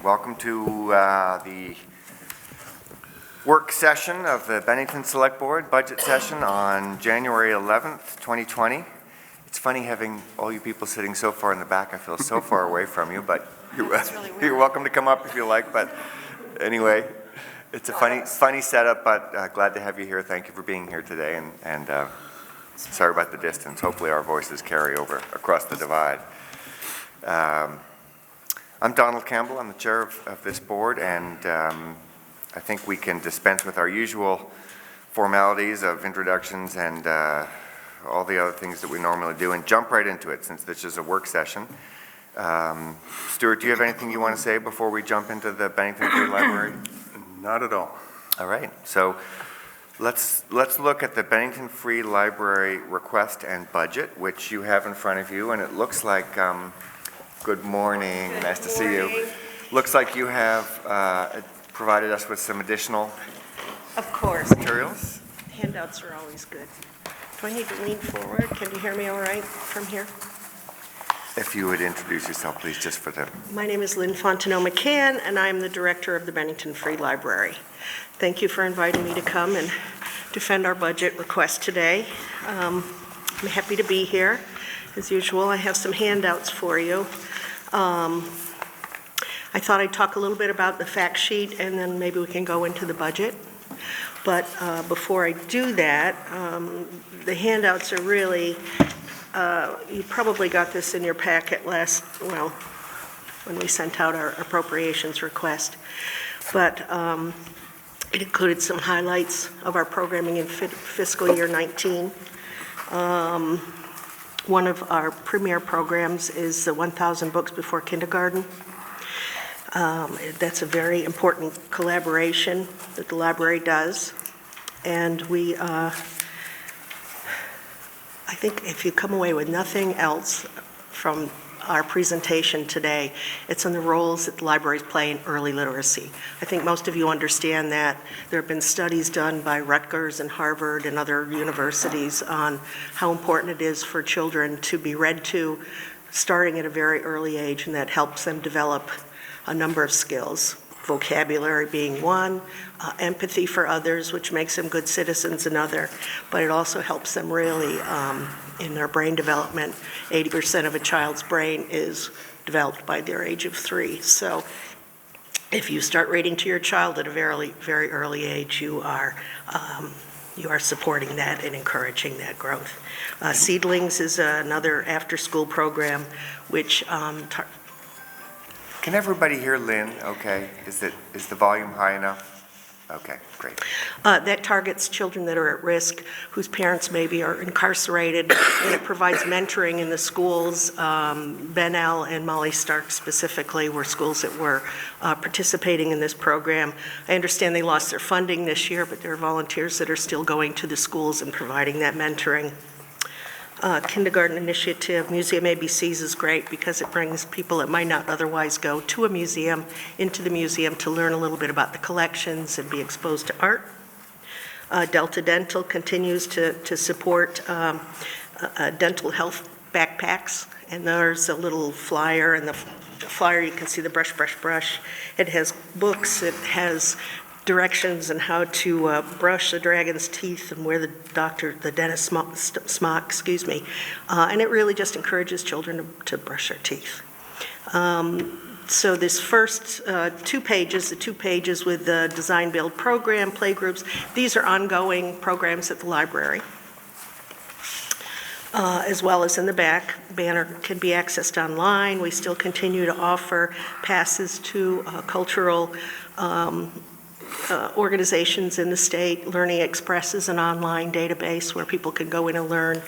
Welcome to the work session of the Bennington Select Board budget session on January 11th, 2020. It's funny having all you people sitting so far in the back. I feel so far away from you, but you're welcome to come up if you like. But anyway, it's a funny setup, but glad to have you here. Thank you for being here today, and sorry about the distance. Hopefully our voices carry over across the divide. I'm Donald Campbell. I'm the chair of this board, and I think we can dispense with our usual formalities of introductions and all the other things that we normally do and jump right into it since this is a work session. Stuart, do you have anything you want to say before we jump into the Bennington Free Library? Not at all. All right, so let's look at the Bennington Free Library request and budget, which you have in front of you, and it looks like good morning. Nice to see you. Looks like you have provided us with some additional materials. Handouts are always good. Do I need to lean forward? Can you hear me all right from here? If you would introduce yourself, please, just for them. My name is Lynn Fontenot McCann, and I'm the director of the Bennington Free Library. Thank you for inviting me to come and defend our budget request today. I'm happy to be here. As usual, I have some handouts for you. I thought I'd talk a little bit about the fact sheet, and then maybe we can go into the budget. But before I do that, the handouts are really, you probably got this in your packet when we sent out our appropriations request. But it included some highlights of our programming in fiscal year 19. One of our premier programs is the 1,000 Books Before Kindergarten. That's a very important collaboration that the library does. And we, I think if you come away with nothing else from our presentation today, it's on the roles that the libraries play in early literacy. I think most of you understand that. There have been studies done by Rutgers and Harvard and other universities on how important it is for children to be read to starting at a very early age, and that helps them develop a number of skills, vocabulary being one, empathy for others, which makes them good citizens, another, but it also helps them really in their brain development. 80% of a child's brain is developed by their age of 3. So if you start reading to your child at a very, very early age, you are supporting that and encouraging that growth. Seedlings is another after-school program which Can everybody hear Lynn? Okay. Is the volume high enough? Okay, great. That targets children that are at risk, whose parents maybe are incarcerated, and it provides mentoring in the schools. Bennell and Molly Stark specifically were schools that were participating in this program. I understand they lost their funding this year, but there are volunteers that are still going to the schools and providing that mentoring. Kindergarten initiative, Museum ABCs is great because it brings people that might not otherwise go to a museum into the museum to learn a little bit about the collections and be exposed to art. Delta Dental continues to support dental health backpacks, and there's a little flyer, and the flyer you can see the brush. It has books, it has directions on how to brush the dragon's teeth and wear the dentist smock, and it really just encourages children to brush their teeth. So this first the 2 pages with the design build program, playgroups, these are ongoing programs at the library. As well as in the back, banner can be accessed online. We still continue to offer passes to cultural organizations in the state. Learning Express is an online database where people can go in and learn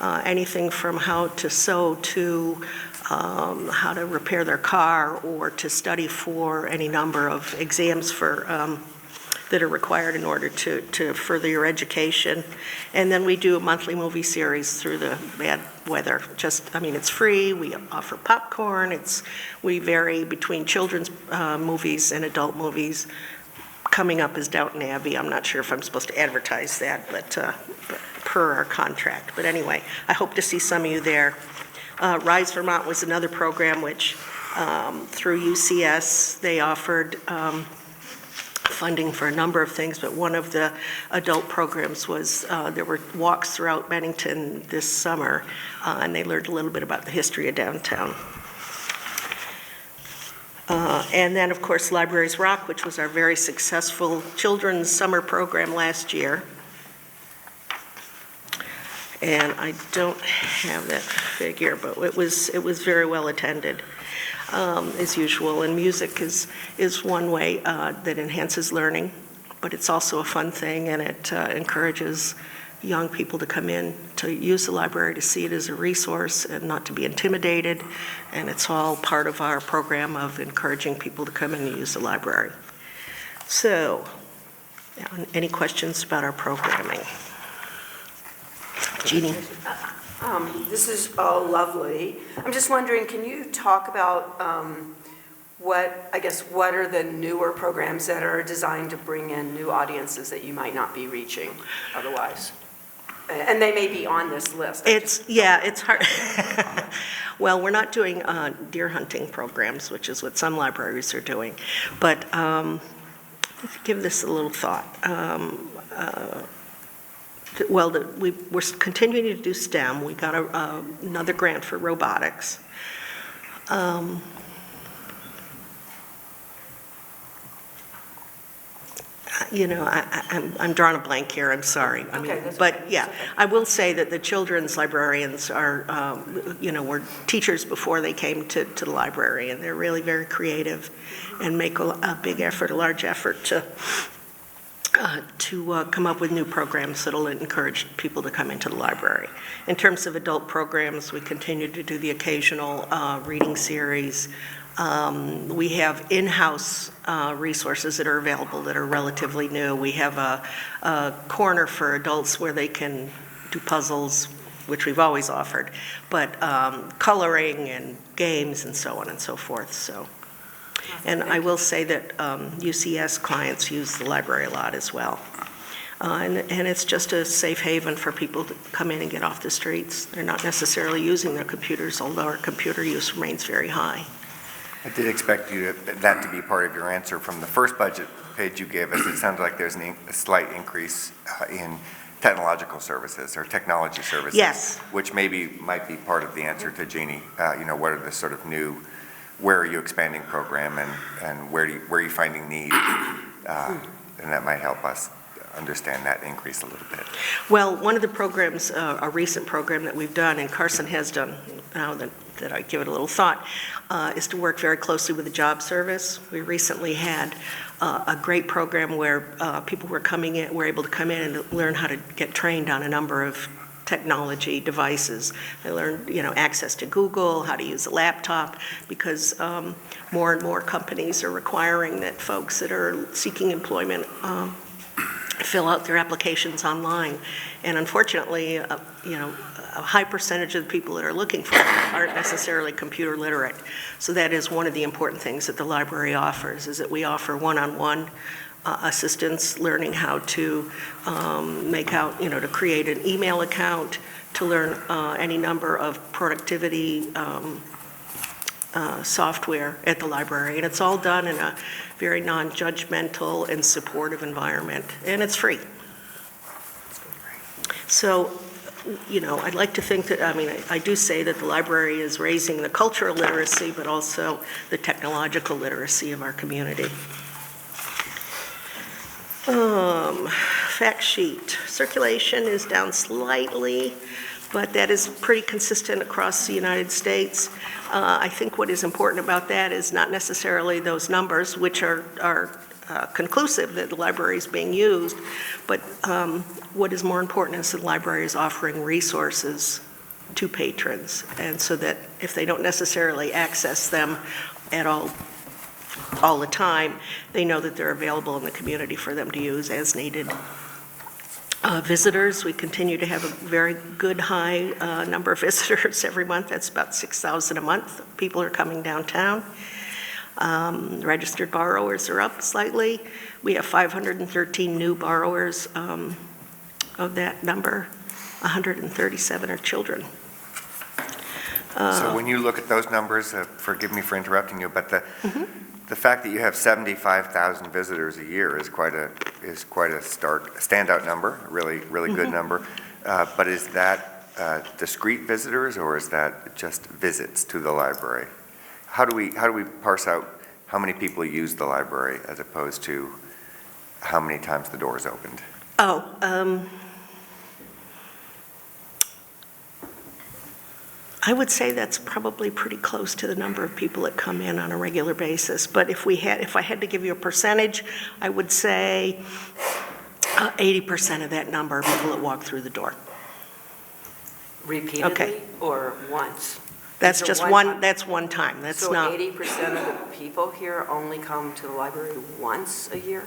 anything from how to sew to how to repair their car, or to study for any number of exams that are required in order to further your education. And then we do a monthly movie series through the bad weather. It's free. We offer popcorn. We vary between children's movies and adult movies. Coming up is Downton Abbey. I'm not sure if I'm supposed to advertise that, but per our contract. But anyway, I hope to see some of you there. Rise Vermont was another program which Through UCS, they offered funding for a number of things, but one of the adult programs was, there were walks throughout Bennington this summer, and they learned a little bit about the history of downtown. And then, of course, Libraries Rock, which was our very successful children's summer program last year. And I don't have that figure, but it was very well attended, as usual. And music is one way that enhances learning, but it's also a fun thing, and it encourages young people to come in to use the library, to see it as a resource and not to be intimidated. And it's all part of our program of encouraging people to come in and use the library. So, any questions about our programming? Jeannie? This is all lovely. I'm just wondering, can you talk about what are the newer programs that are designed to bring in new audiences that you might not be reaching otherwise? And they may be on this list. It's hard. Well, we're not doing deer hunting programs, which is what some libraries are doing. But let's give this a little thought. We're continuing to do STEM. We got another grant for robotics. I'm drawing a blank here, I'm sorry. I will say that the children's librarians are, were teachers before they came to the library, and they're really very creative and make a big effort, a large effort to come up with new programs that'll encourage people to come into the library. In terms of adult programs, we continue to do the occasional reading series. We have in-house resources that are available that are relatively new. We have a corner for adults where they can do puzzles, which we've always offered, but coloring and games and so on and so forth. So. And I will say that UCS clients use the library a lot as well. And it's just a safe haven for people to come in and get off the streets. They're not necessarily using their computers, although our computer use remains very high. I did expect that to be part of your answer. From the first budget page you gave us, it sounds like there's a slight increase in technological services or technology services. Yes. Which might be part of the answer to Jeannie. What are the sort of new, where are you expanding program, and where are you finding need? And that might help us understand that increase a little bit. Well, one of the programs, a recent program that we've done, and Carson has done, now that I give it a little thought, is to work very closely with the job service. We recently had a great program where people were able to come in and learn how to get trained on a number of technology devices. They learned, access to Google, how to use a laptop, because more and more companies are requiring that folks that are seeking employment fill out their applications online. And unfortunately, a high percentage of the people that are looking for it aren't necessarily computer literate. So that is one of the important things that the library offers, is that we offer one-on-one assistance, learning how to to create an email account, to learn any number of productivity software at the library. And it's all done in a very non-judgmental and supportive environment, and it's free. So, I'd like to think that, I do say that the library is raising the cultural literacy, but also the technological literacy of our community. Fact sheet. Circulation is down slightly, but that is pretty consistent across the United States. I think what is important about that is not necessarily those numbers, which are conclusive that the library is being used, but what is more important is that the library is offering resources to patrons, and so that if they don't necessarily access them at all the time, they know that they're available in the community for them to use as needed. Visitors, we continue to have a very good high number of visitors every month. That's about 6,000 a month. People are coming downtown. Registered borrowers are up slightly. We have 513 new borrowers. Of that number, 137 are children. So when you look at those numbers, forgive me for interrupting you, but the fact that you have 75,000 visitors a year is quite a stark standout number, a really good number. But is that discrete visitors, or is that just visits to the library? How do we parse out how many people use the library as opposed to how many times the door is opened? I would say that's probably pretty close to the number of people that come in on a regular basis. But if I had to give you a percentage, I would say 80% of that number are people that walk through the door. Repeatedly Okay. or once? That's Is it just one time? that's one time. That's not. So 80% of the people here only come to the library once a year?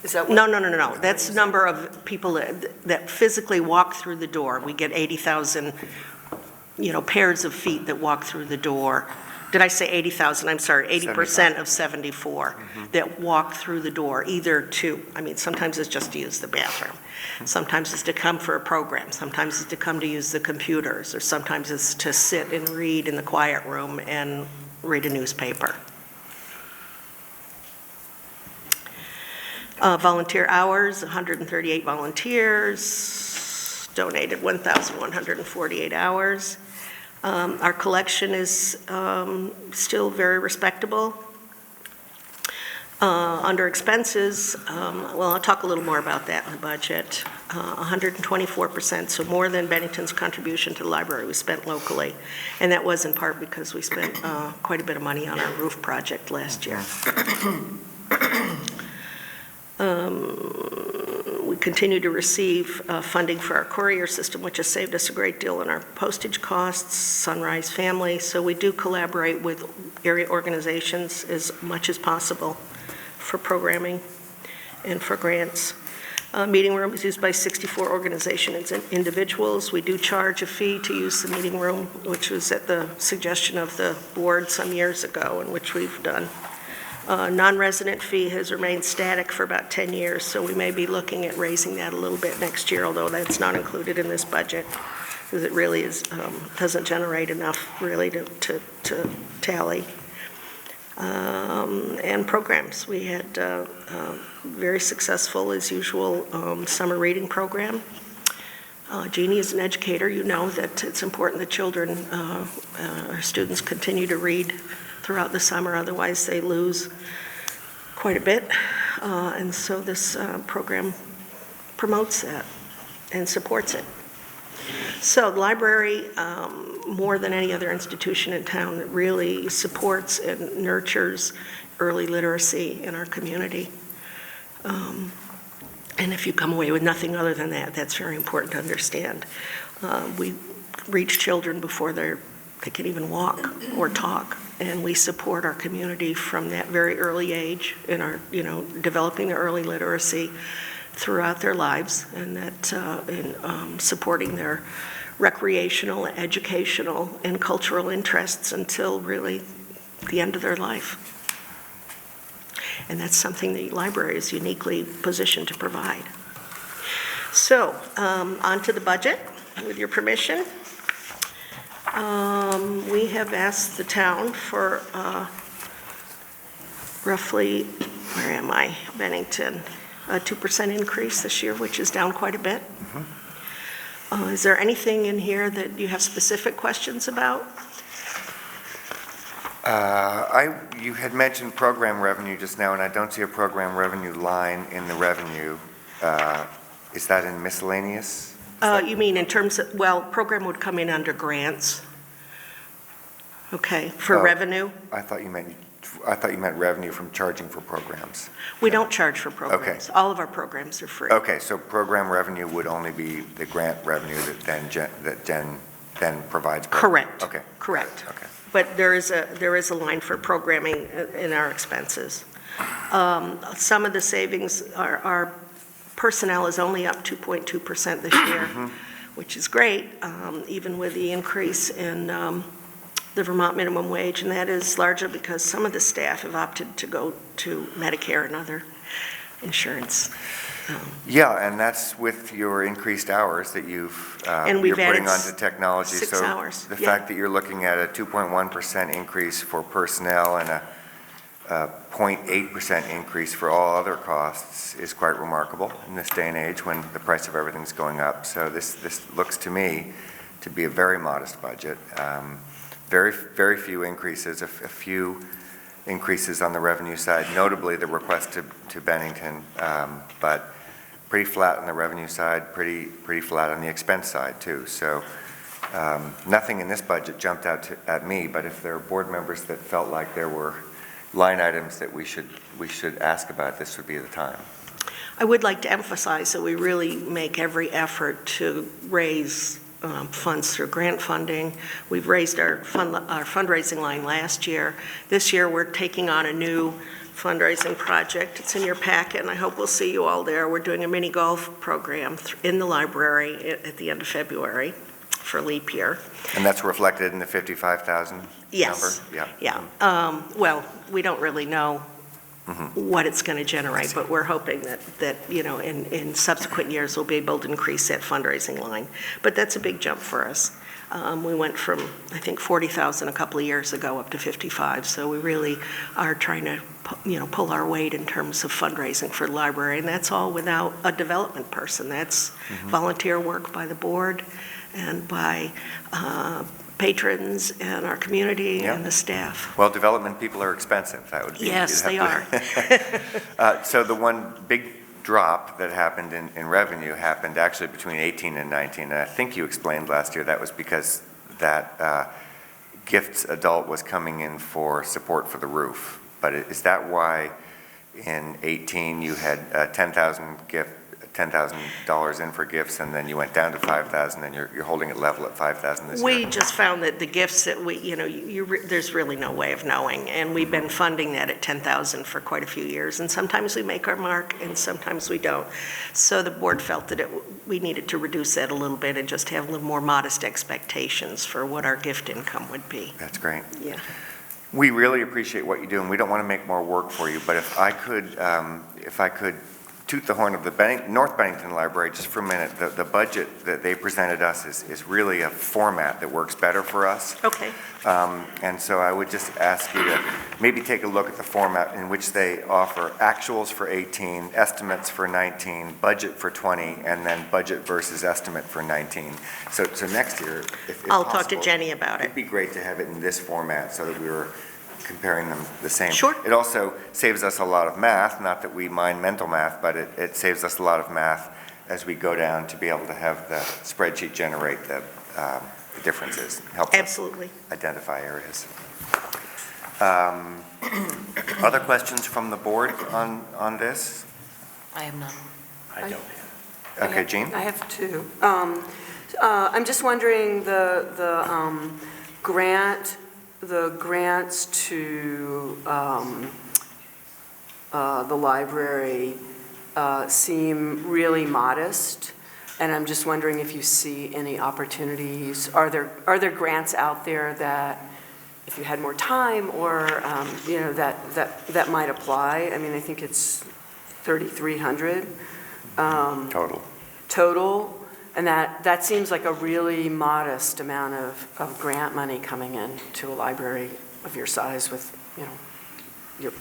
Is that what? No. That's the number of people that physically walk through the door. We get 80,000, pairs of feet that walk through the door. Did I say 80,000? I'm sorry, 80% of 74 that walk through the door, either to, sometimes it's just to use the bathroom. Sometimes it's to come for a program. Sometimes it's to come to use the computers, or sometimes it's to sit and read in the quiet room and read a newspaper. Volunteer hours, 138 volunteers, donated 1,148 hours. Our collection is still very respectable. Under expenses, I'll talk a little more about that in the budget. 124%, so more than Bennington's contribution to the library was spent locally. And that was in part because we spent quite a bit of money on our roof project last year. We continue to receive funding for our courier system, which has saved us a great deal in our postage costs, Sunrise Family. So we do collaborate with area organizations as much as possible for programming and for grants. Meeting room is used by 64 organizations and individuals. We do charge a fee to use the meeting room, which was at the suggestion of the board some years ago, and which we've done. Non-resident fee has remained static for about 10 years, so we may be looking at raising that a little bit next year, although that's not included in this budget, because it really doesn't generate enough really to tally. And programs. We had very successful, as usual, summer reading program. Jeannie is an educator. You know that it's important that children, our students, continue to read throughout the summer, otherwise they lose quite a bit. And so this program promotes that and supports it. So the library, more than any other institution in town, really supports and nurtures early literacy in our community. And if you come away with nothing other than that, that's very important to understand. We reach children before they can even walk or talk, and we support our community from that very early age in our, developing their early literacy throughout their lives, and that in supporting their recreational, educational, and cultural interests until really the end of their life. And that's something the library is uniquely positioned to provide. So, on to the budget, with your permission. We have asked the town for roughly, where am I, Bennington, a 2% increase this year, which is down quite a bit. Is there anything in here that you have specific questions about? You had mentioned program revenue just now, and I don't see a program revenue line in the revenue. Is that in miscellaneous? You mean in terms of, program would come in under grants. Okay, for revenue? I thought you meant revenue from charging for programs. We don't charge for programs. Okay. All of our programs are free. Okay, so program revenue would only be the grant revenue that Jen then provides. Correct. Okay. Correct. Okay. But there is a line for programming in our expenses. Some of the savings our personnel is only up 2.2% this year, which is great, even with the increase in the Vermont minimum wage, and that is largely because some of the staff have opted to go to Medicare and other insurance. Yeah, and that's with your increased hours that And we've you're putting added onto technology. 6 hours. The Yeah. fact that you're looking at a 2.1% increase for personnel and a 0.8% increase for all other costs is quite remarkable in this day and age when the price of everything's going up. So this looks to me to be a very modest budget. Very few increases, a few increases on the revenue side, notably the request to Bennington, but pretty flat on the revenue side, pretty flat on the expense side too. So nothing in this budget jumped out at me, but if there are board members that felt like there were line items that we should ask about, this would be the time. I would like to emphasize that we really make every effort to raise funds through grant funding. We've raised our fundraising line last year. This year, we're taking on a new fundraising project. It's in your packet, and I hope we'll see you all there. We're doing a mini golf program in the library at the end of February for leap year. And that's reflected in the 55,000 Yes. number? Yeah. Well, we don't really know what it's going to generate, but we're hoping that in subsequent years, we'll be able to increase that fundraising line. But that's a big jump for us. We went from, I think, 40,000 a couple of years ago up to 55, so we really are trying to, pull our weight in terms of fundraising for the library, and that's all without a development person. That's volunteer work by the board and by patrons and our community and the staff. Well, development people are expensive. That would be. Yes, they are. So the one big drop that happened in revenue happened actually between 18 and 19, and I think you explained last year that was because that gifts adult was coming in for support for the roof. But is that why in 18 you had $10,000 in for gifts, and then you went down to 5,000, and you're holding it level at 5,000 this year? We just found that the gifts that there's really no way of knowing, and we've been funding that at 10,000 for quite a few years, and sometimes we make our mark, and sometimes we don't. So the board felt that we needed to reduce that a little bit and just have a little more modest expectations for what our gift income would be. That's great. Yeah. We really appreciate what you do, and we don't want to make more work for you, but if I could toot the horn of the North Bennington Library just for a minute, the budget that they presented us is really a format that works better for us. Okay. And so I would just ask you to maybe take a look at the format in which they offer actuals for 18, estimates for 19, budget for 20, and then budget versus estimate for 19. So next year, if I'll possible, talk to Jenny about it. It'd be great to have it in this format so that we were comparing them the same. Sure. It also saves us a lot of math, not that we mind mental math, but it saves us a lot of math as we go down to be able to have the spreadsheet generate the differences. Helps Absolutely. us identify areas. Other questions from the board on this? I have none. I don't have. Okay, Jean? I have two. I'm just wondering, the grants to the library seem really modest, and I'm just wondering if you see any opportunities. Are there grants out there that, if you had more time, or that might apply? I mean, I think it's 3,300 total. And that seems like a really modest amount of grant money coming in to a library of your size with, your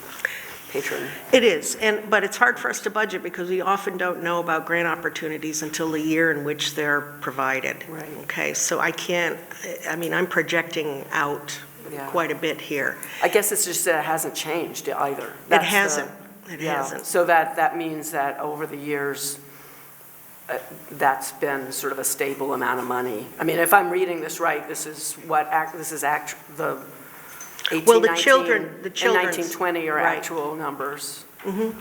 patron. It is, but it's hard for us to budget because we often don't know about grant opportunities until the year in which they're provided. Right. Okay, so I'm projecting out quite a bit here. I guess it's just that it hasn't changed either. It hasn't. It hasn't. So that means that over the years, that's been sort of a stable amount of money. I mean, if I'm reading this right, this is the 18, Well, the 19, children's and 19, 20 are right. actual numbers. Mm-hmm.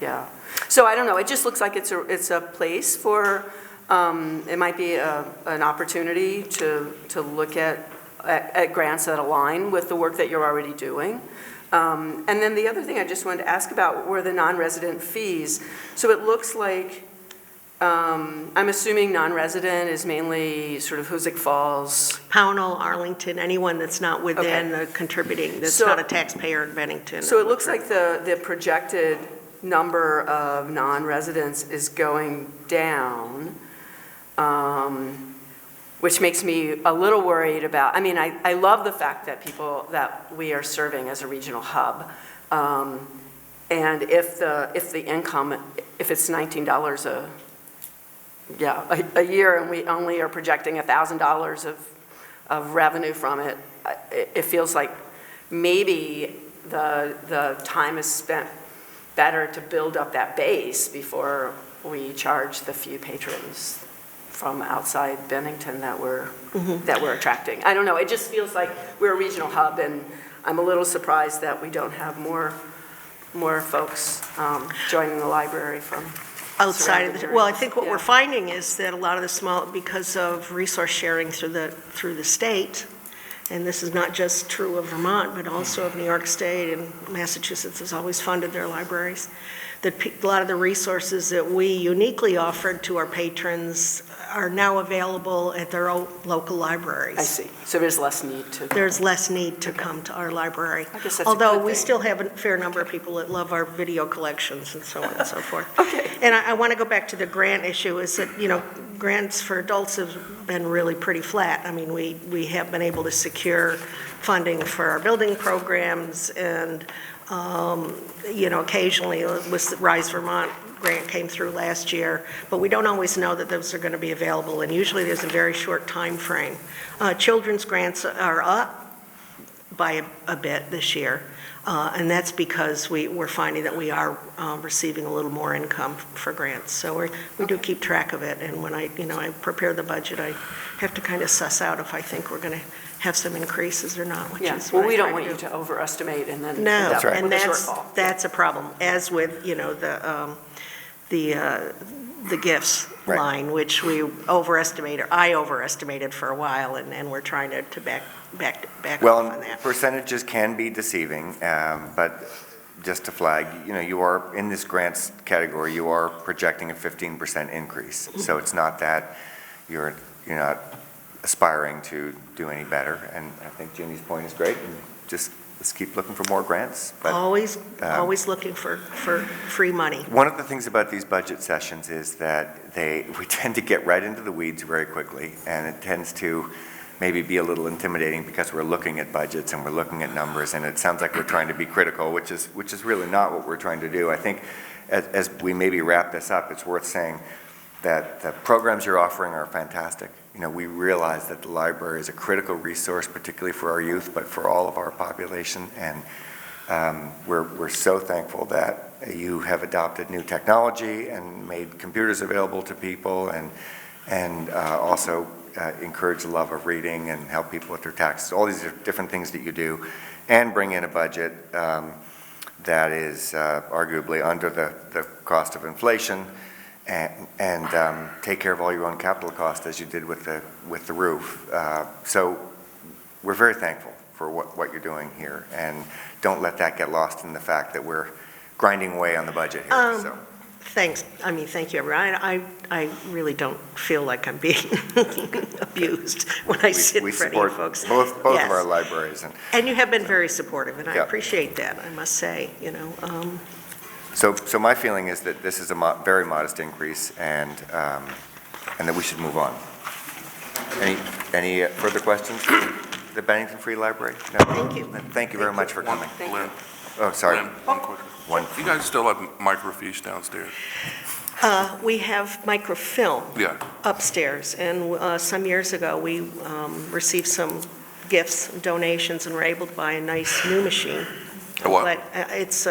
Yeah. So I don't know. It just looks like it's a place for. It might be an opportunity to look at grants that align with the work that you're already doing. And then the other thing I just wanted to ask about were the non-resident fees. So it looks like. I'm assuming non-resident is mainly sort of Hoosick Falls. Pownell, Arlington, anyone that's not within contributing, that's not a taxpayer in Bennington. So it looks like the projected number of non-residents is going down, which makes me a little worried about, I mean, I love the fact that we are serving as a regional hub. And if the income, if it's $19 a year and we only are projecting $1,000 of revenue from it, it feels like maybe the time is spent better to build up that base before we charge the few patrons from outside Bennington that we're attracting. I don't know, it just feels like we're a regional hub, and I'm a little surprised that we don't have more folks joining the library from Outside of surrounding the, well, I areas. think what Yeah. we're finding is that a lot of the small, because of resource sharing through the state, and this is not just true of Vermont, but also of New York State, and Massachusetts has always funded their libraries, that a lot of the resources that we uniquely offered to our patrons are now available at their own local libraries. I see, so there's less need to. There's less need to come to our library. I guess that's a Although good we thing. still have a fair number of people that love our video collections and so on and so forth. Okay. And I want to go back to the grant issue, is that, grants for adults have been really pretty flat. I mean, we have been able to secure funding for our building programs, and, occasionally with the Rise Vermont grant came through last year, but we don't always know that those are going to be available, and usually there's a very short time frame. Children's grants are up by a bit this year, and that's because we're finding that we are receiving a little more income for grants. So we do keep track of it, and when I prepare the budget, I have to kind of suss out if I think we're going to have some increases or not, which Yeah, is well, what we I don't try want to you do. to overestimate and then No, end up and with a shortfall. that's a problem, as with, the gifts Right. line, which I overestimated for a while, and we're trying to back Well, off on and that. percentages can be deceiving, but just to flag, you are, in this grants category, you are projecting a 15% increase. So it's not that you're not aspiring to do any better. And I think Ginny's point is great, and just let's keep looking for more grants. But Always looking for free money. one of the things about these budget sessions is that we tend to get right into the weeds very quickly, and it tends to maybe be a little intimidating because we're looking at budgets and we're looking at numbers, and it sounds like we're trying to be critical, which is really not what we're trying to do. I think as we maybe wrap this up, it's worth saying that the programs you're offering are fantastic. We realize that the library is a critical resource, particularly for our youth, but for all of our population, and we're so thankful that you have adopted new technology and made computers available to people, and also encourage the love of reading and help people with their taxes, all these different things that you do, and bring in a budget that is arguably under the cost of inflation, and take care of all your own capital costs, as you did with the roof. So we're very thankful for what you're doing here, and don't let that get lost in the fact that we're grinding away on the budget here. So. Thanks. Thank you, everyone. I really don't feel like I'm being abused when I sit in front of you folks. Both Yes. of our libraries. And you have been very supportive, and I Yeah. appreciate that, I must say, So my feeling is that this is a very modest increase, and that we should move on. Any further questions for the Bennington Free Library? No? Thank you. Then thank you very much for coming. Thank you. Lynn, Oh, sorry. Lynn, one question. One. You guys still have microfiche downstairs? We have microfilm Yeah. upstairs, and some years ago, we received some gifts, donations, and were able to buy a nice new machine. A what? But it's,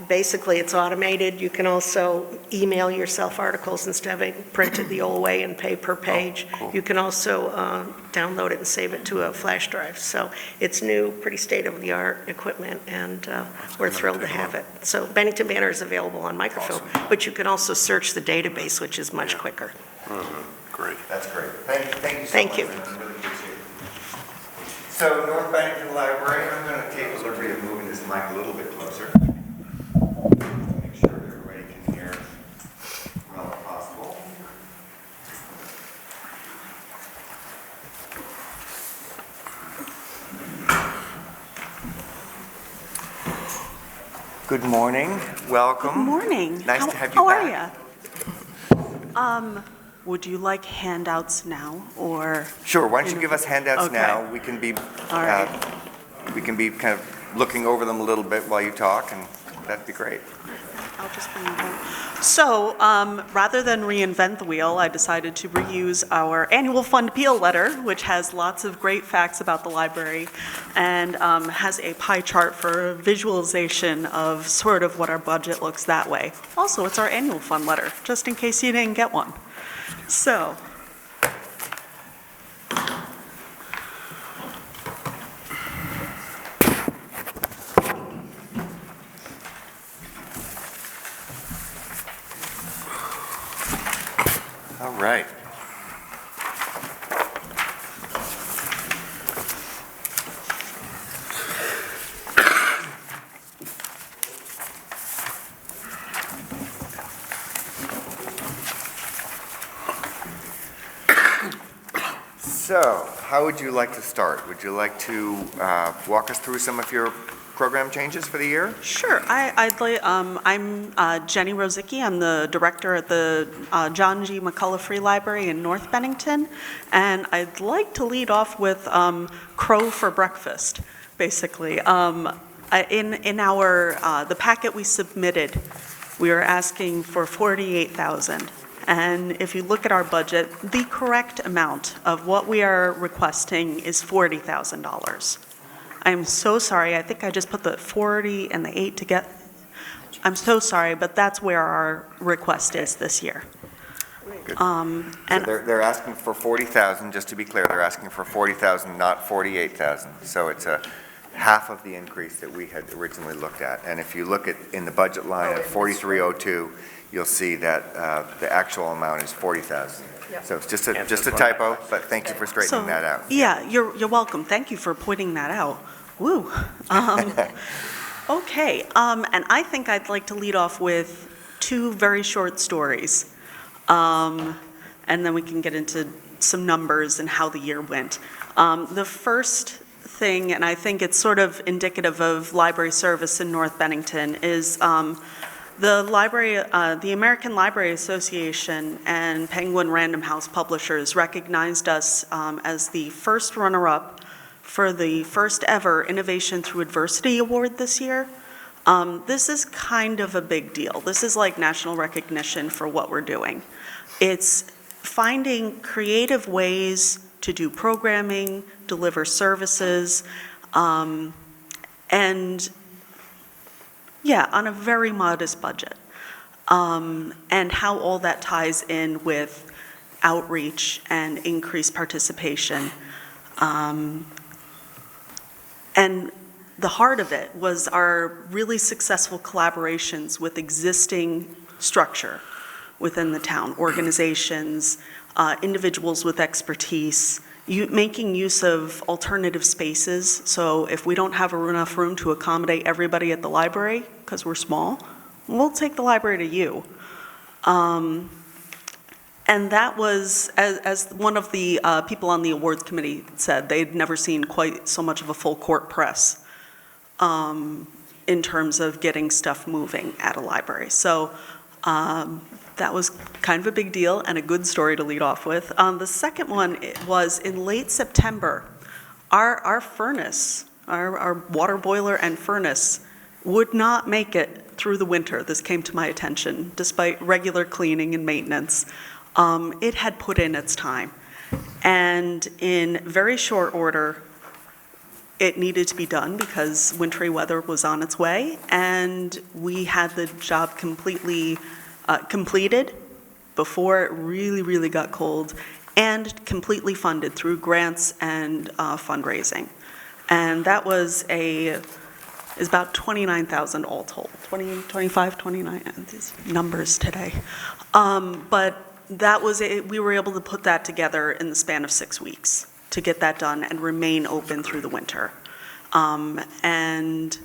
basically, it's automated. You can also email yourself articles instead of having printed the old way and pay per page. cool. You can also download it and save it to a flash drive. So it's new, pretty state-of-the-art equipment, and we're thrilled to have it. So Bennington Banner is available on microfilm, but you can also search the database, which is much quicker. Great. That's great. Thank you so Thank much. you. I really appreciate it. So North Bennington Library, I'm going to take the liberty of moving this mic a little bit closer. Make sure everybody can hear well as possible. Good morning, welcome. Good morning. Nice to have you back. How are you? Would you like handouts now, or? Sure, why don't you give us handouts Okay. now? We can be, All right. kind of looking over them a little bit while you talk, and that'd be great. I'll just bring them. So, rather than reinvent the wheel, I decided to reuse our annual fund appeal letter, which has lots of great facts about the library and has a pie chart for visualization of sort of what our budget looks that way. Also, it's our annual fund letter, just in case you didn't get one. So, All right. So, how would you like to start? Would you like to walk us through some of your program changes for the year? sure. I'm Jenny Rosicki. I'm the director at the John G. McCullough Free Library in North Bennington, and I'd like to lead off with crow for breakfast, basically. In our the packet we submitted, we are asking for $48,000. And if you look at our budget, the correct amount of what we are requesting is $40,000. I'm so sorry, I think I just put the 40 and the 8 together. I'm so sorry, but that's where our request is this year. Good. And So they're asking for 40,000, just to be clear, they're asking for 40,000, not 48,000. So it's a half of the increase that we had originally looked at. And if you look at, in the budget line at 4302, you'll see that the actual amount is 40,000. Yep. So it's just a typo, but thank you for straightening that out. Yeah, you're welcome. Thank you for pointing that out. Woo. Okay, and I think I'd like to lead off with two very short stories. And then we can get into some numbers and how the year went. The first thing, and I think it's sort of indicative of library service in North Bennington, is the American Library Association and Penguin Random House Publishers recognized us as the first runner-up for the first ever Innovation Through Adversity Award this year. This is kind of a big deal. This is like national recognition for what we're doing. It's finding creative ways to do programming, deliver services, and yeah, on a very modest budget. And how all that ties in with outreach and increased participation. And the heart of it was our really successful collaborations with existing structure within the town, organizations, individuals with expertise, making use of alternative spaces. So if we don't have enough room to accommodate everybody at the library, because we're small, we'll take the library to you. And that was, as one of the people on the awards committee said, they'd never seen quite so much of a full court press in terms of getting stuff moving at a library. So that was kind of a big deal and a good story to lead off with. The second one was in late September. Our furnace, our water boiler and furnace would not make it through the winter. This came to my attention, despite regular cleaning and maintenance. It had put in its time. And in very short order, it needed to be done because wintry weather was on its way, and we had the job completely completed before it really, really got cold, and completely funded through grants and fundraising. And that was is about $29,000 all told, 20, 25, 29, these numbers today. But that was it. We were able to put that together in the span of 6 weeks to get that done and remain open through the winter. And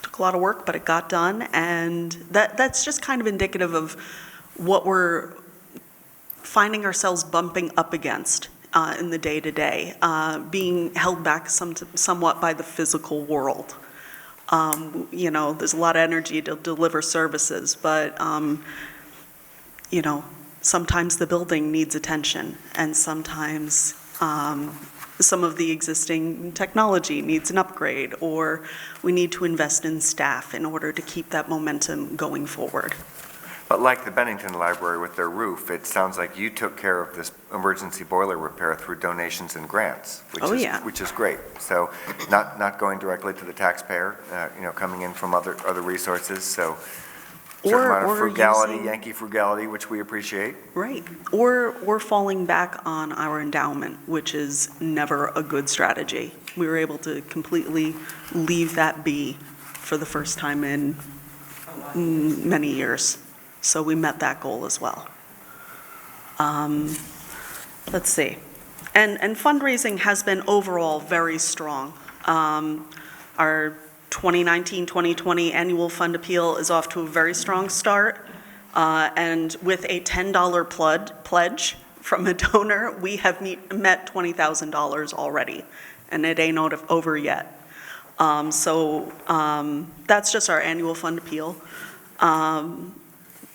took a lot of work, but it got done, and that's just kind of indicative of what we're finding ourselves bumping up against in the day-to-day, being held back somewhat by the physical world. There's a lot of energy to deliver services, but, sometimes the building needs attention, and sometimes some of the existing technology needs an upgrade, or we need to invest in staff in order to keep that momentum going forward. But like the Bennington Library with their roof, it sounds like you took care of this emergency boiler repair through donations and grants, which is great. So not going directly to the taxpayer, coming in from other resources. So certain amount of frugality, Yankee frugality, which we appreciate. Right. Or falling back on our endowment, which is never a good strategy. We were able to completely leave that be for the first time in many years. So we met that goal as well. Let's see. And fundraising has been overall very strong. Our 2019-2020 annual fund appeal is off to a very strong start. And with a $10 pledge from a donor, we have met $20,000 already, and it ain't over yet. So that's just our annual fund appeal.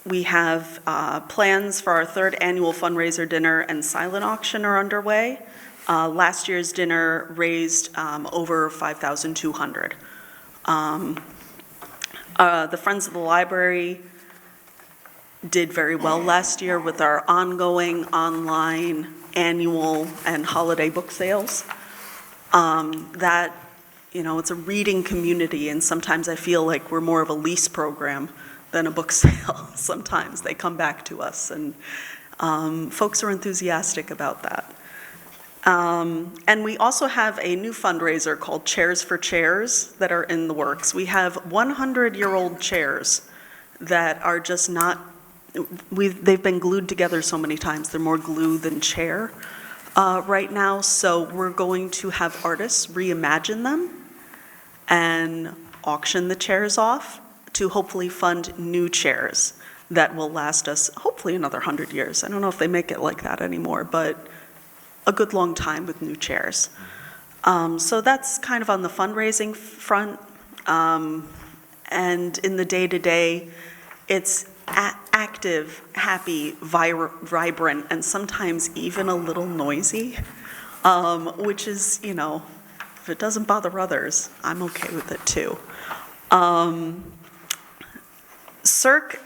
We have plans for our third annual fundraiser dinner and silent auction are underway. Last year's dinner raised over $5,200. The Friends of the Library did very well last year with our ongoing online annual and holiday book sales. It's a reading community, and sometimes I feel like we're more of a lease program than a book sale. Sometimes they come back to us, and folks are enthusiastic about that. And we also have a new fundraiser called Chairs for Chairs that are in the works. We have 100-year-old chairs that are just not, they've been glued together so many times, they're more glue than chair right now. So we're going to have artists reimagine them and auction the chairs off to hopefully fund new chairs that will last us hopefully another 100 years. I don't know if they make it like that anymore, but a good long time with new chairs. So that's kind of on the fundraising front. And in the day-to-day, it's active, happy, vibrant, and sometimes even a little noisy, which is, if it doesn't bother others, I'm okay with it too. Cirque,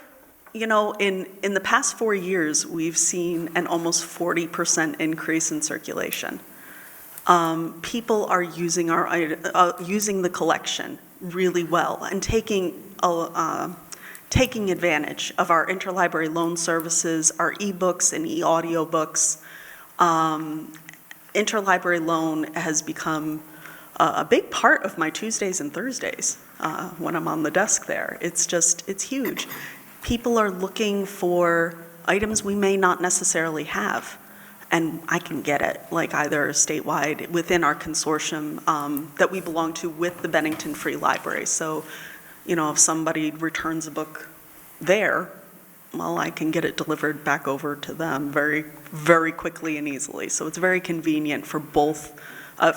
in the past 4 years, we've seen an almost 40% increase in circulation. People are using using the collection really well and taking advantage of our interlibrary loan services, our e-books and e-audiobooks. Interlibrary loan has become a big part of my Tuesdays and Thursdays when I'm on the desk there. It's huge. People are looking for items we may not necessarily have, and I can get it, like either statewide within our consortium that we belong to with the Bennington Free Library. So, if somebody returns a book there, well, I can get it delivered back over to them very, very quickly and easily. So it's very convenient for both,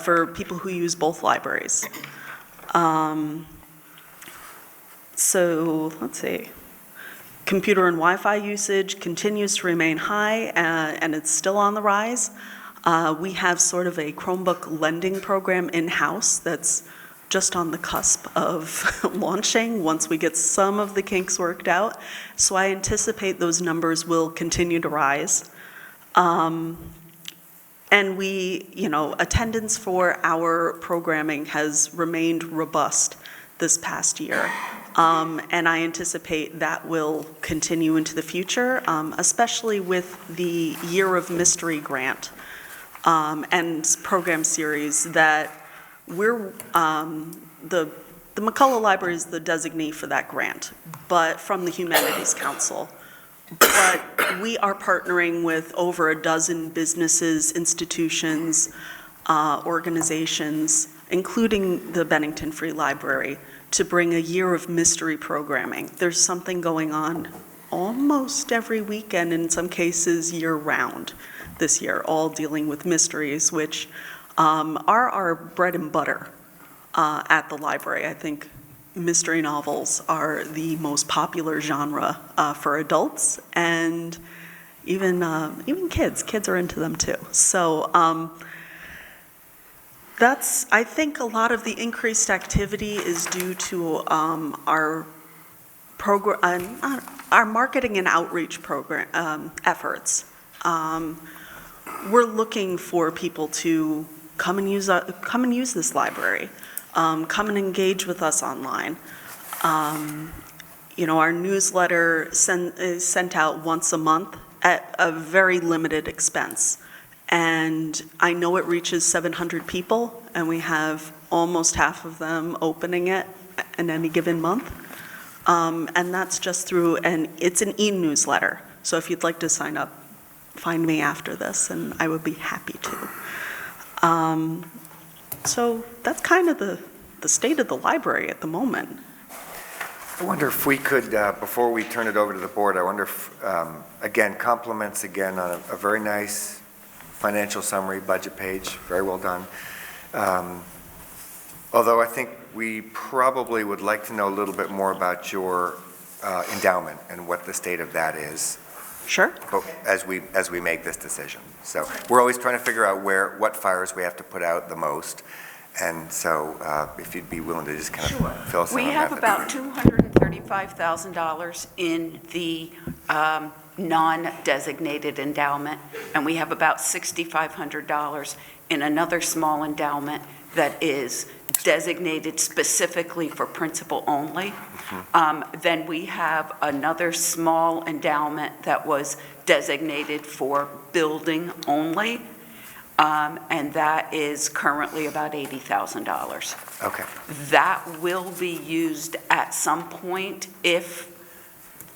for people who use both libraries. So let's see. Computer and Wi-Fi usage continues to remain high, and it's still on the rise. We have sort of a Chromebook lending program in-house that's just on the cusp of launching once we get some of the kinks worked out. So I anticipate those numbers will continue to rise. And attendance for our programming has remained robust this past year. And I anticipate that will continue into the future, especially with the Year of Mystery grant and program series that we're, the McCullough Library is the designee for that grant, but from the Humanities Council. But we are partnering with over a dozen businesses, institutions, organizations, including the Bennington Free Library, to bring a Year of Mystery programming. There's something going on almost every weekend, in some cases year-round this year, all dealing with mysteries, which are our bread and butter at the library. I think mystery novels are the most popular genre for adults, and even kids are into them too. So I think a lot of the increased activity is due to our marketing and outreach program efforts. We're looking for people to come and use this library, come and engage with us online. Our newsletter is sent out once a month at a very limited expense. And I know it reaches 700 people, and we have almost half of them opening it in any given month. And that's just through, it's an e-newsletter. So if you'd like to sign up, find me after this, and I would be happy to. So that's kind of the state of the library at the moment. I wonder if we could, before we turn it over to the board, I wonder if, again, compliments again on a very nice financial summary, budget page, very well done. Although I think we probably would like to know a little bit more about your endowment and what the state of that is. Sure. But as we make this decision. So we're always trying to figure out what fires we have to put out the most. And so if you'd be willing to just kind of fill us in on that. We have about $235,000 in the non-designated endowment, and we have about $6,500 in another small endowment that is designated specifically for principal only. Then we have another small endowment that was designated for building only, and that is currently about $80,000. Okay. That will be used at some point if,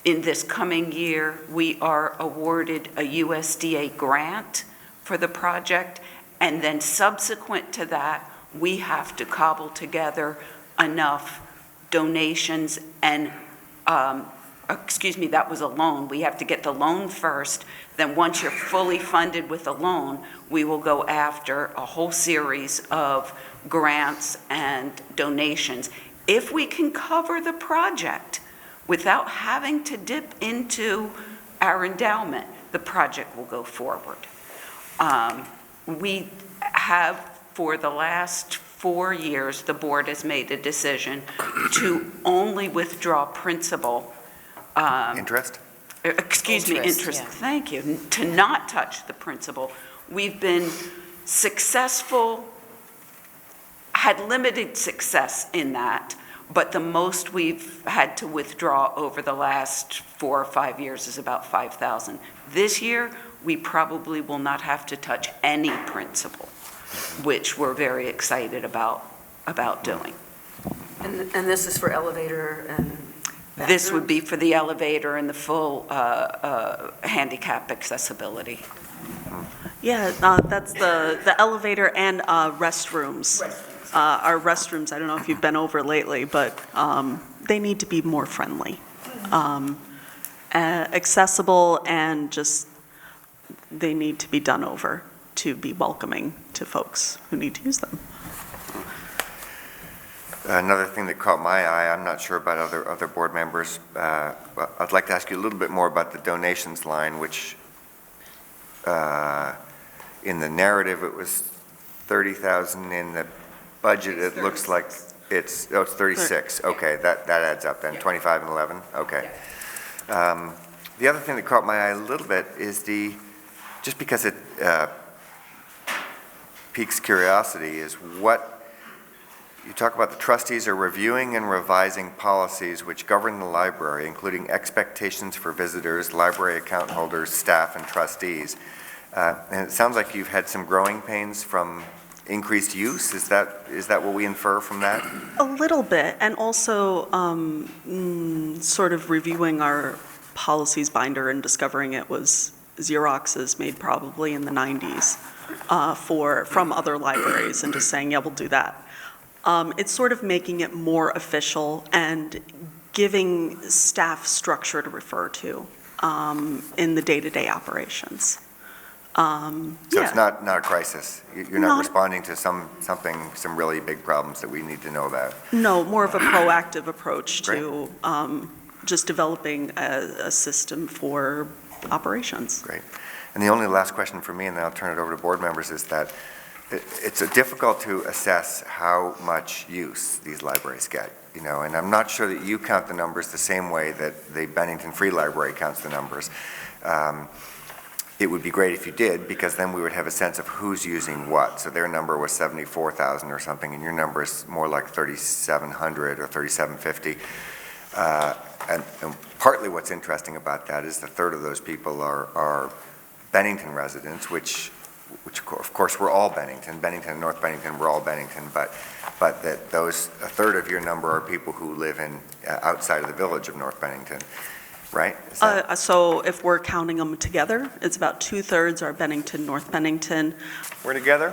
in this coming year, we are awarded a USDA grant for the project, and then subsequent to that, we have to cobble together enough donations and, that was a loan. We have to get the loan first. Then once you're fully funded with a loan, we will go after a whole series of grants and donations. If we can cover the project without having to dip into our endowment, the project will go forward. We have, for the last 4 years, the board has made a decision to only withdraw principal. Interest? Interest, yeah. thank you, to not touch the principal. We've been successful, had limited success in that, but the most we've had to withdraw over the last 4 or 5 years is about $5,000. This year, we probably will not have to touch any principal, which we're very excited about doing. And this is for elevator and This would be for the elevator and the full handicap accessibility. Yeah, that's the elevator and restrooms. Our restrooms, I don't know if you've been over lately, but they need to be more friendly, accessible, and just, they need to be done over to be welcoming to folks who need to use them. Another thing that caught my eye, I'm not sure about other board members, but I'd like to ask you a little bit more about the donations line, which in the narrative it was 30,000, in the budget it looks like it's 36. Okay, that adds up then, 25 and 11, okay. The other thing that caught my eye a little bit is just because it piques curiosity, is what you talk about. The trustees are reviewing and revising policies which govern the library, including expectations for visitors, library account holders, staff, and trustees. And it sounds like you've had some growing pains from increased use. Is that what we infer from that? A little bit, and also sort of reviewing our policies binder and discovering it was Xeroxes made probably in the 90s from other libraries, and just saying, yeah, we'll do that. It's sort of making it more official and giving staff structure to refer to in the day-to-day operations. So it's not a crisis? You're not Not- responding to some really big problems that we need to know about? No, more of a proactive approach to just developing a system for operations. Great. And the only last question for me, and then I'll turn it over to board members, is that it's difficult to assess how much use these libraries get, and I'm not sure that you count the numbers the same way that the Bennington Free Library counts the numbers. It would be great if you did, because then we would have a sense of who's using what. So their number was 74,000 or something, and your number is more like 3,700 or 3,750. And partly what's interesting about that is a third of those people are Bennington residents, which of course we're all Bennington. Bennington and North Bennington, we're all Bennington, but that a third of your number are people who live in outside of the village of North Bennington, right? So if we're counting them together, it's about 2/3 are Bennington, North Bennington. We're together,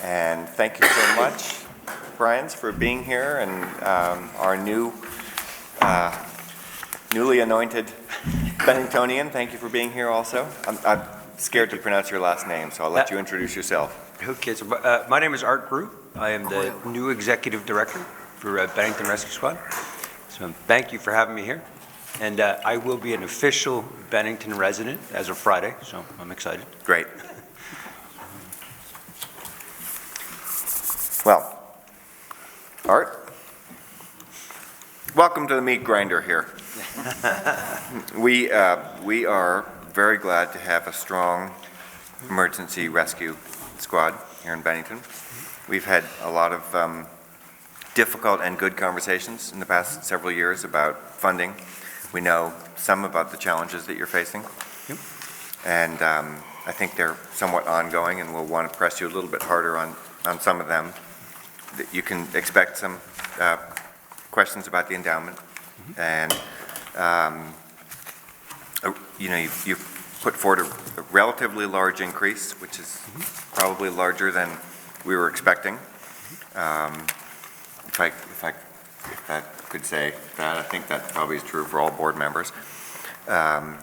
and thank you so much, Brians, for being here, and our newly anointed Benningtonian, thank you for being here also. I'm scared to pronounce your last name, so I'll let you introduce yourself. Okay, so my name is Art Brew. I am the new executive director for Bennington Rescue Squad. So thank you for having me here. And I will be an official Bennington resident as of Friday, so I'm excited. Great. Well, Art, welcome to the meat grinder here. We are very glad to have a strong emergency rescue squad here in Bennington. We've had a lot of difficult and good conversations in the past several years about funding. We know some about the challenges that you're facing. Yep. And I think they're somewhat ongoing, and we'll want to press you a little bit harder on some of them. That you can expect some questions about the endowment. And you've put forward a relatively large increase, which is probably larger than we were expecting. If I could say that, I think that probably is true for all board members. But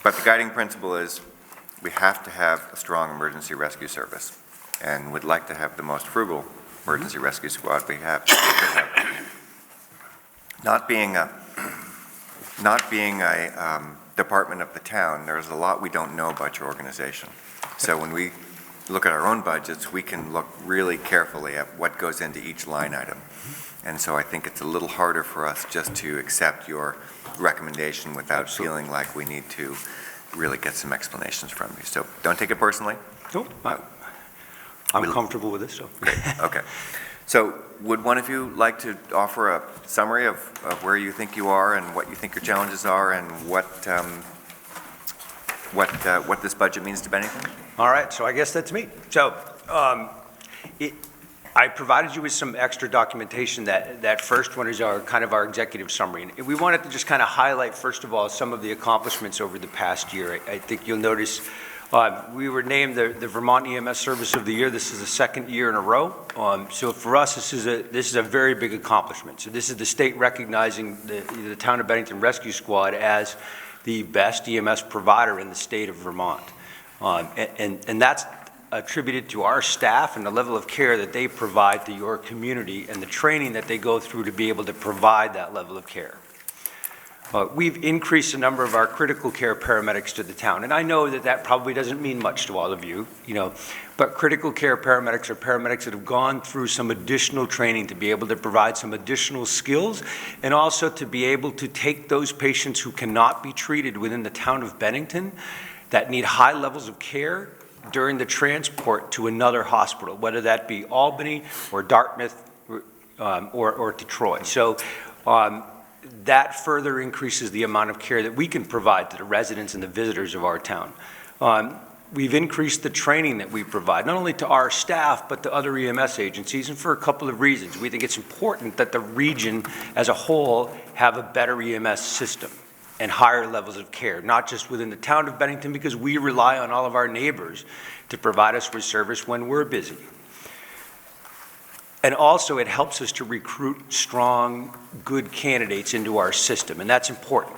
the guiding principle is we have to have a strong emergency rescue service, and would like to have the most frugal emergency rescue squad we have. Not being a department of the town, there's a lot we don't know about your organization. So when we look at our own budgets, we can look really carefully at what goes into each line item. And so I think it's a little harder for us just to accept your recommendation without feeling like we need to really get some explanations from you. So don't take it personally. Nope, I'm comfortable with this, so. Okay. So would one of you like to offer a summary of where you think you are and what you think your challenges are and what this budget means to Bennington? All right, so I guess that's me. So I provided you with some extra documentation. That first one is our executive summary. And we wanted to just kind of highlight, first of all, some of the accomplishments over the past year. I think you'll notice we were named the Vermont EMS Service of the Year. This is the second year in a row. So for us, this is a very big accomplishment. So this is the state recognizing the Town of Bennington Rescue Squad as the best EMS provider in the state of Vermont. And that's attributed to our staff and the level of care that they provide to your community and the training that they go through to be able to provide that level of care. We've increased the number of our critical care paramedics to the town, and I know that probably doesn't mean much to all of you, but critical care paramedics are paramedics that have gone through some additional training to be able to provide some additional skills and also to be able to take those patients who cannot be treated within the town of Bennington that need high levels of care during the transport to another hospital, whether that be Albany or Dartmouth or to Troy. So that further increases the amount of care that we can provide to the residents and the visitors of our town. We've increased the training that we provide, not only to our staff, but to other EMS agencies, and for a couple of reasons. We think it's important that the region as a whole have a better EMS system and higher levels of care, not just within the town of Bennington, because we rely on all of our neighbors to provide us with service when we're busy. And also it helps us to recruit strong, good candidates into our system, and that's important.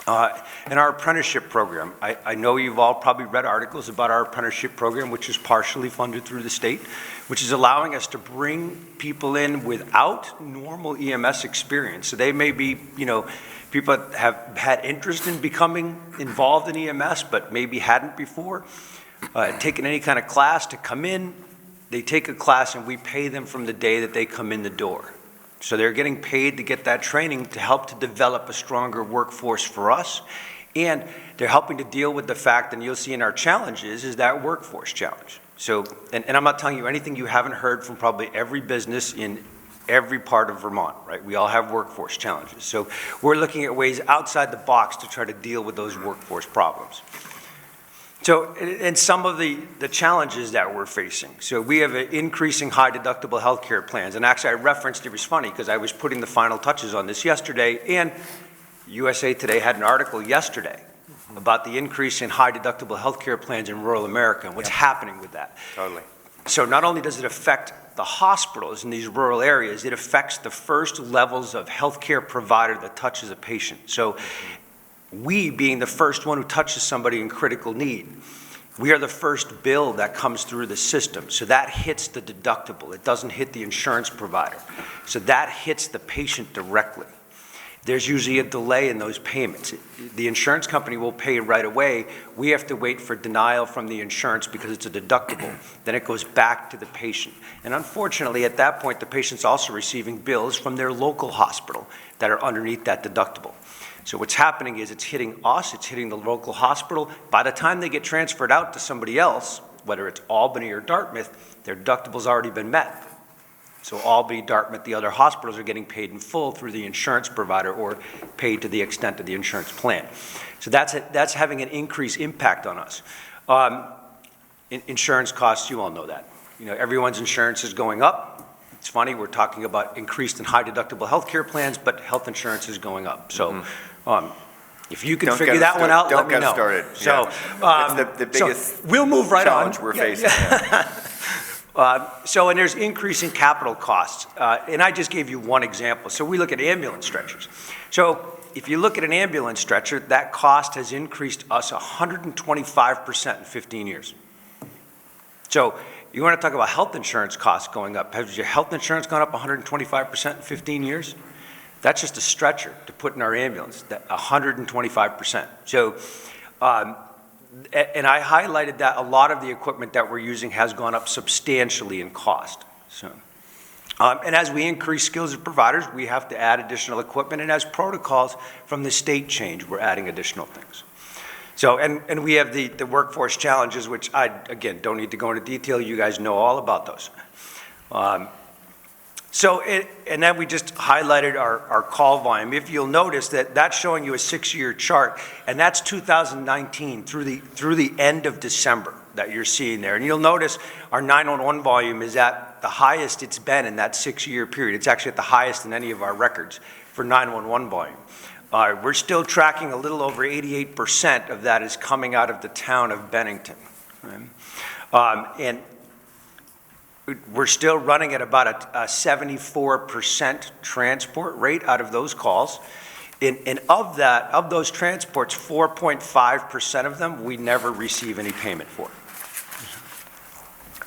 And our apprenticeship program, I know you've all probably read articles about our apprenticeship program, which is partially funded through the state, which is allowing us to bring people in without normal EMS experience. So they may be, people that have had interest in becoming involved in EMS, but maybe hadn't before, taken any kind of class to come in. They take a class and we pay them from the day that they come in the door. So they're getting paid to get that training to help to develop a stronger workforce for us. And they're helping to deal with the fact, and you'll see in our challenges, is that workforce challenge. So, and I'm not telling you anything you haven't heard from probably every business in every part of Vermont, right? We all have workforce challenges. So we're looking at ways outside the box to try to deal with those workforce problems. So, and some of the challenges that we're facing. So we have an increasing high deductible healthcare plans. And actually I referenced, it was funny because I was putting the final touches on this yesterday, and USA Today had an article yesterday about the increase in high deductible healthcare plans in rural America and what's happening with that. Totally. So not only does it affect the hospitals in these rural areas, it affects the first levels of healthcare provider that touches a patient. So we, being the first one who touches somebody in critical need, we are the first bill that comes through the system. So that hits the deductible. It doesn't hit the insurance provider. So that hits the patient directly. There's usually a delay in those payments. The insurance company will pay right away. We have to wait for denial from the insurance because it's a deductible. Then it goes back to the patient. And unfortunately, at that point, the patient's also receiving bills from their local hospital that are underneath that deductible. So what's happening is it's hitting us, it's hitting the local hospital. By the time they get transferred out to somebody else, whether it's Albany or Dartmouth, their deductible's already been met. So Albany, Dartmouth, the other hospitals are getting paid in full through the insurance provider or paid to the extent of the insurance plan. So that's having an increased impact on us. Insurance costs, you all know that. Everyone's insurance is going up. It's funny, we're talking about increased and high deductible healthcare plans, but health insurance is going up. So if you can figure that one out, let me know. Don't get started. So, it's the biggest we'll move right challenge on. we're facing. Yeah. And there's increasing capital costs. And I just gave you one example. So we look at ambulance stretchers. So if you look at an ambulance stretcher, that cost has increased us 125% in 15 years. So you want to talk about health insurance costs going up. Has your health insurance gone up 125% in 15 years? That's just a stretcher to put in our ambulance, 125%. So, and I highlighted that a lot of the equipment that we're using has gone up substantially in cost. So, and as we increase skills of providers, we have to add additional equipment, and as protocols from the state change, we're adding additional things. So, and we have the workforce challenges, which I, again, don't need to go into detail. You guys know all about those. And then we just highlighted our call volume. If you'll notice that's showing you a 6-year chart, and that's 2019 through the end of December that you're seeing there. And you'll notice our 911 volume is at the highest it's been in that 6-year period. It's actually at the highest in any of our records for 911 volume. We're still tracking a little over 88% of that is coming out of the town of Bennington. Right? And we're still running at about a 74% transport rate out of those calls. And of those transports, 4.5% of them, we never receive any payment for.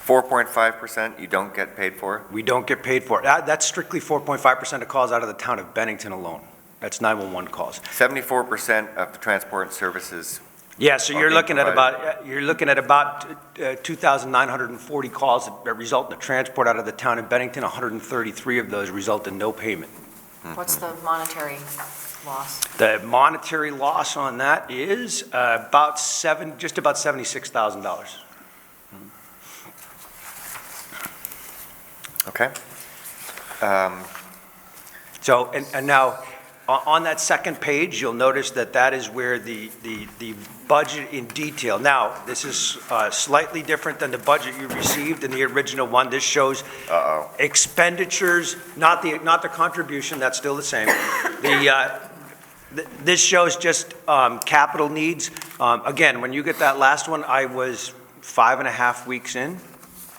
4.5% you don't get paid for? We don't get paid for it. That's strictly 4.5% of calls out of the town of Bennington alone. That's 911 calls. 74% of the transport services. Yeah, so you're looking at about 2,940 calls that result in a transport out of the town of Bennington. 133 of those result in no payment. What's the monetary loss? The monetary loss on that is just about $76,000. Okay. So, and now, on that second page, you'll notice that is where the budget in detail. Now, this is slightly different than the budget you received in the original one. This shows expenditures, not the contribution. That's still the same. This shows just capital needs. Again, when you get that last one, I was 5.5 weeks in.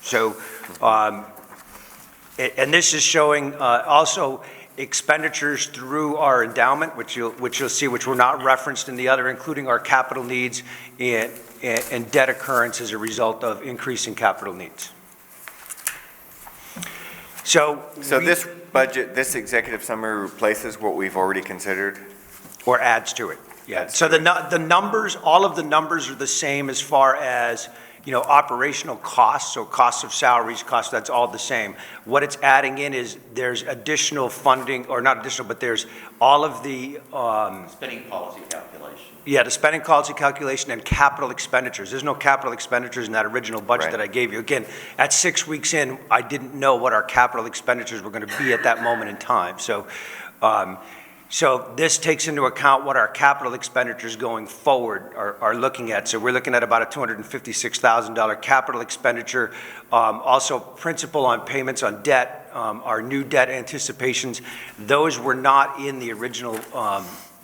So, and this is showing also expenditures through our endowment, which you'll see, which were not referenced in the other, including our capital needs and debt occurrence as a result of increasing capital needs. So this budget, this executive summary replaces what we've already considered? Or adds to it, yeah. Adds So to the numbers, all of the numbers are the same as far as, operational costs, so costs of salaries, costs, that's all the same. What it's adding in is there's additional funding, or not additional, but there's all of the, Spending policy calculation. yeah, the spending policy calculation and capital expenditures. There's no capital expenditures in that original budget Right. that I gave you. Again, at 6 weeks in, I didn't know what our capital expenditures were going to be at that moment in time. So this takes into account what our capital expenditures going forward are looking at. So we're looking at about a $256,000 capital expenditure. Also, principal on payments on debt, our new debt anticipations, those were not in the original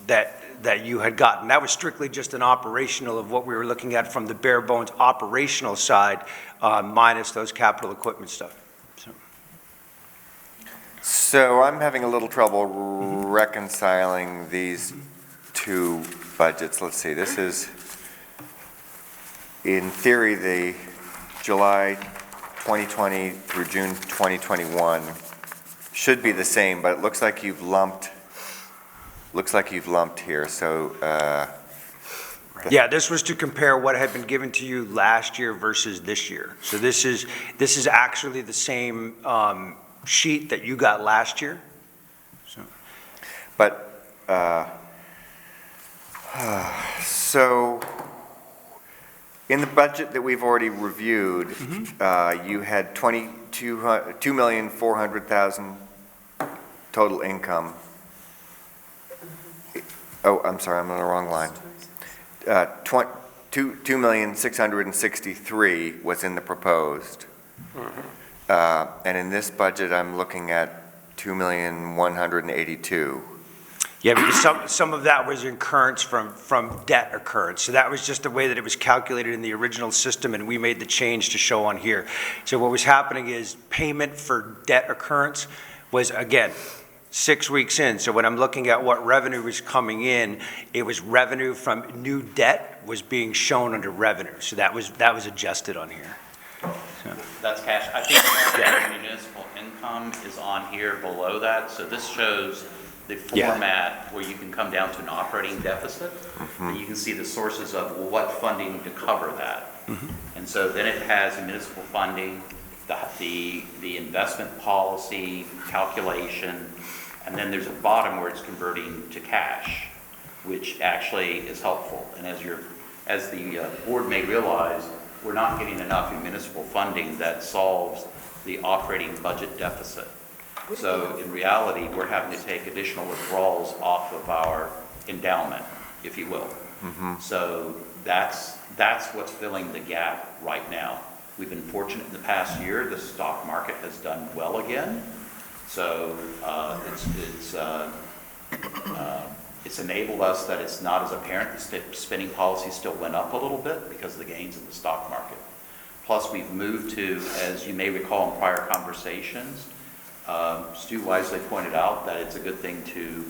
that you had gotten. That was strictly just an operational of what we were looking at from the bare bones operational side, minus those capital equipment stuff. So I'm having a little trouble reconciling these two budgets. Let's see, this is, in theory, the July 2020 through June 2021 should be the same, but it looks like you've lumped here, so. Yeah, this was to compare what had been given to you last year versus this year. So this is actually the same sheet that you got last year. But, so, in the budget that we've already reviewed, you had $2,400,000 total income. Oh, I'm sorry, I'm on the wrong line. $2,663,000 was in the proposed. And in this budget, I'm looking at $2,182,000. Yeah, because some of that was incurrence from debt occurrence. So that was just the way that it was calculated in the original system, and we made the change to show on here. So what was happening is payment for debt occurrence was, again, 6 weeks in. So when I'm looking at what revenue was coming in, it was revenue from new debt was being shown under revenue. So that was adjusted on here. That's cash. I think municipal income is on here below that. So this shows the format where you can come down to an operating deficit. And you can see the sources of what funding to cover that. And so then it has municipal funding, the investment policy calculation, and then there's a bottom where it's converting to cash, which actually is helpful. And as the board may realize, we're not getting enough in municipal funding that solves the operating budget deficit. So in reality, we're having to take additional withdrawals off of our endowment, if you will. So that's what's filling the gap right now. We've been fortunate in the past year. The stock market has done well again. So it's enabled us that it's not as apparent. The spending policy still went up a little bit because of the gains in the stock market. Plus, we've moved to, as you may recall in prior conversations, Stu wisely pointed out that it's a good thing to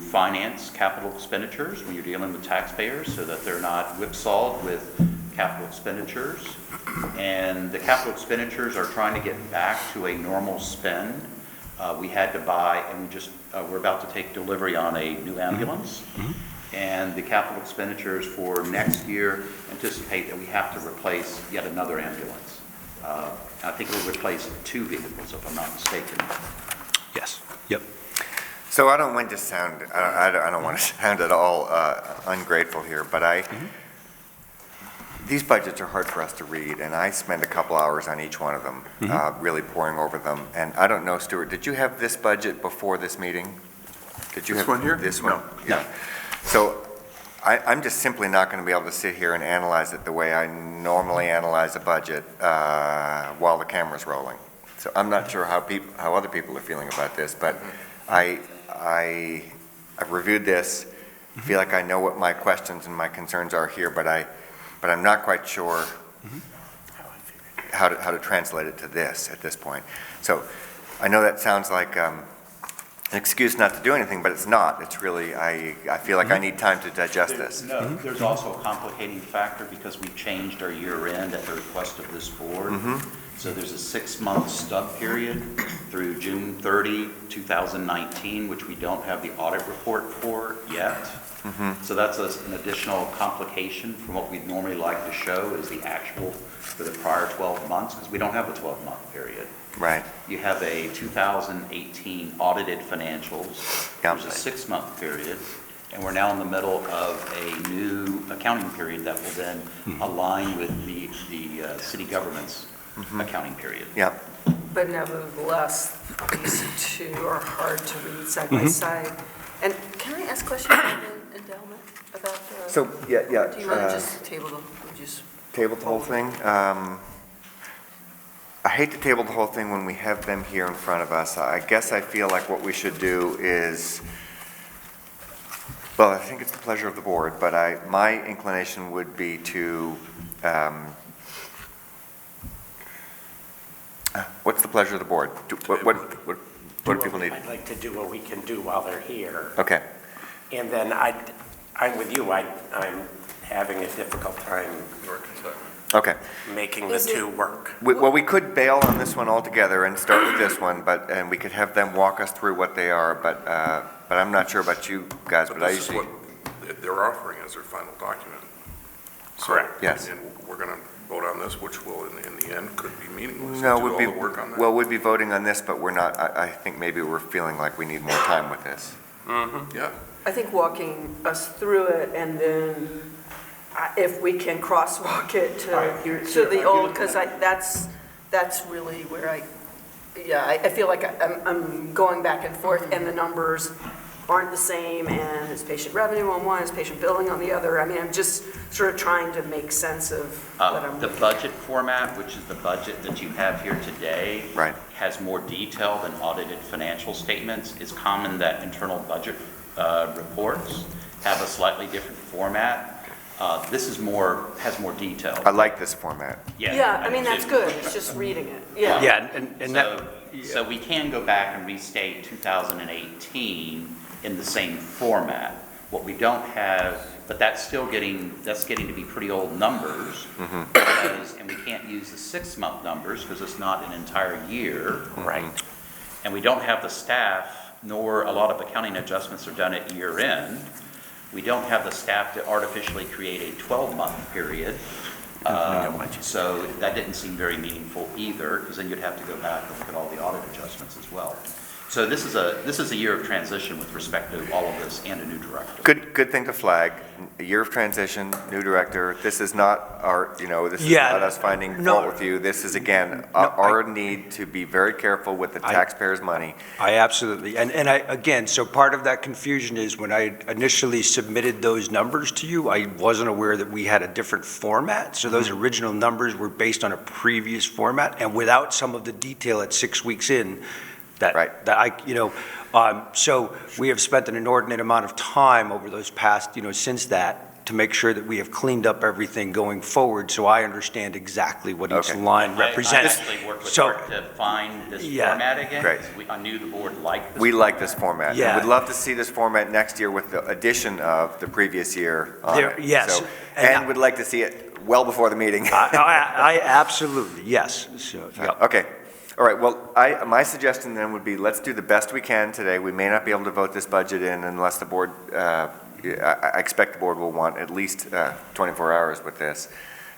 finance capital expenditures when you're dealing with taxpayers so that they're not whipsawed with capital expenditures. And the capital expenditures are trying to get back to a normal spend. We had to buy, and we're about to take delivery on a new ambulance. And the capital expenditures for next year anticipate that we have to replace yet another ambulance. I think we'll replace 2 vehicles, if I'm not mistaken. Yes. Yep. So I don't want to sound, I don't want to sound at all ungrateful here, but these budgets are hard for us to read, and I spend a couple hours on each one of them, really poring over them. And I don't know, Stuart, did you have this budget before this meeting? Did you This have one here? This one? No. Yeah. So I'm just simply not going to be able to sit here and analyze it the way I normally analyze a budget while the camera's rolling. So I'm not sure how other people are feeling about this, but I've reviewed this. I feel like I know what my questions and my concerns are here, but I'm not quite sure how to translate it to this at this point. So I know that sounds like an excuse not to do anything, but it's not. It's really, I feel like I need time to digest this. No, there's also a complicating factor because we've changed our year end at the request of this board. So there's a 6-month stub period through June 30, 2019, which we don't have the audit report for yet. So that's an additional complication from what we'd normally like to show is the actual for the prior 12 months, because we don't have a 12-month period. Right. You have a 2018 audited financials. Yep. There's a 6-month period, and we're now in the middle of a new accounting period that will then align with the city government's accounting period. Yep. But nevertheless, these two are hard to read side by side. And can I ask a question about the endowment, about the? So, yeah. Do you want to just table them, or just? Table the whole thing. I hate to table the whole thing when we have them here in front of us. I guess I feel like what we should do is, well, I think it's the pleasure of the board, but my inclination would be to, what's the pleasure of the board? What do people need? I'd like to do what we can do while they're here. Okay. And then I'm with you, I'm having a difficult time Okay. making the two work. Well, we could bail on this one altogether and start with this one, and we could have them walk us through what they are, but I'm not sure about you guys, but I This is usually. what they're offering as their final document. Correct. Yes. And we're going to vote on this, which will, in the end, could be meaningless. No, Do we'd all be, the work on that. well, we'd be voting on this, but we're not, I think maybe we're feeling like we need more time with this. Yeah. I think walking us through it, and then if we can crosswalk it to the old, because that's really where I feel like I'm going back and forth, and the numbers aren't the same, and it's patient revenue on one, it's patient billing on the other. I mean, I'm just sort of trying to make sense of what I'm. The budget format, which is the budget that you have here today, Right. has more detail than audited financial statements. It's common that internal budget reports have a slightly different format. This has more detail. I like this format. Yeah, I mean, do that's too. good, it's just reading it, yeah. Yeah, and that, So we can go back and restate 2018 in the same format. What we don't have, but that's getting to be pretty old numbers. And we can't use the 6-month numbers because it's not an entire year. Right. And we don't have the staff, nor a lot of accounting adjustments are done at year end. We don't have the staff to artificially create a 12-month period. So that didn't seem very meaningful either, because then you'd have to go back and look at all the audit adjustments as well. So this is a year of transition with respect to all of this and a new director. Good thing to flag, a year of transition, new director. This is not this is Yeah. not us finding No. fault with you. This is, again, our need to be very careful with the taxpayers' money. I absolutely, and I, again, so part of that confusion is when I initially submitted those numbers to you, I wasn't aware that we had a different format. So those original numbers were based on a previous format, and without some of the detail at 6 weeks in, Right. So we have spent an inordinate amount of time over those past, since that, to make sure that we have cleaned up everything going forward, so I understand exactly what each Okay. line I represents. actually worked with So- Art to find this Yeah. format again. Great. Because I knew the board liked this. We like this format. Yeah. We'd love to see this format next year with the addition of the previous year on There- it. yes. So- And And we'd like to see it well before the meeting. I absolutely, yes, so, yeah. Okay. All right, well, my suggestion then would be, let's do the best we can today. We may not be able to vote this budget in unless the board, I expect the board will want at least 24 hours with this.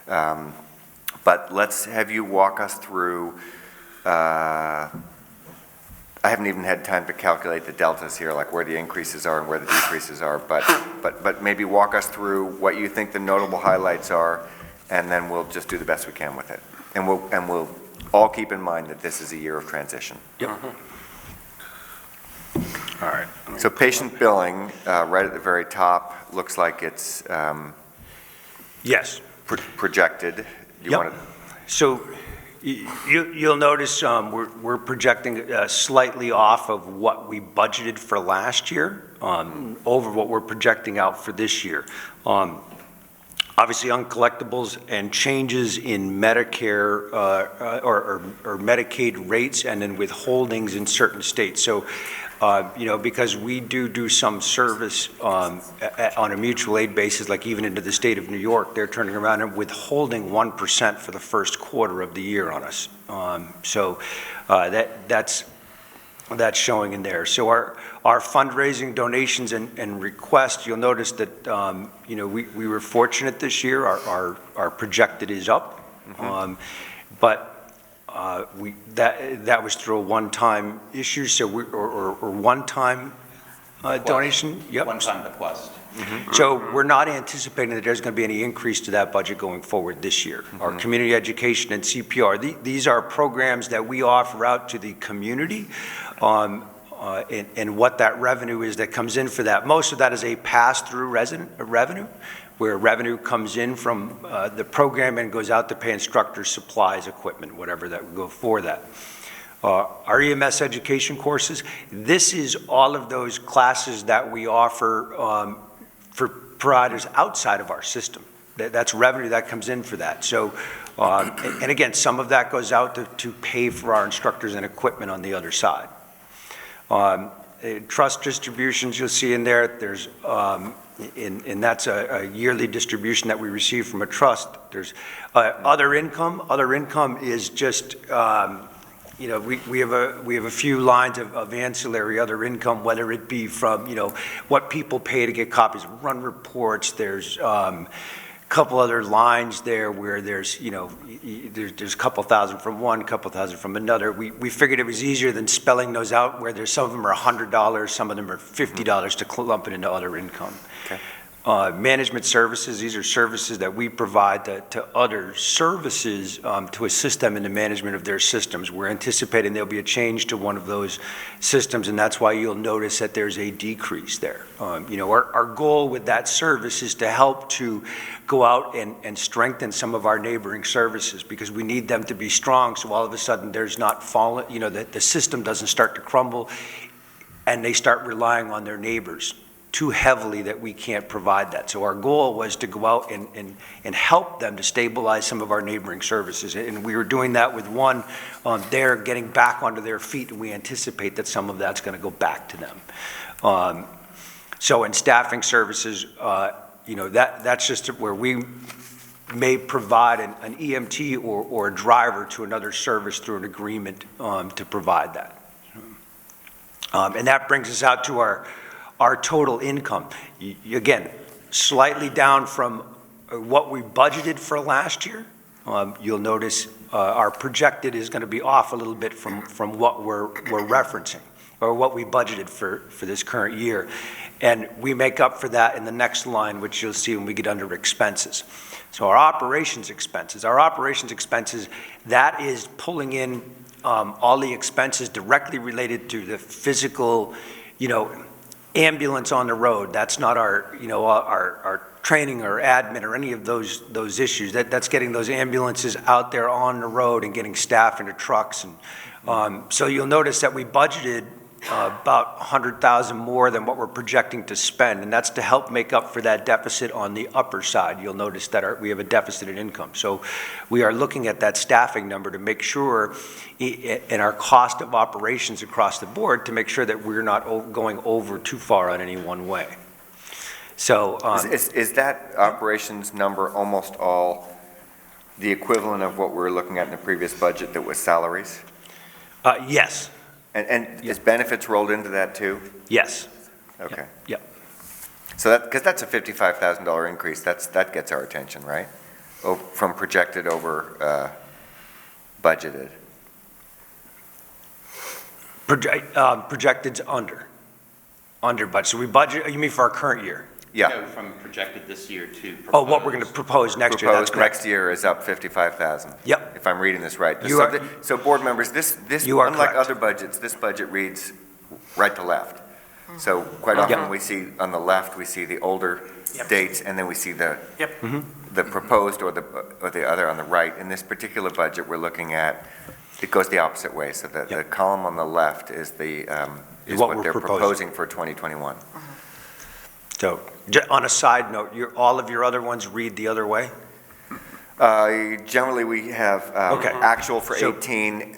But let's have you walk us through, I haven't even had time to calculate the deltas here, like where the increases are and where the decreases are, but maybe walk us through what you think the notable highlights are, and then we'll just do the best we can with it. And we'll all keep in mind that this is a year of transition. Yep. All right. So patient billing, right at the very top, looks like it's Yes. projected. You Yep. want So you'll notice we're projecting slightly off of what we budgeted for last year, over what we're projecting out for this year. Obviously, uncollectibles and changes in Medicare or Medicaid rates and then withholdings in certain states. So because we do some service on a mutual aid basis, like even into the state of New York, they're turning around and withholding 1% for the first quarter of the year on us. So that's showing in there. So our fundraising donations and requests, you'll notice that, we were fortunate this year. Our projected is up. But that was through a one-time issue, so or one-time donation? Yep. One-time bequest. So we're not anticipating that there's going to be any increase to that budget going forward this year. Our community education and CPR, these are programs that we offer out to the community, and what that revenue is that comes in for that. Most of that is a pass-through revenue, where revenue comes in from the program and goes out to pay instructors, supplies, equipment, whatever that would go for that. Our EMS education courses, this is all of those classes that we offer for providers outside of our system. That's revenue that comes in for that. So, and again, some of that goes out to pay for our instructors and equipment on the other side. Trust distributions you'll see in there, there's, and that's a yearly distribution that we receive from a trust. There's other income. Other income is just, we have a few lines of ancillary other income, whether it be from, what people pay to get copies of run reports. There's a couple other lines there where there's, there's a couple thousand from one, couple thousand from another. We figured it was easier than spelling those out, where there's some of them are $100, some of them are $50 to lump it into other income. Okay. Management services, these are services that we provide to other services to assist them in the management of their systems. We're anticipating there'll be a change to one of those systems, and that's why you'll notice that there's a decrease there. Our goal with that service is to help to go out and strengthen some of our neighboring services, because we need them to be strong, so all of a sudden there's not falling, the system doesn't start to crumble and they start relying on their neighbors too heavily that we can't provide that. So our goal was to go out and help them to stabilize some of our neighboring services. And we were doing that with one, they're getting back onto their feet, and we anticipate that some of that's going to go back to them. So in staffing services, that's just where we may provide an EMT or a driver to another service through an agreement to provide that. And that brings us out to our total income. Again, slightly down from what we budgeted for last year. You'll notice our projected is going to be off a little bit from what we're referencing, or what we budgeted for this current year. And we make up for that in the next line, which you'll see when we get under expenses. So our operations expenses, that is pulling in all the expenses directly related to the physical, ambulance on the road. That's not our training or admin or any of those issues. That's getting those ambulances out there on the road and getting staff into trucks. And so you'll notice that we budgeted about $100,000 more than what we're projecting to spend, and that's to help make up for that deficit on the upper side. You'll notice that we have a deficit in income. So we are looking at that staffing number to make sure, in our cost of operations across the board, to make sure that we're not going over too far on any one way. So is that operations number almost all the equivalent of what we were looking at in the previous budget that was salaries? Yes. And is benefits rolled into that too? Yes. Okay. Yep. So because that's a $55,000 increase, that gets our attention, right? From projected over budgeted. Projected's under budget. So we budget, you mean for our current year? Yeah. No, from projected this year to proposed. Oh, what we're going to propose next year, that's correct. Next year is up 55,000. Yep. If I'm reading this right. You are, so board members, this you are unlike correct. other budgets, this budget reads right to left. So quite often we see on the left, we see the older dates, and then we see the the proposed or the other on the right. In this particular budget, we're looking at, it goes the opposite way. So the column on the left is what they're proposing for 2021. So, on a side note, all of your other ones read the other way? Generally, we have actual for 18,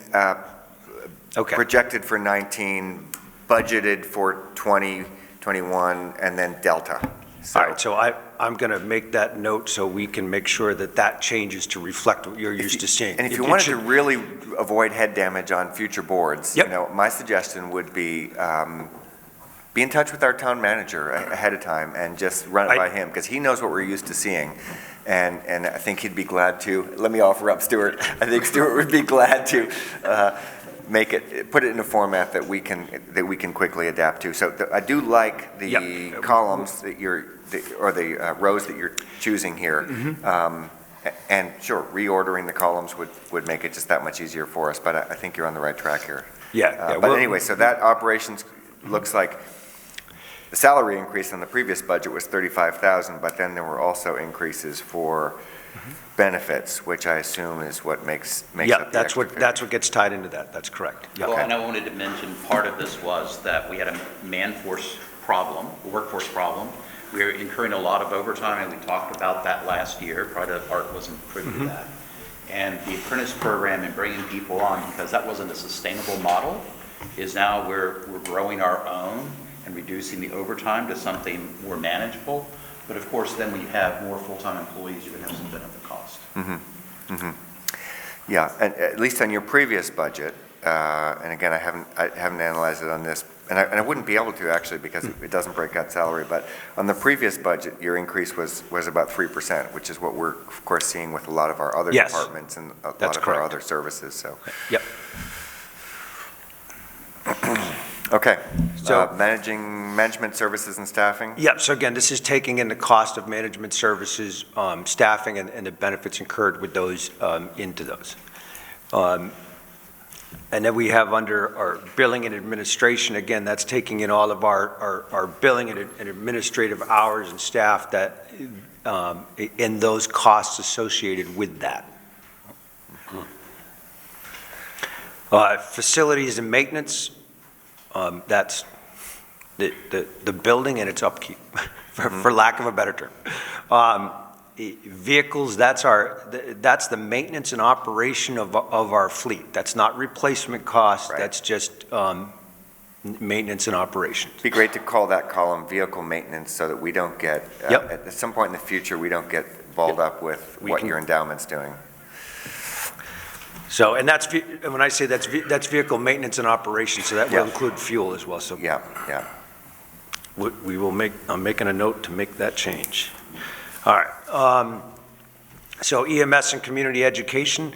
projected for 19, budgeted for 2021 and then delta. So, All right, so I'm going to make that note so we can make sure that that changes to reflect what you're used to seeing. and if you It wanted should- to really avoid head damage on future boards, Yep. you know, my suggestion would be in touch with our town manager ahead of time and just run it by him, because he knows what we're used to seeing. And I think he'd be glad to, let me offer up Stuart. I think Stuart would be glad to put it in a format that we can quickly adapt to. So I do like the Yep. columns that or the rows that you're choosing here. And sure, reordering the columns would make it just that much easier for us, but I think you're on the right track here. Yeah. But anyway, so that operations looks like the salary increase on the previous budget was 35,000, but then there were also increases for benefits, which I assume is what makes Yeah, up the extra 50. that's what gets tied into that. That's correct. Yeah. Well, and I wanted to mention, part of this was that we had a workforce problem. We were incurring a lot of overtime, and we talked about that last year. Probably Art wasn't privy to that. And the apprentice program and bringing people on, because that wasn't a sustainable model, is now we're growing our own and reducing the overtime to something more manageable. But of course, then when you have more full-time employees, you're going to have some benefit cost. Yeah, and at least on your previous budget, and again, I haven't analyzed it on this, and I wouldn't be able to actually, because it doesn't break out salary, but on the previous budget, your increase was about 3%, which is what we're, of course, seeing with a lot of our other Yes, departments and a lot that's of our correct. other services, so. Yep. Okay, So- management services and staffing? Yep, so again, this is taking in the cost of management services, staffing, and the benefits incurred with those into those. And then we have under our billing and administration, again, that's taking in all of our billing and administrative hours and staff that, and those costs associated with that. Facilities and maintenance, that's the building and its upkeep, for lack of a better term. Vehicles, that's the maintenance and operation of our fleet. That's not replacement cost, Right. that's just maintenance and operations. It'd be great to call that column vehicle maintenance so that we don't get, Yep. at some point in the future, we don't get balled up with We what can- your endowment's doing. So, and when I say that's vehicle maintenance and operations, so that will Yeah. include fuel as well. So Yeah. we will I'm making a note to make that change. All right. So EMS and community education,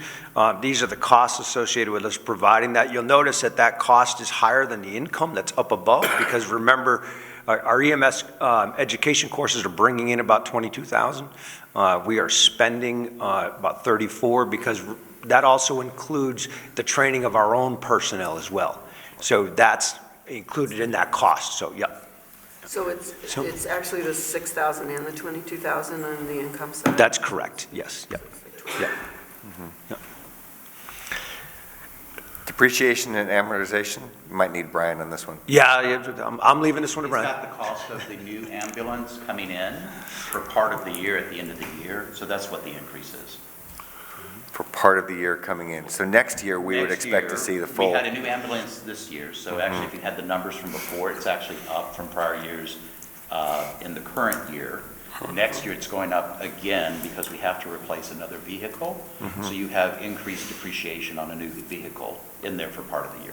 these are the costs associated with us providing that. You'll notice that cost is higher than the income that's up above, because remember, our EMS education courses are bringing in about 22,000. We are spending about 34, because that also includes the training of our own personnel as well. So that's included in that cost, so yeah. So it's actually the 6,000 and the 22,000 on the income side? That's correct, yes, yep, yep. Yep. Depreciation and amortization, you might need Brian on this one. Yeah, I'm leaving this one to It's Brian. got the cost of the new ambulance coming in for part of the year at the end of the year, so that's what the increase is. For part of the year coming in. So next year, we would Next expect to year, see the full. We had a new ambulance this year, so actually, if you had the numbers from before, it's actually up from prior years in the current year. Next year, it's going up again because we have to replace another vehicle. So you have increased depreciation on a new vehicle in there for part of the year.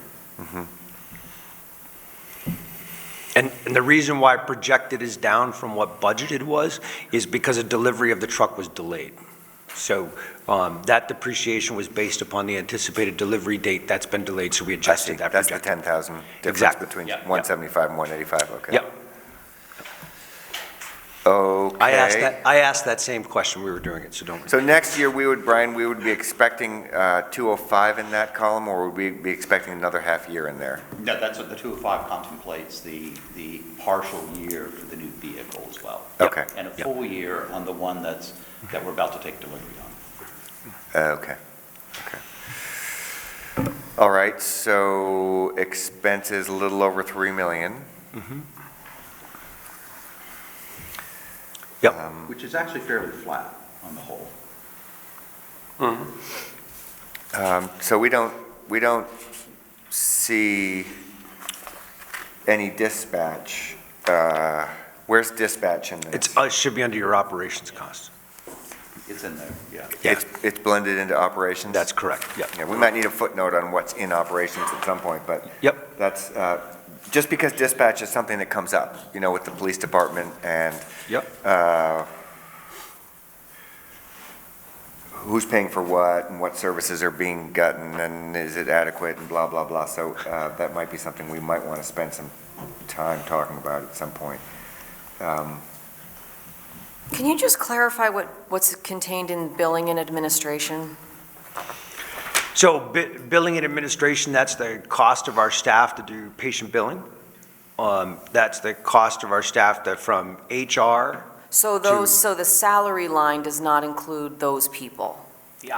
And the reason why projected is down from what budgeted was is because a delivery of the truck was delayed. So that depreciation was based upon the anticipated delivery date. That's been delayed, so we I see, adjusted that that's the projection. 10,000 difference Exactly. between Yep. 175 and 185, okay. Yep. Okay. I asked that same question. We were doing it, so don't. So next year, Brian, we would be expecting 205 in that column, or would we be expecting another half year in there? No, that's what the 205 contemplates, the partial year for the new vehicle as well. Okay. And a full year on the one that we're about to take delivery on. Okay. All right, so expenses, a little over 3 million. Yep. Which is actually fairly flat on the whole. So we don't see any dispatch, where's dispatch in this? It should be under your operations cost. It's in there, yeah. Yeah. It's blended into operations? That's correct, yeah. Yeah, we might need a footnote on what's in operations at some point, but. Yep. That's, just because dispatch is something that comes up, with the police department and. Yep. Who's paying for what and what services are being gotten and is it adequate and blah, blah, blah. So that might be something we might want to spend some time talking about at some point. Can you just clarify what's contained in billing and administration? So billing and administration, that's the cost of our staff to do patient billing. That's the cost of our staff from HR. So the salary line does not include those people? The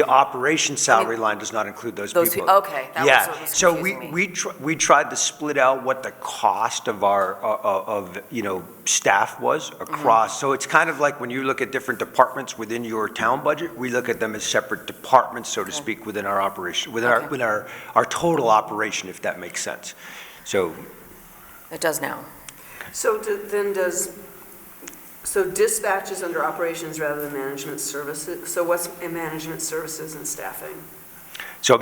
operation salary line does not include those people. Okay, that was what was So confusing me. we tried to split out what the cost of our, staff was across. So it's kind of like when you look at different departments within your town budget, we look at them as separate departments, so to speak, within our operation, within our total operation, if that makes sense. So. It does now. So so dispatch is under operations rather than management services. So what's in management services and staffing? So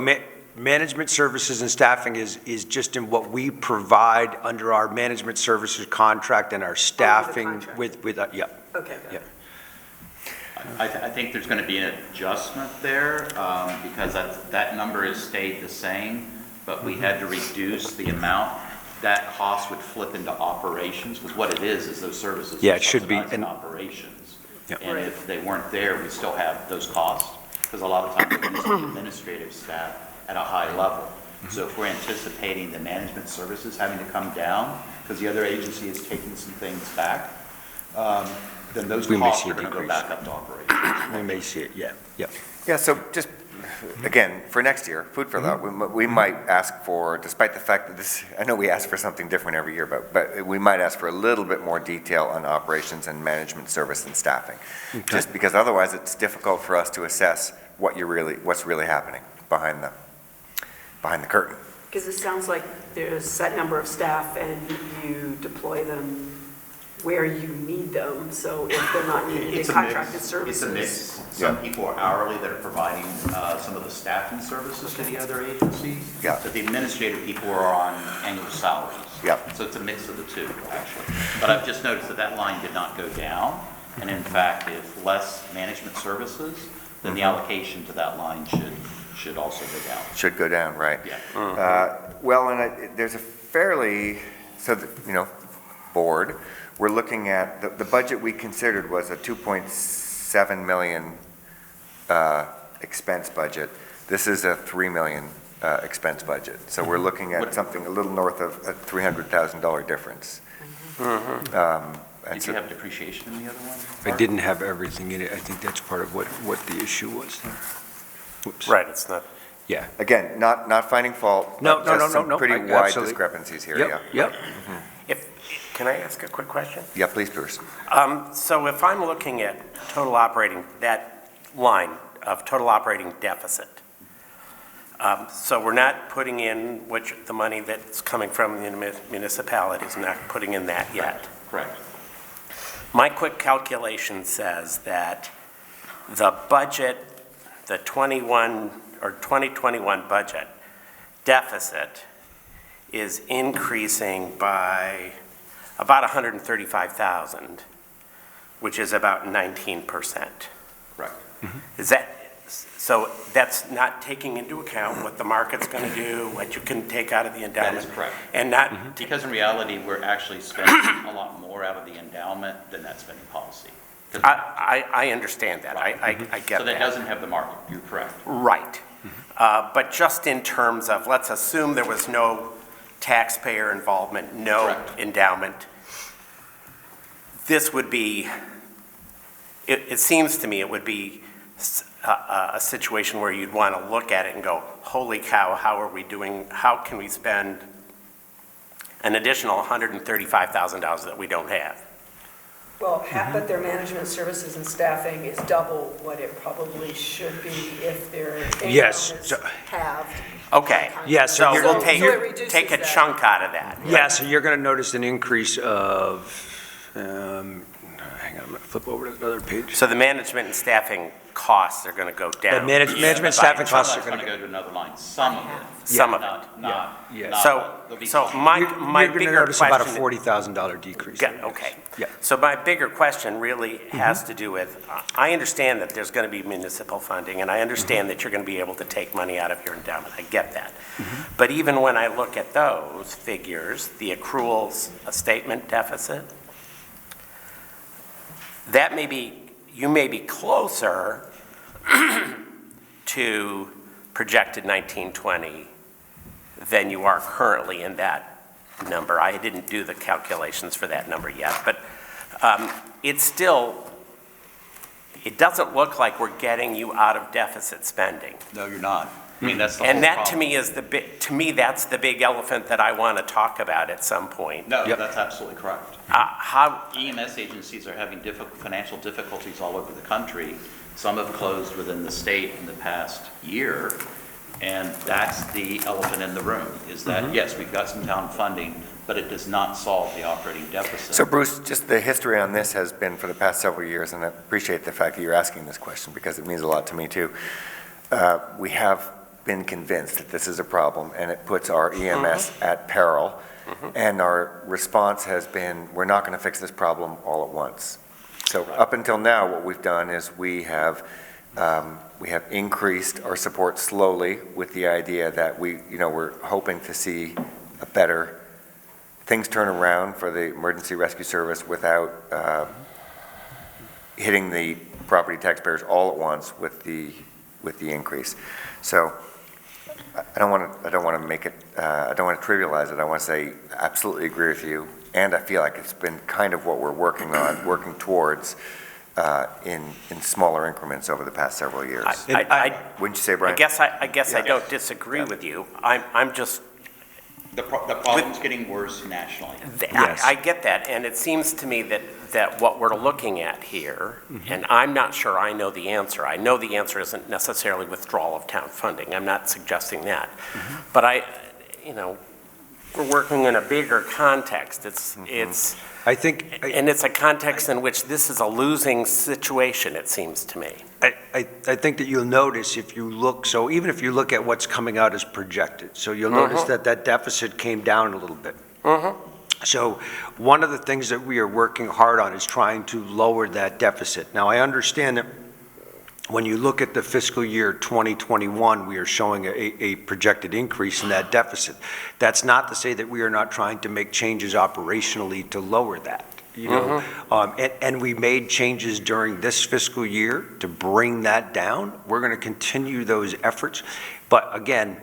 management services and staffing is just in what we provide under our management services contract and our staffing with, yeah. Okay. Yeah. I think there's going to be an adjustment there because that number has stayed the same, but we had to reduce the amount. That cost would flip into operations, because what it is those services. Yeah, it should be in operations. Yep. And if they weren't there, we still have those costs, because a lot of times we're using the administrative staff at a high level. So if we're anticipating the management services having to come down, because the other agency is taking some things back, then those costs are going to go back up to operations. We may see it, yeah. Yeah, so just, again, for next year, food for thought, we might ask for, despite the fact that I know we ask for something different every year, but we might ask for a little bit more detail on operations and management service and staffing. Okay. Just because otherwise it's difficult for us to assess what's really happening behind the curtain. Because it sounds like there's a set number of staff and you deploy them where you need them. So if they're not needed in contracted services. It's a mix. Some people are hourly that are providing some of the staffing services to the other agencies. Yeah. But the administrative people are on annual salaries. Yeah. So it's a mix of the two, actually. But I've just noticed that line did not go down. And in fact, if less management services, then the allocation to that line should also go down. Should go down, right? Yeah. Well, and there's a fairly, board, we're looking at, the budget we considered was a 2.7 million expense budget. This is a 3 million expense budget. So we're looking at something a little north of a $300,000 difference. Did you have depreciation in the other one? I didn't have everything in it. I think that's part of what the issue was there. Whoops. Right, it's not. Yeah. Again, not finding fault. No, but just some pretty wide absolutely. discrepancies here, yeah. Yep. Can I ask a quick question? Yeah, please, Bruce. So if I'm looking at total operating, that line of total operating deficit, so we're not putting in the money that's coming from the municipalities, not putting in that yet. Correct. My quick calculation says that the budget, the 2021 budget deficit is increasing by about 135,000, which is about 19%. Correct. Is that, so that's not taking into account what the market's going to do, what you can take out of the endowment? That is correct. And not, Because in reality, we're actually spending a lot more out of the endowment than that spending policy. I understand that. I get that. So that doesn't have the market, you're correct. Right. But just in terms of, let's assume there was no taxpayer involvement, no Correct. endowment. This would be, it seems to me it would be a situation where you'd want to look at it and go, holy cow, how are we doing, how can we spend an additional $135,000 that we don't have? Well, but their management services and staffing is double what it probably should be if their income Yes, is so- halved. Okay. Yeah, so So you're- we'll So it reduces take a that. chunk out of that. Yeah, so you're going to notice an increase of, hang on, I'm going to flip over to the other page. So the management and staffing costs are going to go down. Management staffing costs are Some of going that's to going to go to another line, some of it. Some of it. Yeah. not- So, there'll be so some. my You're going to bigger notice about a question. $40,000 decrease. Yeah, okay. Yeah. So my bigger question really has to do with, I understand that there's going to be municipal funding, and I understand that you're going to be able to take money out of your endowment. I get that. But even when I look at those figures, the accruals, a statement deficit, that may be, you may be closer to projected 1920 than you are currently in that number. I didn't do the calculations for that number yet, but it's still, it doesn't look like we're getting you out of deficit spending. No, you're not. I mean, that's the whole And that to problem. me is to me, that's the big elephant that I want to talk about at some point. No, Yep. that's absolutely correct. How, EMS agencies are having financial difficulties all over the country. Some have closed within the state in the past year, and that's the elephant in the room, is that, yes, we've got some town funding, but it does not solve the operating deficit. So Bruce, just the history on this has been for the past several years, and I appreciate the fact that you're asking this question because it means a lot to me too. We have been convinced that this is a problem and it puts our EMS at peril. And our response has been, we're not going to fix this problem all at once. So up until now, what we've done is we have increased our support slowly with the idea that we're hoping to see a better, things turn around for the emergency rescue service without hitting the property taxpayers all at once with the increase. So I don't want to make it, I don't want to trivialize it. I want to say, absolutely agree with you. And I feel like it's been kind of what we're working towards in smaller increments over the past several years. Wouldn't you say, Brian? I guess I don't disagree with you. I'm just, The problem's getting worse nationally. Yes. I get that, and it seems to me that what we're looking at here, and I'm not sure I know the answer. I know the answer isn't necessarily withdrawal of town funding. I'm not suggesting that. But we're working in a bigger context. I think, And it's a context in which this is a losing situation, it seems to me. I think that you'll notice if you look, so even if you look at what's coming out as projected, so you'll notice that deficit came down a little bit. So one of the things that we are working hard on is trying to lower that deficit. Now, I understand that when you look at the fiscal year 2021, we are showing a projected increase in that deficit. That's not to say that we are not trying to make changes operationally to lower that. And we made changes during this fiscal year to bring that down. We're going to continue those efforts. But again,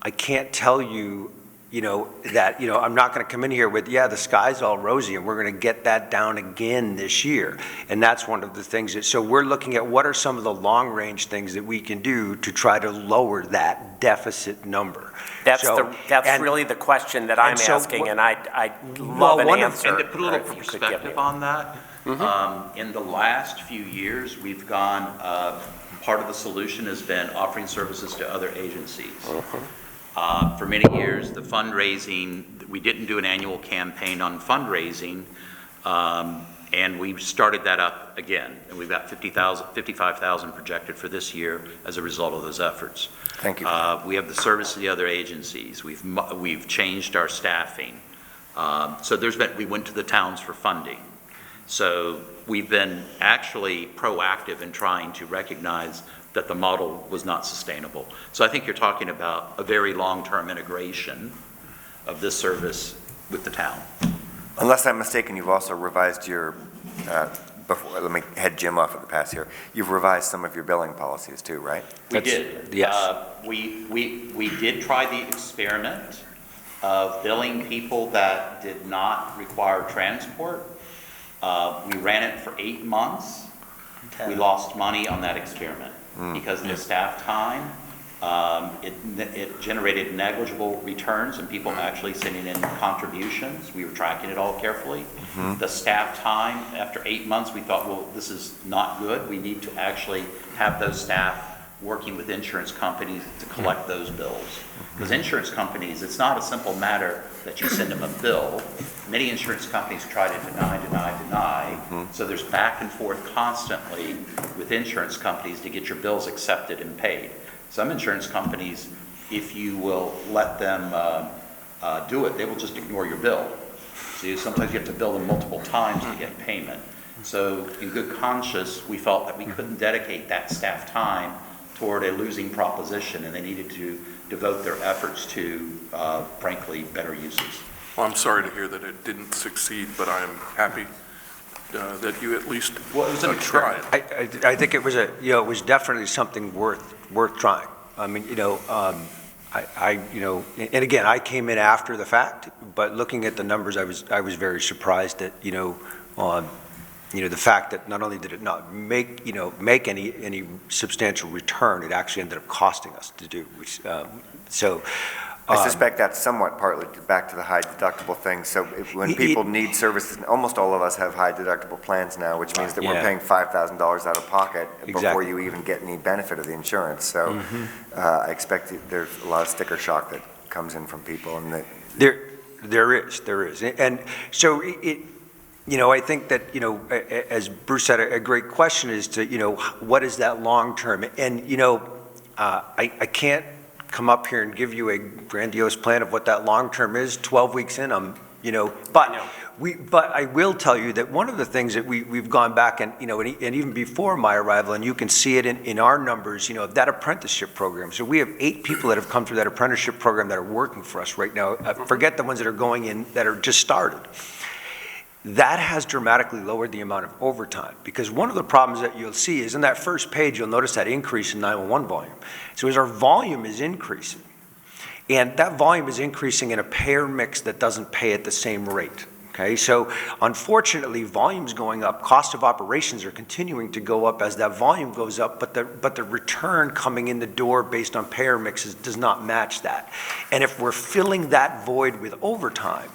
I can't tell you, that, I'm not going to come in here with, the sky's all rosy and we're going to get that down again this year. And that's one of the things so we're looking at what are some of the long range things that we can do to try to lower that deficit number. That's really the question that I'm asking, and I'd love an answer. And to put a little if you could give me perspective on that, in the last few years, we've gone, part of the solution has been offering services to other agencies. For many years, the fundraising, we didn't do an annual campaign on fundraising, and we started that up again. And we've got 55,000 projected for this year as a result of those efforts. Thank you. We have the service of the other agencies. We've changed our staffing. So we went to the towns for funding. So we've been actually proactive in trying to recognize that the model was not sustainable. So I think you're talking about a very long-term integration of this service with the town. Unless I'm mistaken, you've also revised your, let me head Jim off at the pass here. You've revised some of your billing policies too, right? We did. Yes. We did try the experiment of billing people that did not require transport. We ran it for 8 months. We lost money on that experiment because of the staff time It generated negligible returns and people actually sending in contributions. We were tracking it all carefully. The staff time, after 8 months, we thought, well, this is not good. We need to actually have those staff working with insurance companies to collect those bills. Because insurance companies, it's not a simple matter that you send them a bill. Many insurance companies try to deny. So there's back and forth constantly with insurance companies to get your bills accepted and paid. Some insurance companies, if you will let them do it, they will just ignore your bill. So sometimes you have to bill them multiple times to get payment. So in good conscience, we felt that we couldn't dedicate that staff time toward a losing proposition, and they needed to devote their efforts to, frankly, better uses. Well, I'm sorry to hear that it didn't succeed, but I am happy that you at least tried. I think it was it was definitely something worth trying. I mean, and again, I came in after the fact, but looking at the numbers, I was very surprised that, the fact that not only did it not make any substantial return, it actually ended up costing us to do, which, I suspect that's somewhat partly back to the high deductible thing. So when people need services, almost all of us have high deductible plans now, which means that we're paying $5,000 out of pocket before you even get any benefit of the insurance. So I expect there's a lot of sticker shock that comes in from people. And that there is. And so I think that, as Bruce said, a great question is to, what is that long term? And, I can't come up here and give you a grandiose plan of what that long term is. 12 weeks in, but I will tell you that one of the things that we've gone back and, and even before my arrival, and you can see it in our numbers, that apprenticeship program. So we have 8 people that have come through that apprenticeship program that are working for us right now. Forget the ones that are going in that are just started. That has dramatically lowered the amount of overtime, because one of the problems that you'll see is in that first page, you'll notice that increase in 911 volume. So as our volume is increasing, and that volume is increasing in a payer mix that doesn't pay at the same rate. Okay, so unfortunately, volume's going up, cost of operations are continuing to go up as that volume goes up, but the return coming in the door based on payer mixes does not match that. And if we're filling that void with overtime,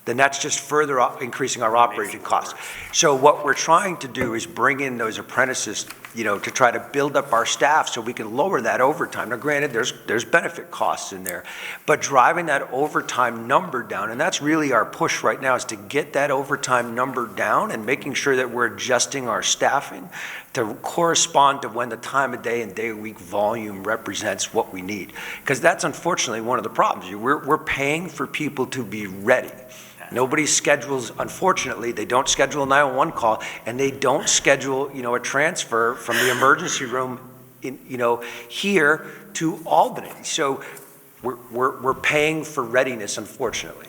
then that's just further increasing our operating costs. So what we're trying to do is bring in those apprentices, to try to build up our staff so we can lower that overtime. Now, granted, there's benefit costs in there, but driving that overtime number down, and that's really our push right now, is to get that overtime number down and making sure that we're adjusting our staffing to correspond to when the time of day and day of week volume represents what we need. Because that's unfortunately one of the problems. We're paying for people to be ready. Nobody schedules, unfortunately, they don't schedule a 911 call, and they don't schedule, a transfer from the emergency room here to Albany. So we're paying for readiness, unfortunately.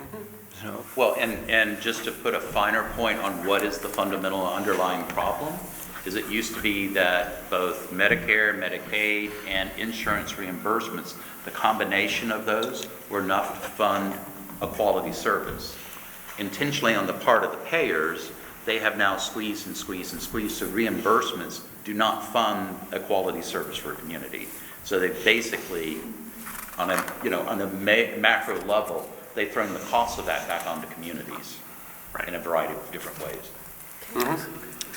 So. Well, and just to put a finer point on what is the fundamental underlying problem, is it used to be that both Medicare, Medicaid, and insurance reimbursements, the combination of those were enough to fund a quality service. Intentionally on the part of the payers, they have now squeezed and squeezed and squeezed, so reimbursements do not fund a quality service for a community. So they basically, on a macro level, they've thrown the cost of that back onto communities in a variety of different ways.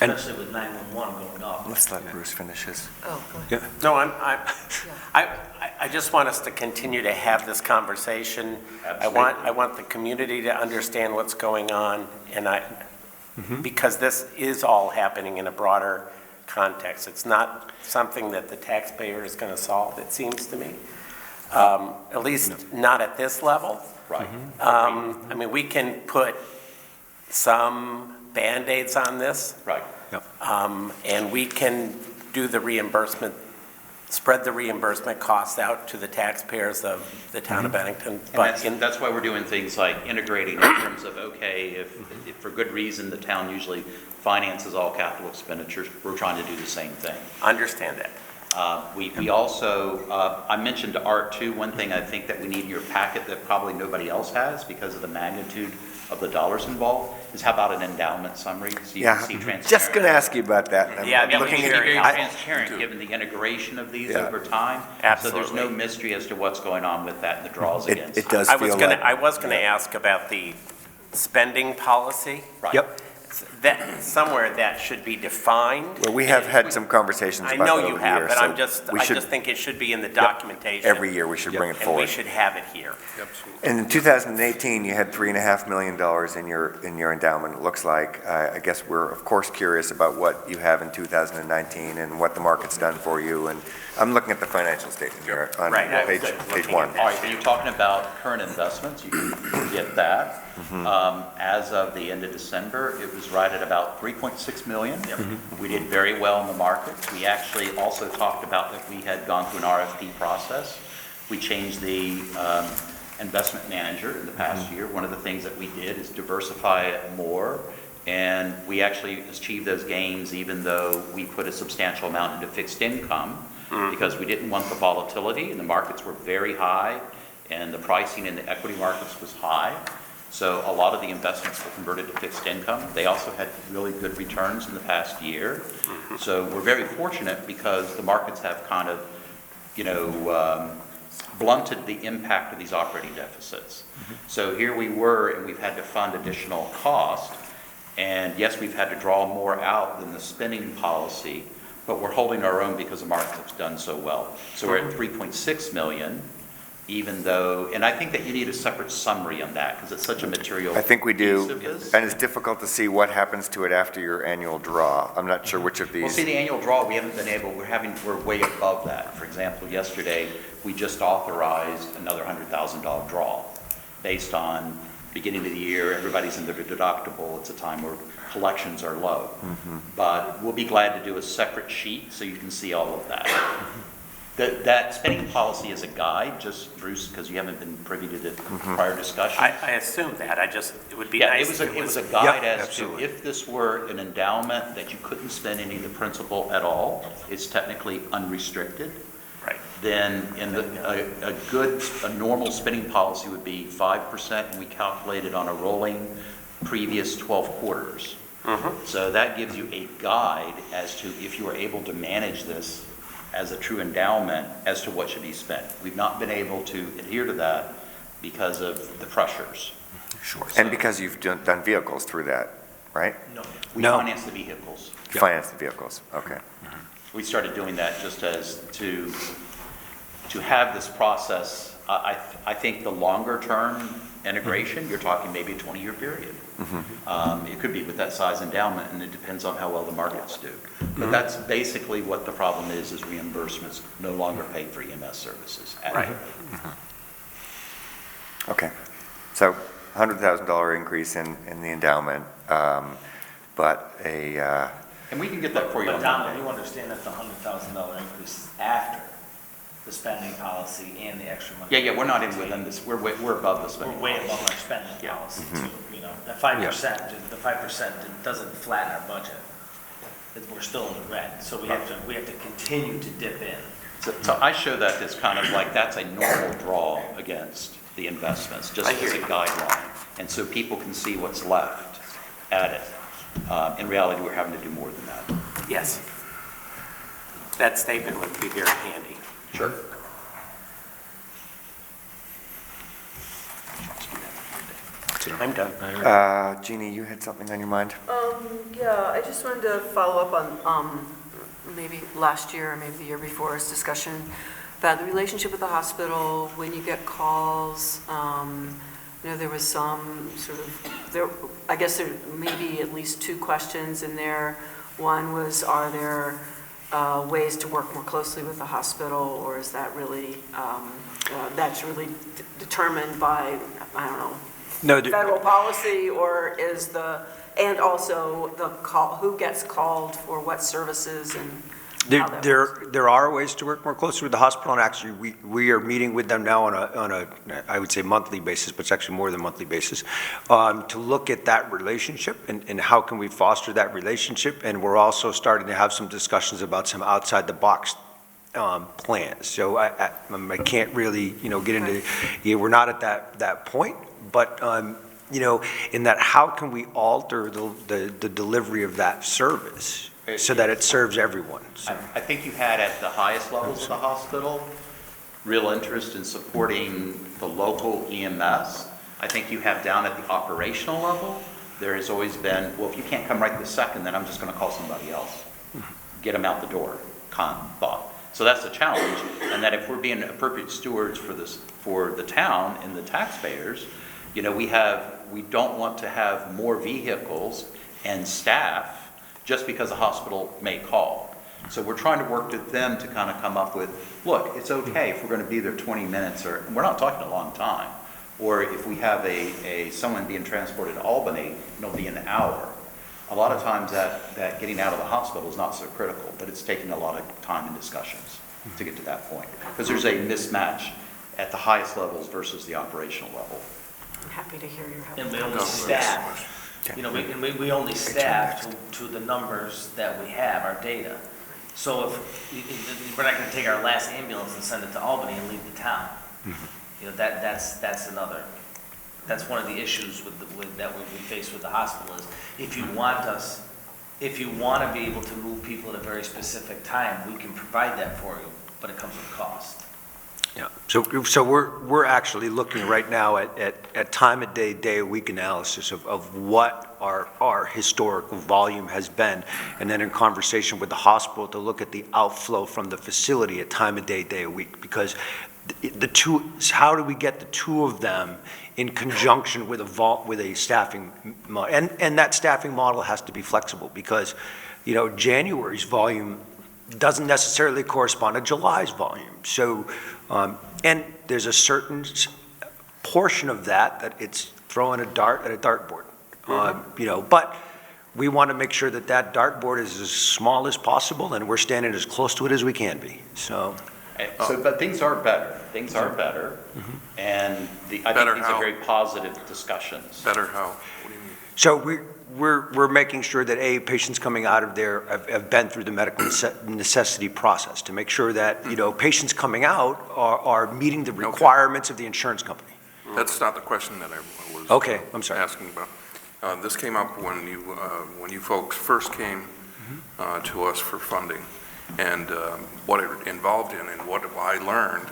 Especially with 911 going up. Let's let Bruce finish his. Oh, go ahead. No, I just want us to continue to have this conversation. Absolutely. I want the community to understand what's going on, and because this is all happening in a broader context. It's not something that the taxpayer is going to solve, it seems to me. At least not at this level. Right. I mean, we can put some Band-Aids on this. Right. Yep. And we can do the reimbursement, spread the reimbursement costs out to the taxpayers of the town of Bennington. But that's why we're doing things like integrating in terms of, okay, if for good reason the town usually finances all capital expenditures, we're trying to do the same thing. Understand that. We also, I mentioned to Art too, one thing I think that we need in your packet that probably nobody else has because of the magnitude of the dollars involved, is how about an endowment summary? So you Yeah, can see transparent. just going to ask you about that. Yeah, I'm yeah, looking We should at- be very I- transparent, given the integration of these Yeah. over time. So Absolutely. there's no mystery as to what's going on with that and the draws against. It does I was feel gonna, like. I was gonna ask about the spending policy. Right. Yep. That, somewhere that should be defined. Well, we have had some conversations I about know that you over the have, years. but so I'm just, we I should- just think it should be in the documentation. Every year, we should bring it And we forward. should have it here. Absolutely. And in 2018, you had $3.5 million in your endowment, it looks like. I guess we're, of course, curious about what you have in 2019 and what the market's done for you. And I'm looking at the financial statement here on Right, I was page looking one. at All right, when you're talking about current investments, you can get that. As of the end of December, it was right at about 3.6 million. We did very well in the market. We actually also talked about that we had gone through an RFP process. We changed the investment manager in the past year. One of the things that we did is diversify it more, and we actually achieved those gains even though we put a substantial amount into fixed income, because we didn't want the volatility, and the markets were very high, and the pricing in the equity markets was high. So a lot of the investments were converted to fixed income. They also had really good returns in the past year. So we're very fortunate because the markets have kind of, blunted the impact of these operating deficits. So here we were, and we've had to fund additional cost. And yes, we've had to draw more out than the spending policy, but we're holding our own because the market has done so well. So we're at 3.6 million, even though, and I think that you need a separate summary on that because it's such a material I think we piece do, of this. and it's difficult to see what happens to it after your annual draw. I'm not sure which of Well, these. see, the annual draw, we haven't been able, we're way above that. For example, yesterday, we just authorized another $100,000 draw based on beginning of the year, everybody's in their deductible. It's a time where collections are low. But we'll be glad to do a separate sheet so you can see all of that. That spending policy is a guide, just Bruce, because you haven't been privy to the prior discussion. I assume that, it would be Yeah, nice. it was a guide Yep, as absolutely. to if this were an endowment that you couldn't spend any of the principal at all, it's technically unrestricted. Right. Then a normal spending policy would be 5%, and we calculated on a rolling previous 12 quarters. So that gives you a guide as to if you are able to manage this as a true endowment as to what should be spent. We've not been able to adhere to that because of the pressures. Sure. And because you've done vehicles through that, right? We No. finance the vehicles. You Finance the vehicles, okay. We started doing that just as to have this process. I think the longer term integration, you're talking maybe a 20-year period. It could be with that size endowment, and it depends on how well the markets do. But that's basically what the problem is reimbursements no longer pay for EMS services. Right. Okay. So $100,000 increase in the endowment, but a, And we can get that for you on But Donald, Monday. you understand that the $100,000 increase is after the spending policy and the extra money. Yeah, we're not in within this, we're above the spending. We're way policy. above our spending Yeah. policy too, you know. That 5%, the 5% doesn't flatten our budget. We're still in the red, so we have to continue to dip in. So I show that as kind of like, that's a normal draw against the investments, just as a guideline. And so people can see what's left at it. In reality, we're having to do more than that. Yes. That statement would be very handy. Sure. I'm done. Jeannie, you had something on your mind? Yeah, I just wanted to follow up on maybe last year or maybe the year before's discussion about the relationship with the hospital, when you get calls. There was some sort of, I guess there may be at least two questions in there. One was, are there ways to work more closely with the hospital, or is that really, that's really determined by, I don't know, No, federal policy, or is and also the call, who gets called for what services and how that works? There are ways to work more closely with the hospital, and actually, we are meeting with them now on a, I would say monthly basis, but it's actually more than monthly basis, to look at that relationship and how can we foster that relationship, and we're also starting to have some discussions about some outside-the-box plans. So I can't really, get into, we're not at that point, but in that how can we alter the delivery of that service so that it serves everyone? So- I think you had at the highest levels of the hospital, real interest in supporting the local EMS. I think you have down at the operational level, there has always been, well, if you can't come right this second, then I'm just going to call somebody else. Get them out the door, thought. So that's the challenge, and that if we're being appropriate stewards for the town and the taxpayers, we don't want to have more vehicles and staff just because a hospital may call. So we're trying to work with them to kind of come up with, look, it's okay if we're going to be there 20 minutes, or we're not talking a long time. Or if we have someone being transported to Albany, it'll be an hour. A lot of times that getting out of the hospital is not so critical, but it's taking a lot of time and discussions to get to that point. Because there's a mismatch at the highest levels versus the operational level. I'm happy to hear your help. And we only staff, we only staff to the numbers that we have, our data. So if we're not going to take our last ambulance and send it to Albany and leave the town. That's another. That's one of the issues that we face with the hospital is if you want to be able to move people at a very specific time, we can provide that for you, but it comes with cost. Yeah, so we're actually looking right now at time of day of week analysis of what our historical volume has been, and then in conversation with the hospital to look at the outflow from the facility at time of day of week, because how do we get the two of them in conjunction with a staffing model? And that staffing model has to be flexible because, January's volume doesn't necessarily correspond to July's volume. So, and there's a certain portion of that it's throwing a dart at a dartboard. But we want to make sure that dartboard is as small as possible, and we're standing as close to it as we can be. So. But things are better. Things are better, and I think these are very positive discussions. Better how? What do you mean? So we're making sure that patients coming out of there have been through the medical necessity process to make sure that patients coming out are meeting the requirements of the insurance company. That's not the question that I was I'm sorry. asking about. This came up when you folks first came to us for funding. And what it involved in and what I learned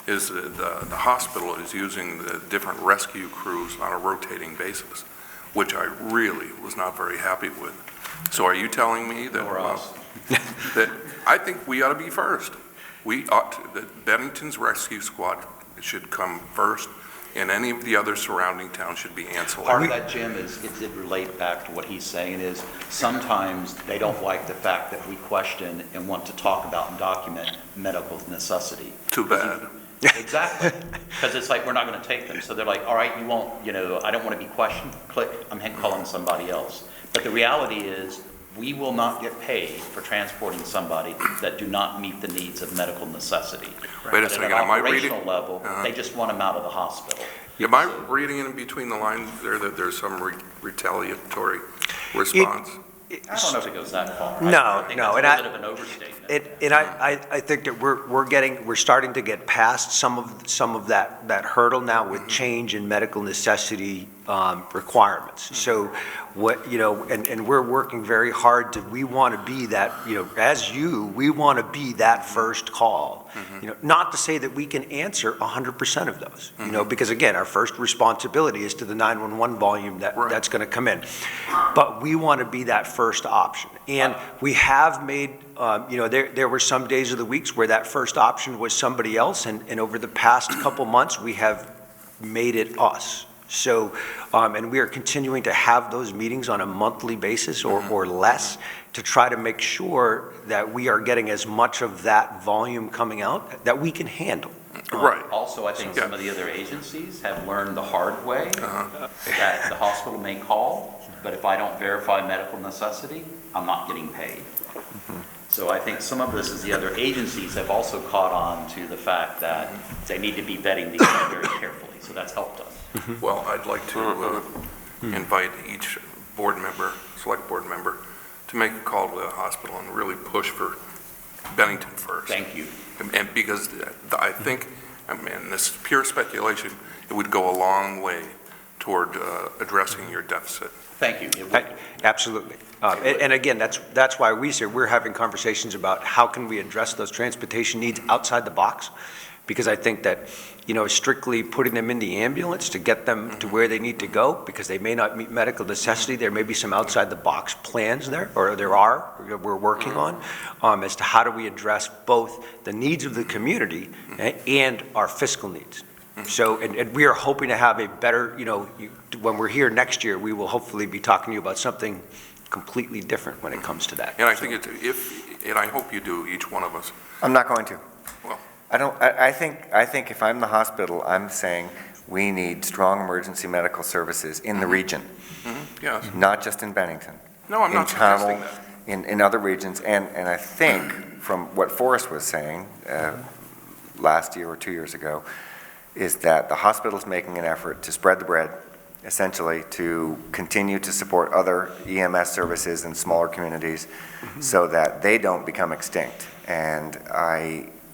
is that the hospital is using the different rescue crews on a rotating basis, which I really was not very happy with. So are you telling me that, that I think we ought to be first? That Bennington's rescue squad should come first, and any of the other surrounding towns should be ancillary. Part of that, Jim, is it did relate back to what he's saying is sometimes they don't like the fact that we question and want to talk about and document medical necessity. Too bad. Exactly. Because it's like, we're not going to take them. So they're like, all right, you won't, I don't want to be questioned. Click, I'm calling somebody else. But the reality is we will not get paid for transporting somebody that do not meet the needs of medical necessity. Wait a second, am I reading? At an operational level, they just want them out of the hospital. Am I reading in between the lines there that there's some retaliatory response? I don't know if it goes that far. No, I think that's a little bit of an overstatement. I think that we're starting to get past some of that hurdle now with change in medical necessity requirements. So and we're working very hard we want to be that, we want to be that first call. Not to say that we can answer 100% of those, because again, our first responsibility is to the 911 volume that's going to come in. But we want to be that first option. And we have made, there were some days of the weeks where that first option was somebody else, and over the past couple months, we have made it us. So, and we are continuing to have those meetings on a monthly basis or less to try to make sure that we are getting as much of that volume coming out that we can handle. Right. Also, I think some of the other agencies have learned the hard way that the hospital may call, but if I don't verify medical necessity, I'm not getting paid. So I think some of this is the other agencies have also caught on to the fact that they need to be vetting these very carefully. So that's helped us. Well, I'd like to invite each board member, select board member, to make a call to the hospital and really push for Bennington first. Thank you. And because I think, and this is pure speculation, it would go a long way toward addressing your deficit. Thank you. It would- Absolutely. And again, that's why we're having conversations about how can we address those transportation needs outside the box? Because I think that, strictly putting them in the ambulance to get them to where they need to go, because they may not meet medical necessity, there may be some outside the box plans there, or we're working on, as to how do we address both the needs of the community and our fiscal needs. So, and we are hoping to have a better, when we're here next year, we will hopefully be talking to you about something completely different when it comes to that. And I think and I hope you do, each one of us. I'm not going to. Well. I think if I'm the hospital, I'm saying we need strong emergency medical services in the region, Yes. not just in Bennington. No, I'm not suggesting Pownell, that. in other regions, and I think from what Forrest was saying last year or 2 years ago, is that the hospital's making an effort to spread the bread, essentially to continue to support other EMS services in smaller communities so that they don't become extinct. And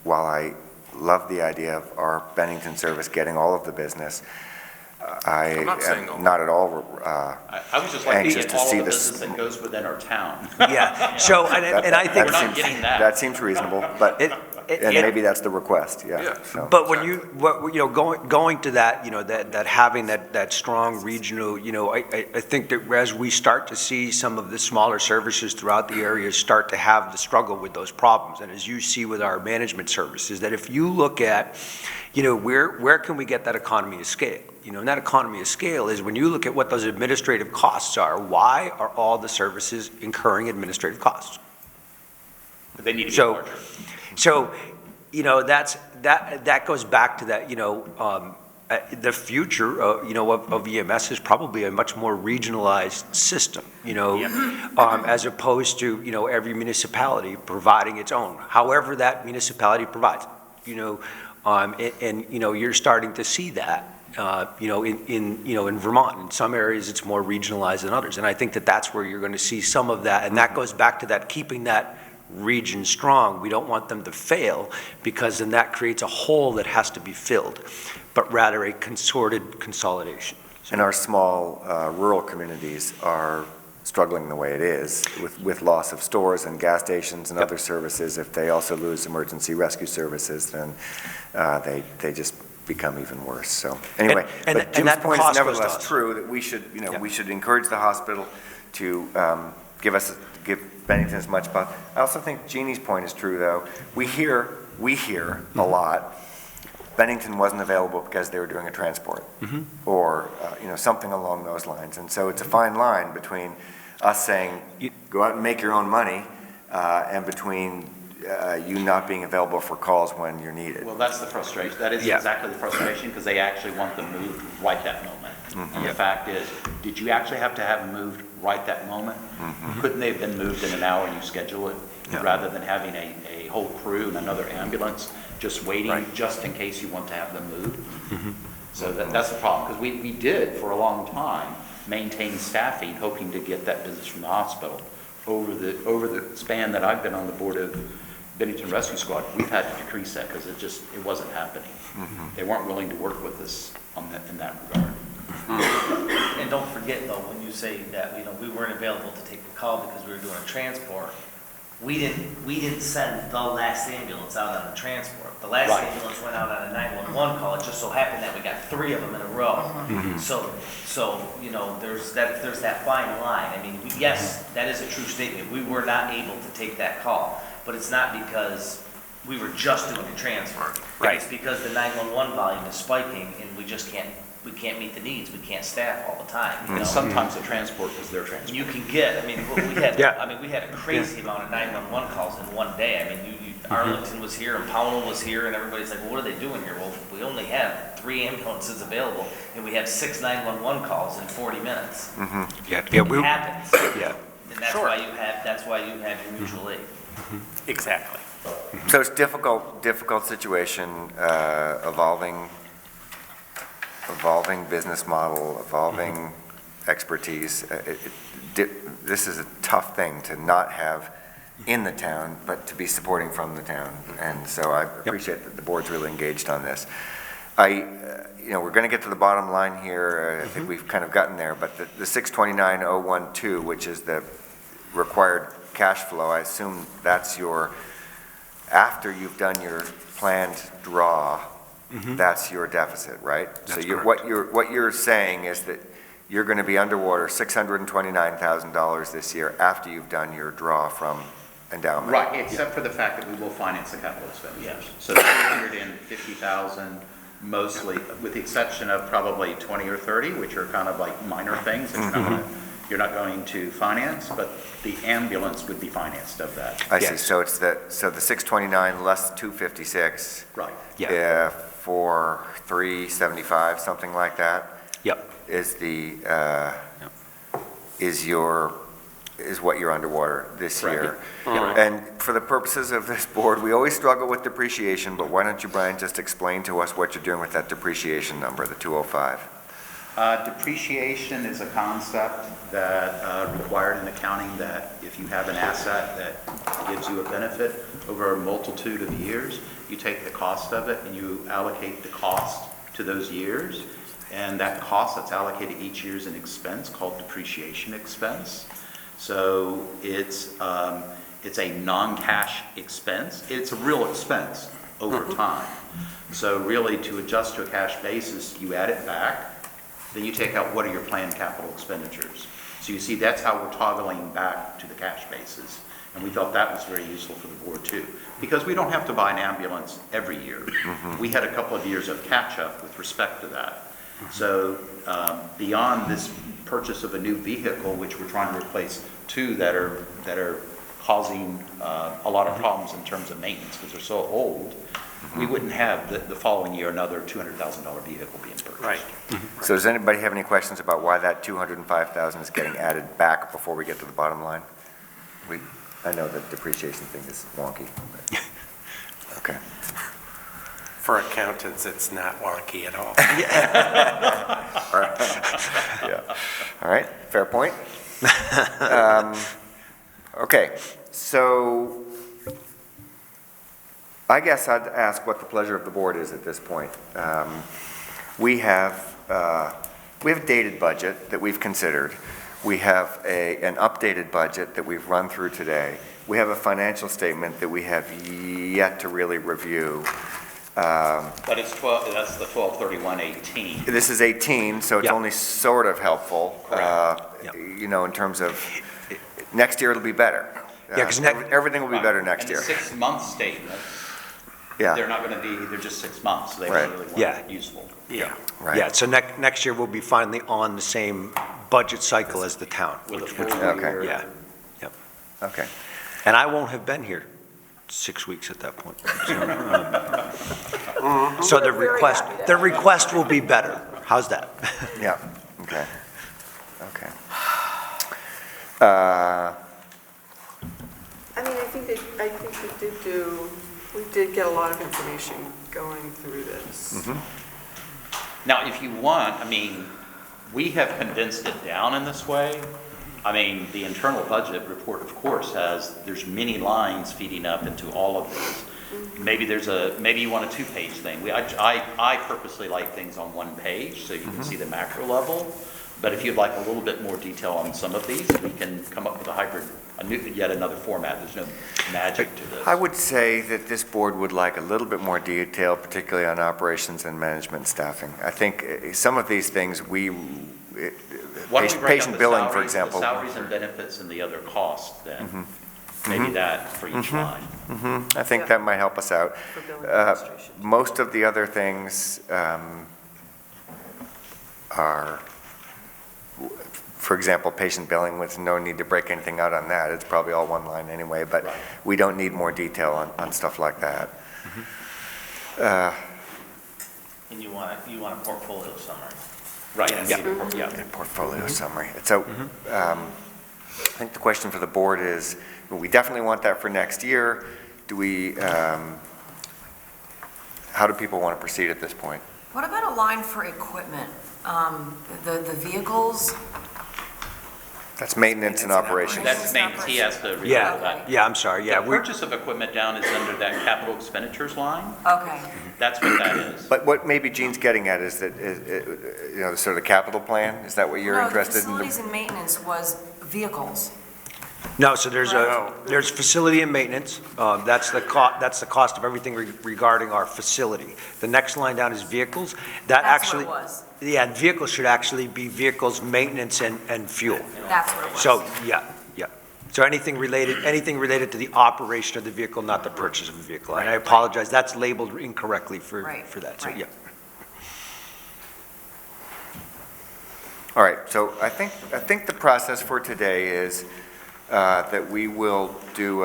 while I love the idea of our Bennington service getting all of the business, I am not at all I was just like to anxious get to all see the this. business that goes within our town. Yeah, so, and I think. We're not getting that. That seems reasonable, but, and maybe that's the request, yeah. So. But when going to that, that having that strong regional, I think that as we start to see some of the smaller services throughout the area start to have the struggle with those problems, and as you see with our management services, that if you look at, where can we get that economy of scale? And that economy of scale is when you look at what those administrative costs are, why are all the services incurring administrative costs? But they need to be larger. So, that goes back to that, the future, of EMS is probably a much more regionalized system, as opposed to, every municipality providing its own, however that municipality provides, and you're starting to see that, in Vermont. In some areas, it's more regionalized than others. And I think that that's where you're going to see some of that. And that goes back to that, keeping that region strong. We don't want them to fail, because then that creates a hole that has to be filled, but rather a consorted consolidation. And our small rural communities are struggling the way it is with loss of stores and gas stations and other services. If they also lose emergency rescue services, then they just become even worse. So anyway, but Jim's point is nevertheless true that we should, we should encourage the hospital to give Bennington as much. But I also think Jeannie's point is true, though. We hear a lot. Bennington wasn't available because they were doing a transport, or something along those lines. And so it's a fine line between us saying go out and make your own money, and between you not being available for calls when you're needed. Well, that's the frustration. That is exactly the frustration, because they actually want them moved right that moment. And the fact is, did you actually have to have them moved right that moment? Couldn't they have been moved in an hour and you schedule it, rather than having a whole crew and another ambulance just waiting just in case you want to have them moved? So that's the problem, because we did for a long time maintain staffing, hoping to get that business from the hospital. Over the span that I've been on the board of Bennington Rescue Squad, we've had to decrease that because it wasn't happening. They weren't willing to work with us in that regard. And don't forget though, when you say that, we weren't available to take the call because we were doing a transport, we didn't send the last ambulance out on the transport. The last ambulance went out on a 911 call. It just so happened that we got 3 of them in a row. So there's that fine line. I mean, yes, that is a true statement. We were not able to take that call, but it's not because we were just doing a transfer. It's because the 911 volume is spiking and we can't meet the needs. We can't staff all the time. And sometimes the transport was their transport. You can get, we had a crazy amount of 911 calls in one day. I mean, Arlington was here and Pownell was here, and everybody's like, well, what are they doing here? Well, we only have 3 ambulances available, and we have 6 911 calls in 40 minutes. It happens. And that's why you have your mutual aid. Exactly. So it's difficult situation, evolving business model, evolving expertise. This is a tough thing to not have in the town, but to be supporting from the town. And so I appreciate that the board's really engaged on this. We're going to get to the bottom line here. I think we've kind of gotten there, but the 629,012, which is the required cash flow, I assume that's after you've done your planned draw, that's your deficit, right? That's So correct. what you're saying is that you're going to be underwater $629,000 this year after you've done your draw from endowment. Right, except for the fact that we will finance the capital expenditures. So 350,000 mostly, with the exception of probably 20 or 30, which are kind of like minor things that you're not going to finance, but the ambulance would be financed of that. I see, so it's the 629 less 256. Right. Yeah. For 375, something like that? Yep. Is what you're underwater this Right. year. Right. And for the purposes of this board, we always struggle with depreciation, but why don't you, Brian, just explain to us what you're doing with that depreciation number, the 205? Depreciation is a concept that required in accounting that if you have an asset that gives you a benefit over a multitude of years, you take the cost of it and you allocate the cost to those years. And that cost that's allocated each year is an expense called depreciation expense. So it's a non-cash expense. It's a real expense over time. So really, to adjust to a cash basis, you add it back, then you take out what are your planned capital expenditures. So you see, that's how we're toggling back to the cash basis. And we thought that was very useful for the board too, because we don't have to buy an ambulance every year. We had a couple of years of catch-up with respect to that. So beyond this purchase of a new vehicle, which we're trying to replace two that are causing a lot of problems in terms of maintenance because they're so old, we wouldn't have the following year another $200,000 vehicle being purchased. Right. So does anybody have any questions about why that 205,000 is getting added back before we get to the bottom line? I know the depreciation thing is wonky. But, okay. For accountants, it's not wonky at all. Yeah. All right, fair point. Okay, so I guess I'd ask what the pleasure of the board is at this point. We have a dated budget that we've considered. We have an updated budget that we've run through today. We have a financial statement that we have yet to really review. But it's 12, that's the 12/31/18. This is 18, so it's Yep. only sort of helpful, Yep. in terms of, next year it'll be better. Yeah, 'cause everything will be better next year. And the 6-month statements, Yeah, they're not going to be, they're just 6 months. So they Right. really Yeah. weren't useful. Yeah. right. Yeah, so next year we'll be finally on the same budget cycle as the town. With a which- full Okay. year. Yeah, Okay. and I won't have been here 6 weeks at that point. So the We're very request, happy the request will be better. How's that? Yeah, okay, okay. I mean, I think we did get a lot of information going through this. Now, if you want, I mean, we have condensed it down in this way. I mean, the internal budget report, of course, there's many lines feeding up into all of these. Maybe maybe you want a 2-page thing. I purposely like things on 1 page so you can see the macro level. But if you'd like a little bit more detail on some of these, we can come up with a hybrid, yet another format. There's no magic to this. I would say that this board would like a little bit more detail, particularly on operations and management staffing. I think some of these things Why don't we break patient out the billing, for salaries, example. The salaries and benefits and the other costs then. Maybe that for each line. I think that might help us out. For billing administration. Most of the other things are, for example, patient billing, with no need to break anything out on that. It's probably all one line anyway, but Right. we don't need more detail on stuff like that. And you want a portfolio summary. Right. Yeah, portfolio summary. So I think the question for the board is, we definitely want that for next year. Do we, how do people want to proceed at this point? What about a line for equipment? The vehicles, That's maintenance and operations. That's maintenance, he has to resolve Yeah, that. yeah, I'm sorry, yeah. The purchase of equipment down is under that capital expenditures line. Okay. That's what that is. But what maybe Gene's getting at is that, you know, sort of capital plan, is that what you're interested in? No, the facilities and maintenance was vehicles. No, so there's facility and maintenance. That's the cost of everything regarding our facility. The next line down is vehicles. That That's actually, what it was. yeah, and vehicles should actually be vehicles, maintenance, and fuel. That's what it was. So, yeah. So anything related to the operation of the vehicle, not the purchase of the vehicle. And I apologize, that's labeled incorrectly for that, so, Right. yeah. All right, so I think the process for today is that we will do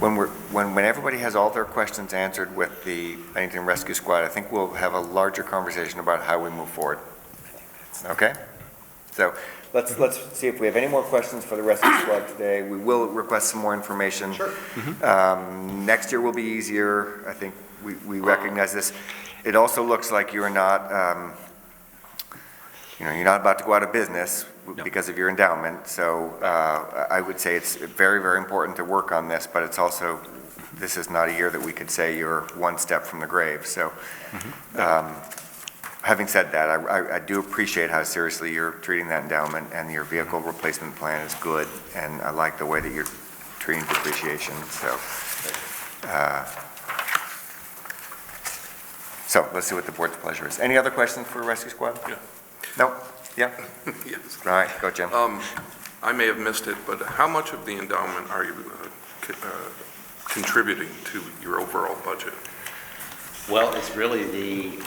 when everybody has all their questions answered with the Bennington Rescue Squad, I think we'll have a larger conversation about how we move forward. Okay? So let's see if we have any more questions for the Rescue Squad today. We will request some more information. Sure. Next year will be easier. I think we recognize this. It also looks like you're not, you're not about to go out of business because of your endowment. So I would say it's very, very important to work on this, but it's also, this is not a year that we could say you're one step from the grave. So having said that, I do appreciate how seriously you're treating that endowment, and your vehicle replacement plan is good, and I like the way that you're treating depreciation. So let's see what the board's pleasure is. Any other questions for Rescue Squad? Yeah. No? Yeah? Yes. All right, go Jim. I may have missed it, but how much of the endowment are you contributing to your overall budget? Well, it's really the,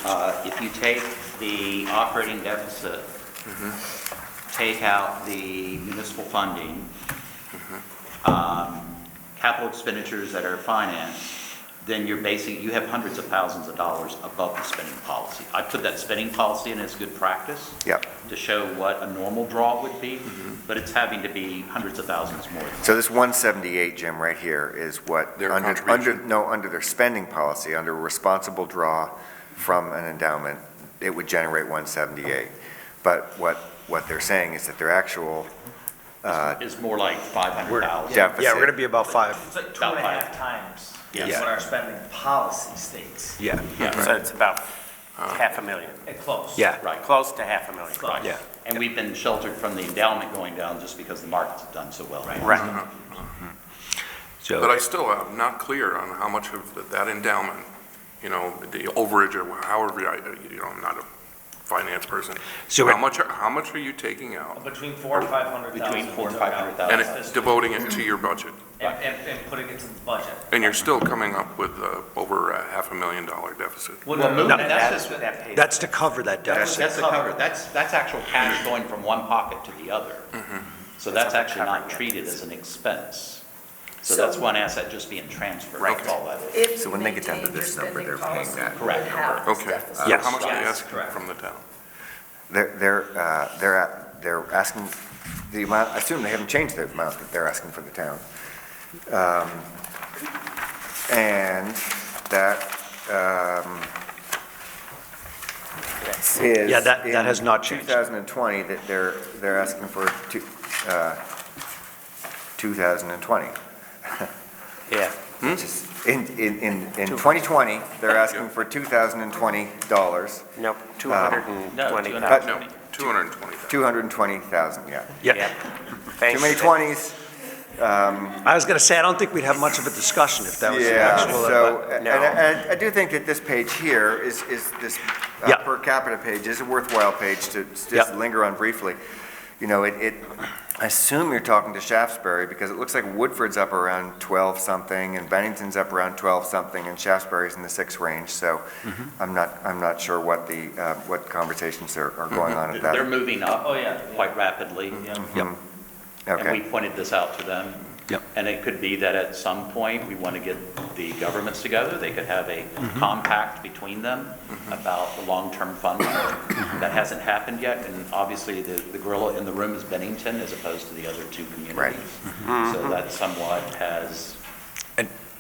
if you take the operating deficit, take out the municipal funding, capital expenditures that are financed, then you have hundreds of thousands of dollars above the spending policy. I put that spending policy in as good practice to show what a normal draw would be, but it's having to be hundreds of thousands more than that. So this 178, Jim, right here is what, Their under contribution. their spending policy, under a responsible draw from an endowment, it would generate 178. But what they're saying is that their actual Is more like 500,000. deficit. Yeah, we're going to be about 5. It's like 2.5 times Yes. what our spending policy states. Yeah. So it's about $500,000, Close. Yeah. Right. close to $500,000. Close. Yeah. And we've been sheltered from the endowment going down just because the markets have done so well. Right. So, But I still am not clear on how much of that endowment, the overage, or however, I'm not a finance person. So how much are you taking out? Between 400 and 500,000. Between 400 and we took out. 500,000. And it's devoting it to your budget? And putting it to the budget. And you're still coming up with over a $500,000 deficit? Well, no, that's just, That pays. that's to cover that deficit. That's the cover. That's actual cash going from one pocket to the other. So that's actually not treated as an expense. So that's one asset just being transferred. That's all that is. If So you when they get down to maintain your this number, spending they're paying policy, that. you Correct. have this Okay. deficit. Yes. How much are they Yes, asking correct. from the town? They're asking the amount, I assume they haven't changed the amount that they're asking for the town. And that is. Yeah, that in has not changed. 2020, that they're asking for 2020. Yeah. Which is, in 2020, they're asking for $2,020, Nope, no, 220,000. No, 220,000. 220,000, yeah. Yeah. Too many 20s. I was going to say, I don't think we'd have much of a discussion if that was the Yeah, actual. so, but- and I do think that this page here is this Yeah. per capita page is a worthwhile page to just Yeah. linger on briefly. I assume you're talking to Shaftesbury, because it looks like Woodford's up around 12-something, and Bennington's up around 12-something, and Shaftesbury's in the 6 range, so I'm not sure what what conversations are going on at that. They're moving up Oh, yeah. quite rapidly. Yep. And we Okay, pointed this out to them. Yep. And it could be that at some point, we want to get the governments together. They could have a compact between them about the long-term funding. That hasn't happened yet, and obviously, the gorilla in the room is Bennington as opposed to the other two communities. So that somewhat has,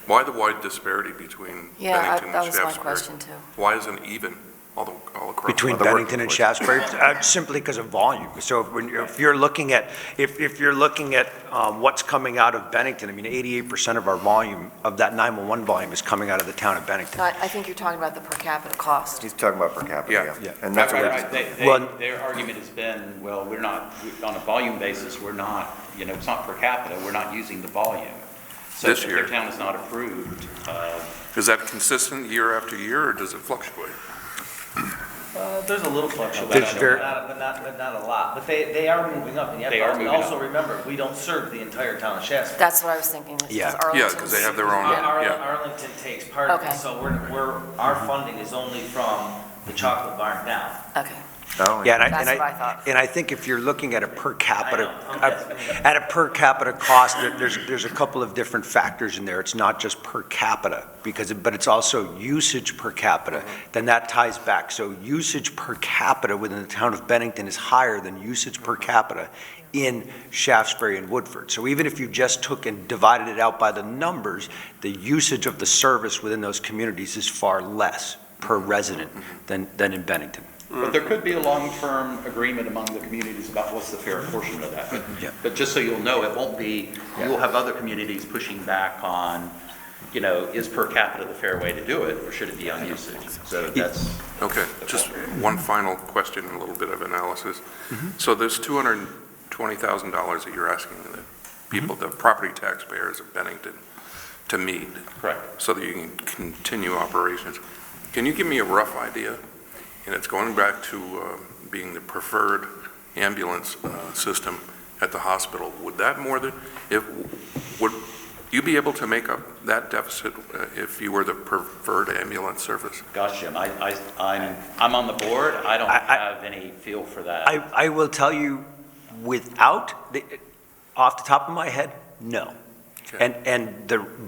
Why the wide disparity between Yeah, Bennington that and was my Shaftesbury? question too. Why isn't it even? across. Between Well, the working Bennington and force. Shaftesbury, simply because of volume. So if you're looking at, if you're looking at what's coming out of Bennington, I mean, 88% of our volume, of that 911 volume is coming out of the town of Bennington. I think you're talking about the per capita cost. He's talking about per capita, Yeah. yeah. And that's what Well- Their argument has been, well, we're not, on a volume basis, we're not, it's not per capita, we're not using the volume. So This if year. their town is not approved, Is that consistent year after year, or does it fluctuate? There's a little fluctuation, There's very- but not a lot. But they are moving up, and you have They are to moving also up. remember, we don't serve the entire town of Shaftesbury. That's what I was thinking. This is Yeah. Arlington's- Yeah, because they have their own, yeah. Arlington takes part of Okay. it, so our funding is only from the chocolate barn down. Okay. Oh, Yeah, That's what I thought. and I think if you're looking at a per capita, I know. at a per capita cost, there's a couple of different factors in there. It's not just per capita, but it's also usage per capita. Then that ties back. So usage per capita within the town of Bennington is higher than usage per capita in Shaftesbury and Woodford. So even if you just took and divided it out by the numbers, the usage of the service within those communities is far less per resident than in Bennington. but there could be a long-term agreement among the communities about what's the fair portion of that. Yeah. But just so you'll know, it won't be, you'll have other communities pushing back on, is per capita the fair way to do it, or should it be on usage? So that's, Okay, just one final question, a little bit of analysis. So there's $220,000 that you're asking the people, the property taxpayers of Bennington to meet, correct. so that you can continue operations. Can you give me a rough idea? And it's going back to being the preferred ambulance system at the hospital. Would that would you be able to make up that deficit if you were the preferred ambulance service? Gosh, Jim, I'm on the board, I don't have any feel for that. I will tell you, off the top of my head, no. Okay.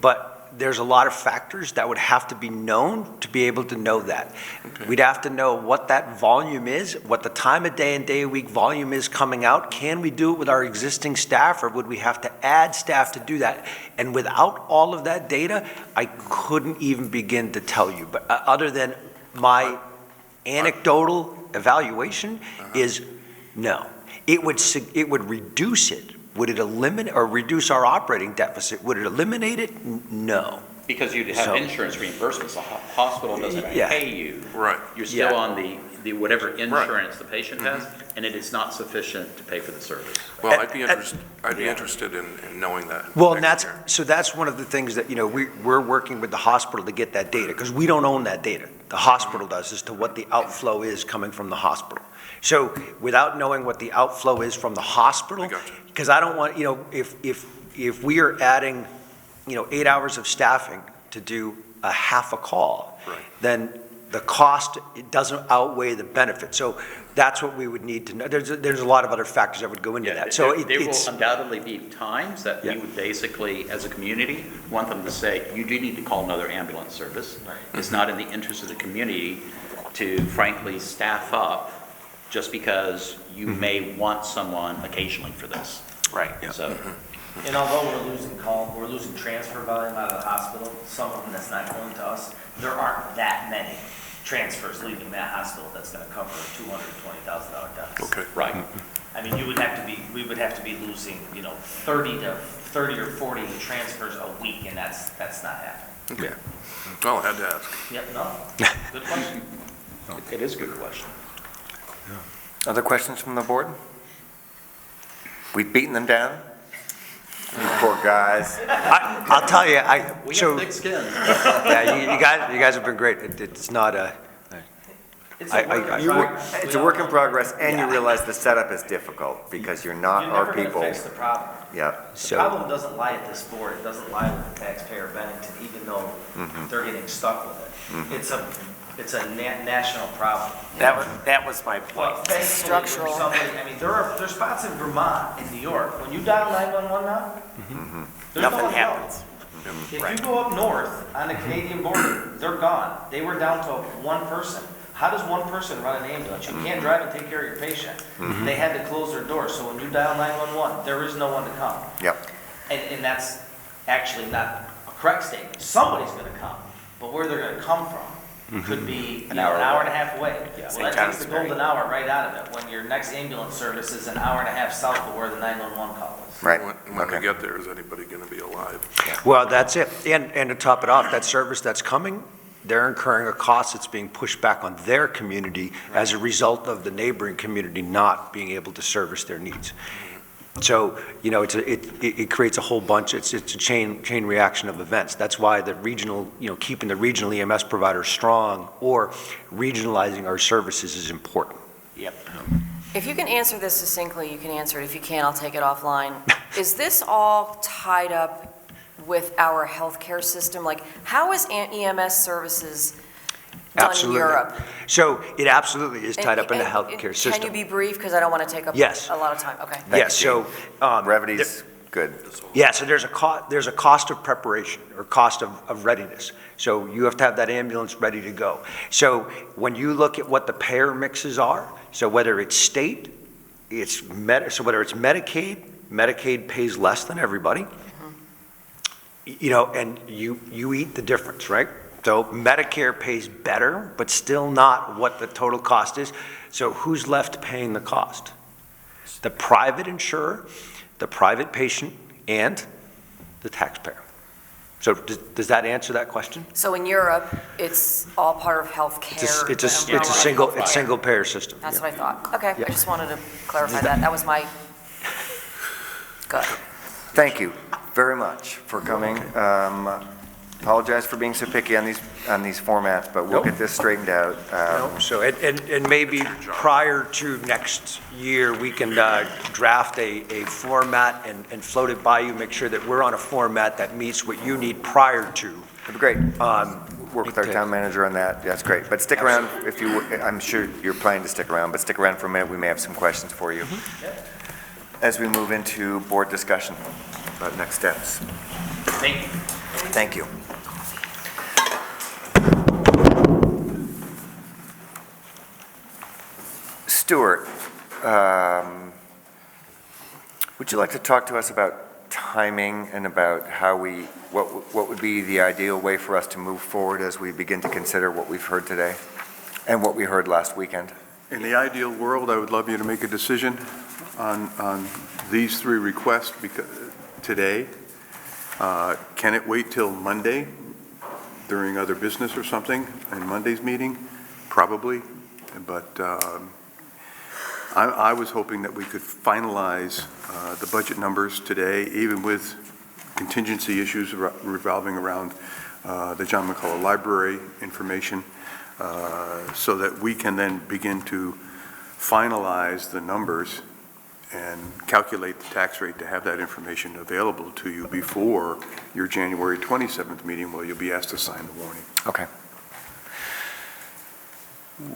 But there's a lot of factors that would have to be known to be able to know that. Okay. We'd have to know what that volume is, what the time of day and day of week volume is coming out. Can we do it with our existing staff, or would we have to add staff to do that? And without all of that data, I couldn't even begin to tell you. But other than my anecdotal evaluation is no. It would reduce it. Would it eliminate or reduce our operating deficit? Would it eliminate it? No. Because you'd have insurance reimbursements, the hospital doesn't pay you. Right. You're still Yeah. on the whatever insurance the patient has, and it is not sufficient to pay for the service. Well, I'd be interested in knowing that. Well, and next year. that's one of the things that, we're working with the hospital to get that data, because we don't own that data. The hospital does, as to what the outflow is coming from the hospital. So without knowing what the outflow is from the hospital, I gotcha. because I don't want, if we are adding, 8 hours of staffing to do a half a call, Right. then the cost, it doesn't outweigh the benefit. So that's what we would need to know. There's a lot of other factors that would go into that. So There it's, will undoubtedly be times that we Yeah. would basically, as a community, want them to say, you do need to call another ambulance service. It's not in the interest of the community to frankly staff up just because you may want someone occasionally for this. Right. So, And although we're losing transfer volume out of the hospital, some of them that's not going to us, there aren't that many transfers leaving that hospital that's gonna cover a $220,000 deficit. Okay. right. I mean, we would have to be losing, 30 or 40 transfers a week, and that's not happening. Okay. Well, I had to ask. Yep, no, good question. It is a good question. Other questions from the board? We've beaten them down? You poor guys. I'll tell you, We so, have thick skin. yeah, you guys have been great. It's not a, It's a work in You- progress. It's a work in progress, and you realize the setup is difficult, because you're not You're our never gonna people. fix the problem. Yeah. The So- problem doesn't lie at this board, it doesn't lie with the taxpayer of Bennington, even though they're getting stuck with it. It's a national problem. That was my point. Well, thankfully, Structural. there's somebody, I mean, there are spots in Vermont, in New York, when you dial 911 now, there's no Nothing one happens. else. If you go up north on the Canadian border, they're gone. They were down to one person. How does one person run an ambulance? You can't drive and take care of your patient. They had to close their doors, so when you dial 911, there is no one to come. Yep. And that's actually not a correct statement. Somebody's gonna come, but where they're gonna come from could be, An you know, hour an hour away. and a half away. Yeah. Well, that takes the golden hour right out of it, when your next ambulance service is an hour and a half south of where the 911 call is. Right, When okay. we get there, is anybody going to be alive? Well, that's it. And to top it off, that service that's coming, they're incurring a cost that's being pushed back on their community as a result of the neighboring community not being able to service their needs. So, you know, it creates a whole bunch, it's a chain reaction of events. That's why the regional, you know, keeping the regional EMS providers strong or regionalizing our services is important. Yep. If you can answer this succinctly, you can answer it. If you can't, I'll take it offline. Is this all tied up with our healthcare system? Like, how is EMS services done in Absolutely. Europe? So it absolutely is tied up in the And- healthcare system. Can you be brief, because I don't want to take up Yes. a lot of time? Okay. Yes, so. Brevity's good. Yeah, so there's a cost of preparation or cost of readiness. So you have to have that ambulance ready to go. So when you look at what the payer mixes are, so whether it's state, so whether it's Medicaid pays less than everybody. You know, and you eat the difference, right? So Medicare pays better, but still not what the total cost is. So who's left paying the cost? The private insurer, the private patient, and the taxpayer. So does that answer that question? So in Europe, it's all part of healthcare? It's a single payer system. That's yeah. what I thought. Okay, Yeah. I just wanted to clarify that. That was my, good. Thank you very much for coming. Apologize for being so picky on these formats, but we'll Nope. get this straightened out. So, and maybe prior to next year, we can draft a format and float it by you, make sure that we're on a format that meets what you need prior to. That'd be great. Work with our town manager on that. That's great. But stick around if you, I'm sure you're planning to stick around, but stick around for a minute. We may have some questions for you as we move into board discussion about next steps. Thank you. Thank you. Stuart, would you like to talk to us about timing and about how what would be the ideal way for us to move forward as we begin to consider what we've heard today and what we heard last weekend? In the ideal world, I would love you to make a decision on these three requests today. Can it wait till Monday during other business or something in Monday's meeting? Probably, but I was hoping that we could finalize the budget numbers today, even with contingency issues revolving around the John McCullough Library information, so that we can then begin to finalize the numbers and calculate the tax rate to have that information available to you before your January 27th meeting, where you'll be asked to sign the warning. Okay.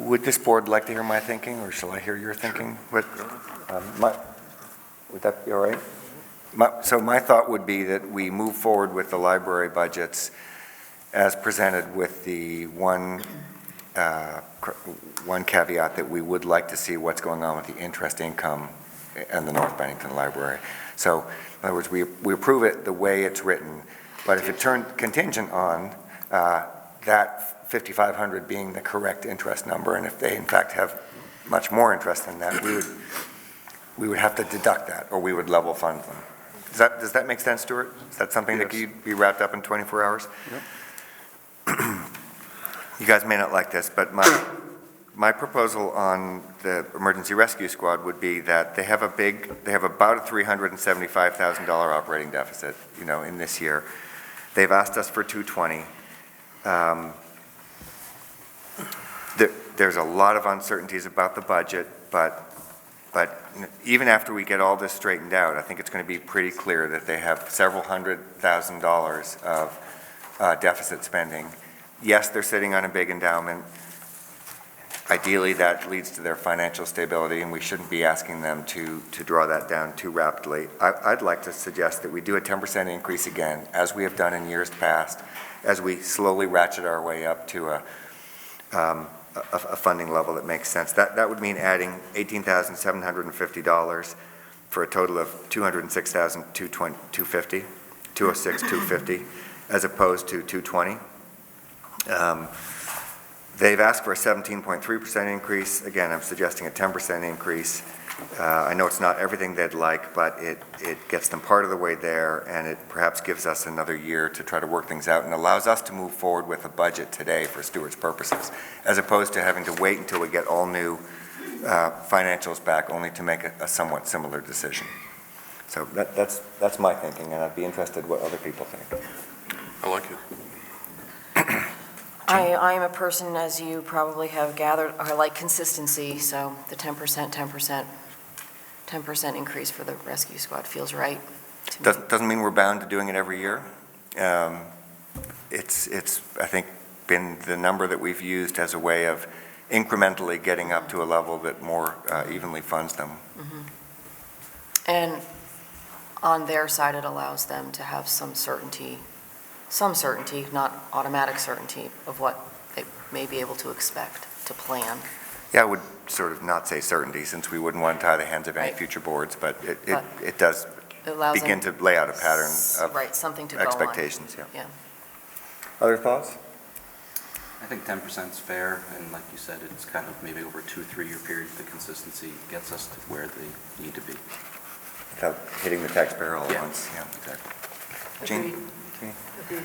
Would this board like to hear my thinking, or shall I hear your thinking? Would that be all right? So my thought would be that we move forward with the library budgets as presented, with the one caveat that we would like to see what's going on with the interest income and the North Bennington Library. So in other words, we approve it the way it's written, but if it turned contingent on that 5,500 being the correct interest number, and if they in fact have much more interest than that, we would have to deduct that, or we would level fund them. Does that make sense, Stuart? Is that something that could be wrapped up in 24 hours? Yep. You guys may not like this, but my proposal on the emergency rescue squad would be that they have about a $375,000 operating deficit, in this year. They've asked us for 220. There's a lot of uncertainties about the budget, but even after we get all this straightened out, I think it's going to be pretty clear that they have several $100,000 of deficit spending. Yes, they're sitting on a big endowment. Ideally, that leads to their financial stability, and we shouldn't be asking them to draw that down too rapidly. I'd like to suggest that we do a 10% increase again, as we have done in years past, as we slowly ratchet our way up to a funding level that makes sense. That would mean adding $18,750 for a total of $206,250, as opposed to $220. They've asked for a 17.3% increase. Again, I'm suggesting a 10% increase. I know it's not everything they'd like, but it gets them part of the way there, and it perhaps gives us another year to try to work things out and allows us to move forward with a budget today for Stewart's purposes, as opposed to having to wait until we get all new financials back only to make a somewhat similar decision. So that's my thinking, and I'd be interested what other people think. I like it. I am a person, as you probably have gathered, I like consistency, so the 10% increase for the rescue squad feels right to me. Doesn't mean we're bound to doing it every year. It's I think, been the number that we've used as a way of incrementally getting up to a level that more evenly funds them. And on their side, it allows them to have some certainty, not automatic certainty, of what they may be able to expect, to plan. Yeah, I would sort of not say certainty, since we wouldn't want to tie the hands of any Right. future boards, but it does It allows begin them, to lay out a pattern of right, something to go on. expectations, yeah. Yeah. Other thoughts? I think 10% is fair, and like you said, it's kind of maybe over a 2-3 year period, the consistency gets us to where they need to be. Without hitting the taxpayer all at Yeah. once, yeah, exactly. Jean? Agreed. Jean? Agreed.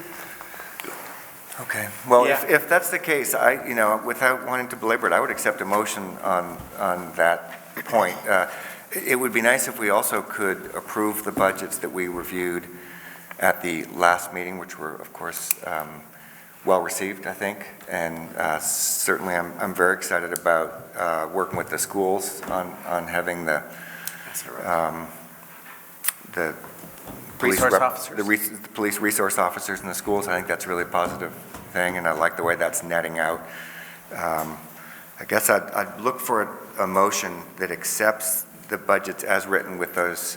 Okay, well, Yeah. if that's the case, without wanting to belabor it, I would accept a motion on that point. It would be nice if we also could approve the budgets that we reviewed at the last meeting, which were, of course, well-received, I think, and certainly I'm very excited about working with the schools on having the Resource officers. the police resource officers in the schools. I think that's a really positive thing, and I like the way that's netting out. I guess I'd look for a motion that accepts the budgets as written with those,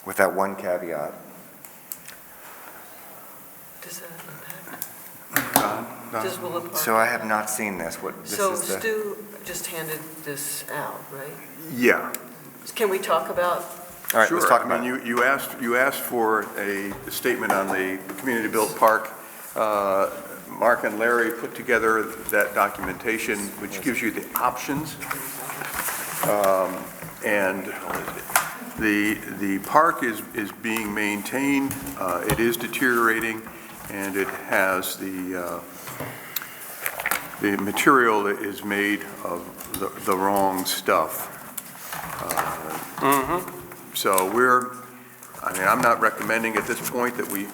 with that one caveat. Does that impact? Does Willow Park? So I have not seen this. So Stu just handed this out, right? Yeah. Can we talk about, All right, let's Sure. talk I about mean, it. you asked for a statement on the community-built park. Mark and Larry put together that documentation, which gives you the options. And the park is being maintained, it is deteriorating, and it has the material that is made of the wrong stuff. So I'm not recommending at this point that we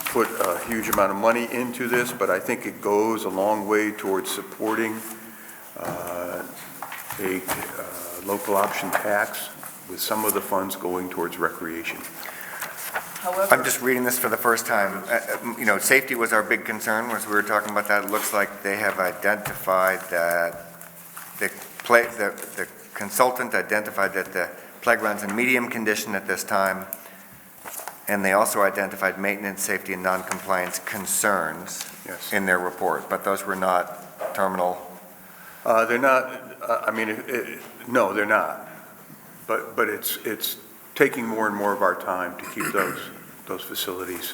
put a huge amount of money into this, but I think it goes a long way towards supporting a local option tax with some of the funds going towards recreation. however? I'm just reading this for the first time. Safety was our big concern as we were talking about that. It looks like they have identified that the consultant identified that the playground's in medium condition at this time, and they also identified maintenance, safety, and non-compliance concerns Yes. in their report, but those were not terminal. They're not, no, they're not. But it's taking more and more of our time to keep those facilities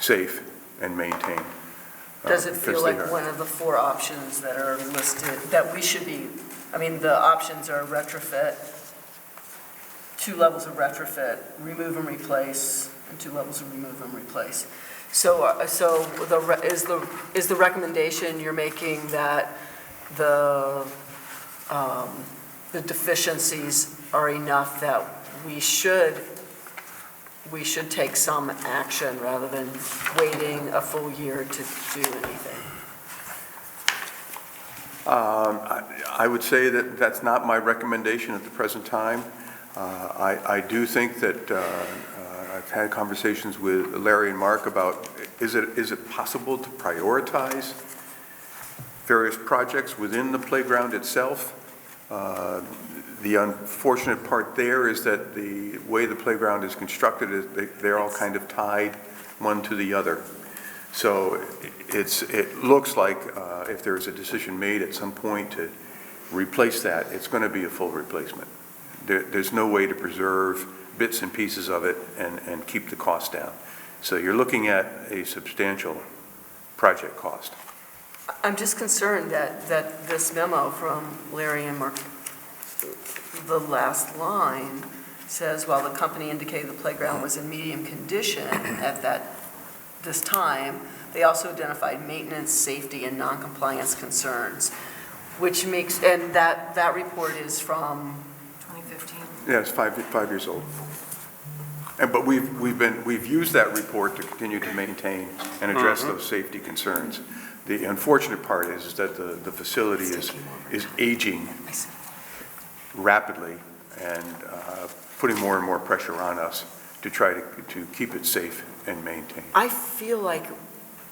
safe and maintained. Does it because feel they like are- one of the 4 options that are listed, that we should be, the options are retrofit, 2 levels of retrofit, remove and replace, and 2 levels of remove and replace. So is the recommendation you're making that the deficiencies are enough that we should take some action rather than waiting a full year to do anything? I would say that that's not my recommendation at the present time. I do think that I've had conversations with Larry and Mark about, is it possible to prioritize various projects within the playground itself? The unfortunate part there is that the way the playground is constructed, they're all kind of tied one to the other. So it looks like if there's a decision made at some point to replace that, it's going to be a full replacement. There's no way to preserve bits and pieces of it and keep the cost down. So you're looking at a substantial project cost. I'm just concerned that this memo from Larry and Mark, the last line says, while the company indicated the playground was in medium condition at this time, they also identified maintenance, safety, and non-compliance concerns, which makes, and that report is from 2015. Yeah, it's five years old. But we've used that report to continue to maintain and address those safety concerns. The unfortunate part is that the facility is aging rapidly and putting more and more pressure on us to try to keep it safe and maintained. I feel like,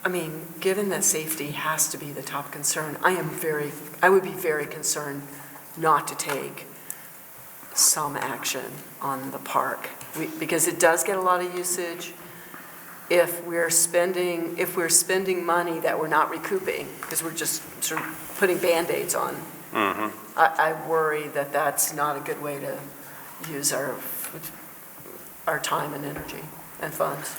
I mean, given that safety has to be the top concern, I would be very concerned not to take some action on the park, because it does get a lot of usage. If we're spending money that we're not recouping, because we're just sort of putting Band-Aids on, I worry that that's not a good way to use our time and energy and funds.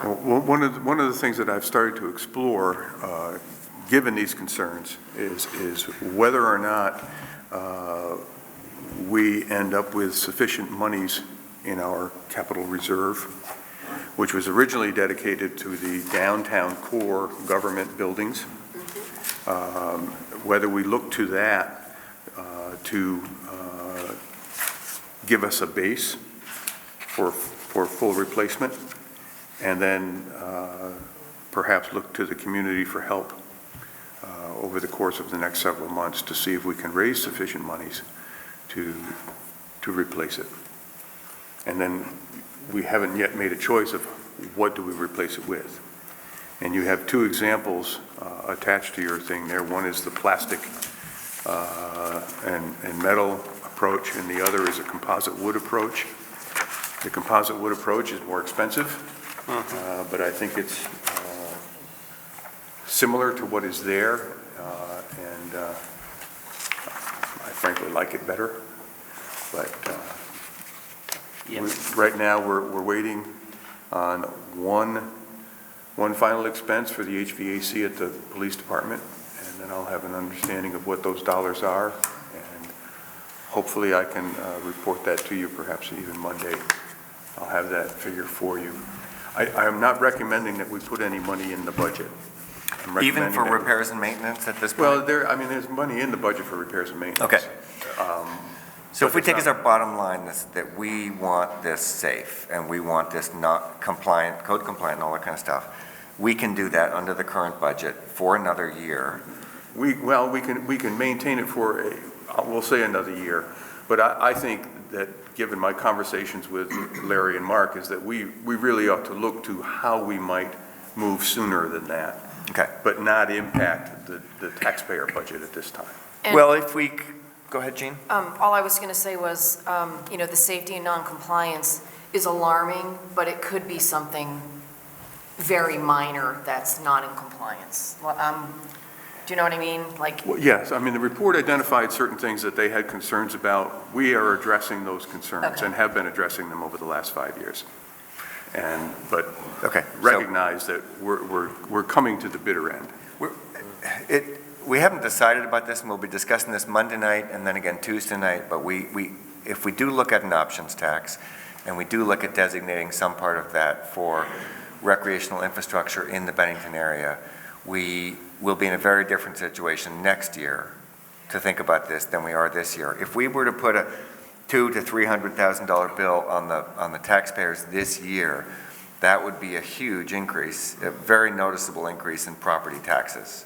Well, one of the things that I've started to explore, given these concerns, is whether or not we end up with sufficient monies in our capital reserve, which was originally dedicated to the downtown core government buildings. Whether we look to that to give us a base for full replacement, and then perhaps look to the community for help over the course of the next several months to see if we can raise sufficient monies to replace it. And then we haven't yet made a choice of what do we replace it with. And you have two examples attached to your thing there. One is the plastic and metal approach, and the other is a composite wood approach. The composite wood approach is more expensive, but I think it's similar to what is there, and I frankly like it better. But right now we're waiting on one final expense for the HVAC at the police department, and then I'll have an understanding of what those dollars are, and hopefully I can report that to you perhaps even Monday. I'll have that figure for you. I am not recommending that we put any money in the budget. Even for repairs and maintenance at this point? Well, there's money in the budget for repairs and maintenance. Okay. So if we take as our bottom line that we want this safe, and we want this not compliant, code compliant, and all that kind of stuff, we can do that under the current budget for another year. We can maintain it for we'll say another year. But I think that, given my conversations with Larry and Mark, is that we really ought to look to how we might move sooner than that. Okay. But not impact the taxpayer budget at this time. And well, if we, go ahead, Jean. all I was going to say was, the safety and non-compliance is alarming, but it could be something very minor that's not in compliance. Do you know what I mean? Well, yes, I mean, the report identified certain things that they had concerns about. We are addressing those concerns and have been addressing them over the last 5 years. But recognize that we're coming to the bitter end. We haven't decided about this, and we'll be discussing this Monday night and then again Tuesday night, but if we do look at an options tax, and we do look at designating some part of that for recreational infrastructure in the Bennington area, we will be in a very different situation next year to think about this than we are this year. If we were to put a $200,000 to $300,000 bill on the taxpayers this year, that would be a huge increase, a very noticeable increase in property taxes.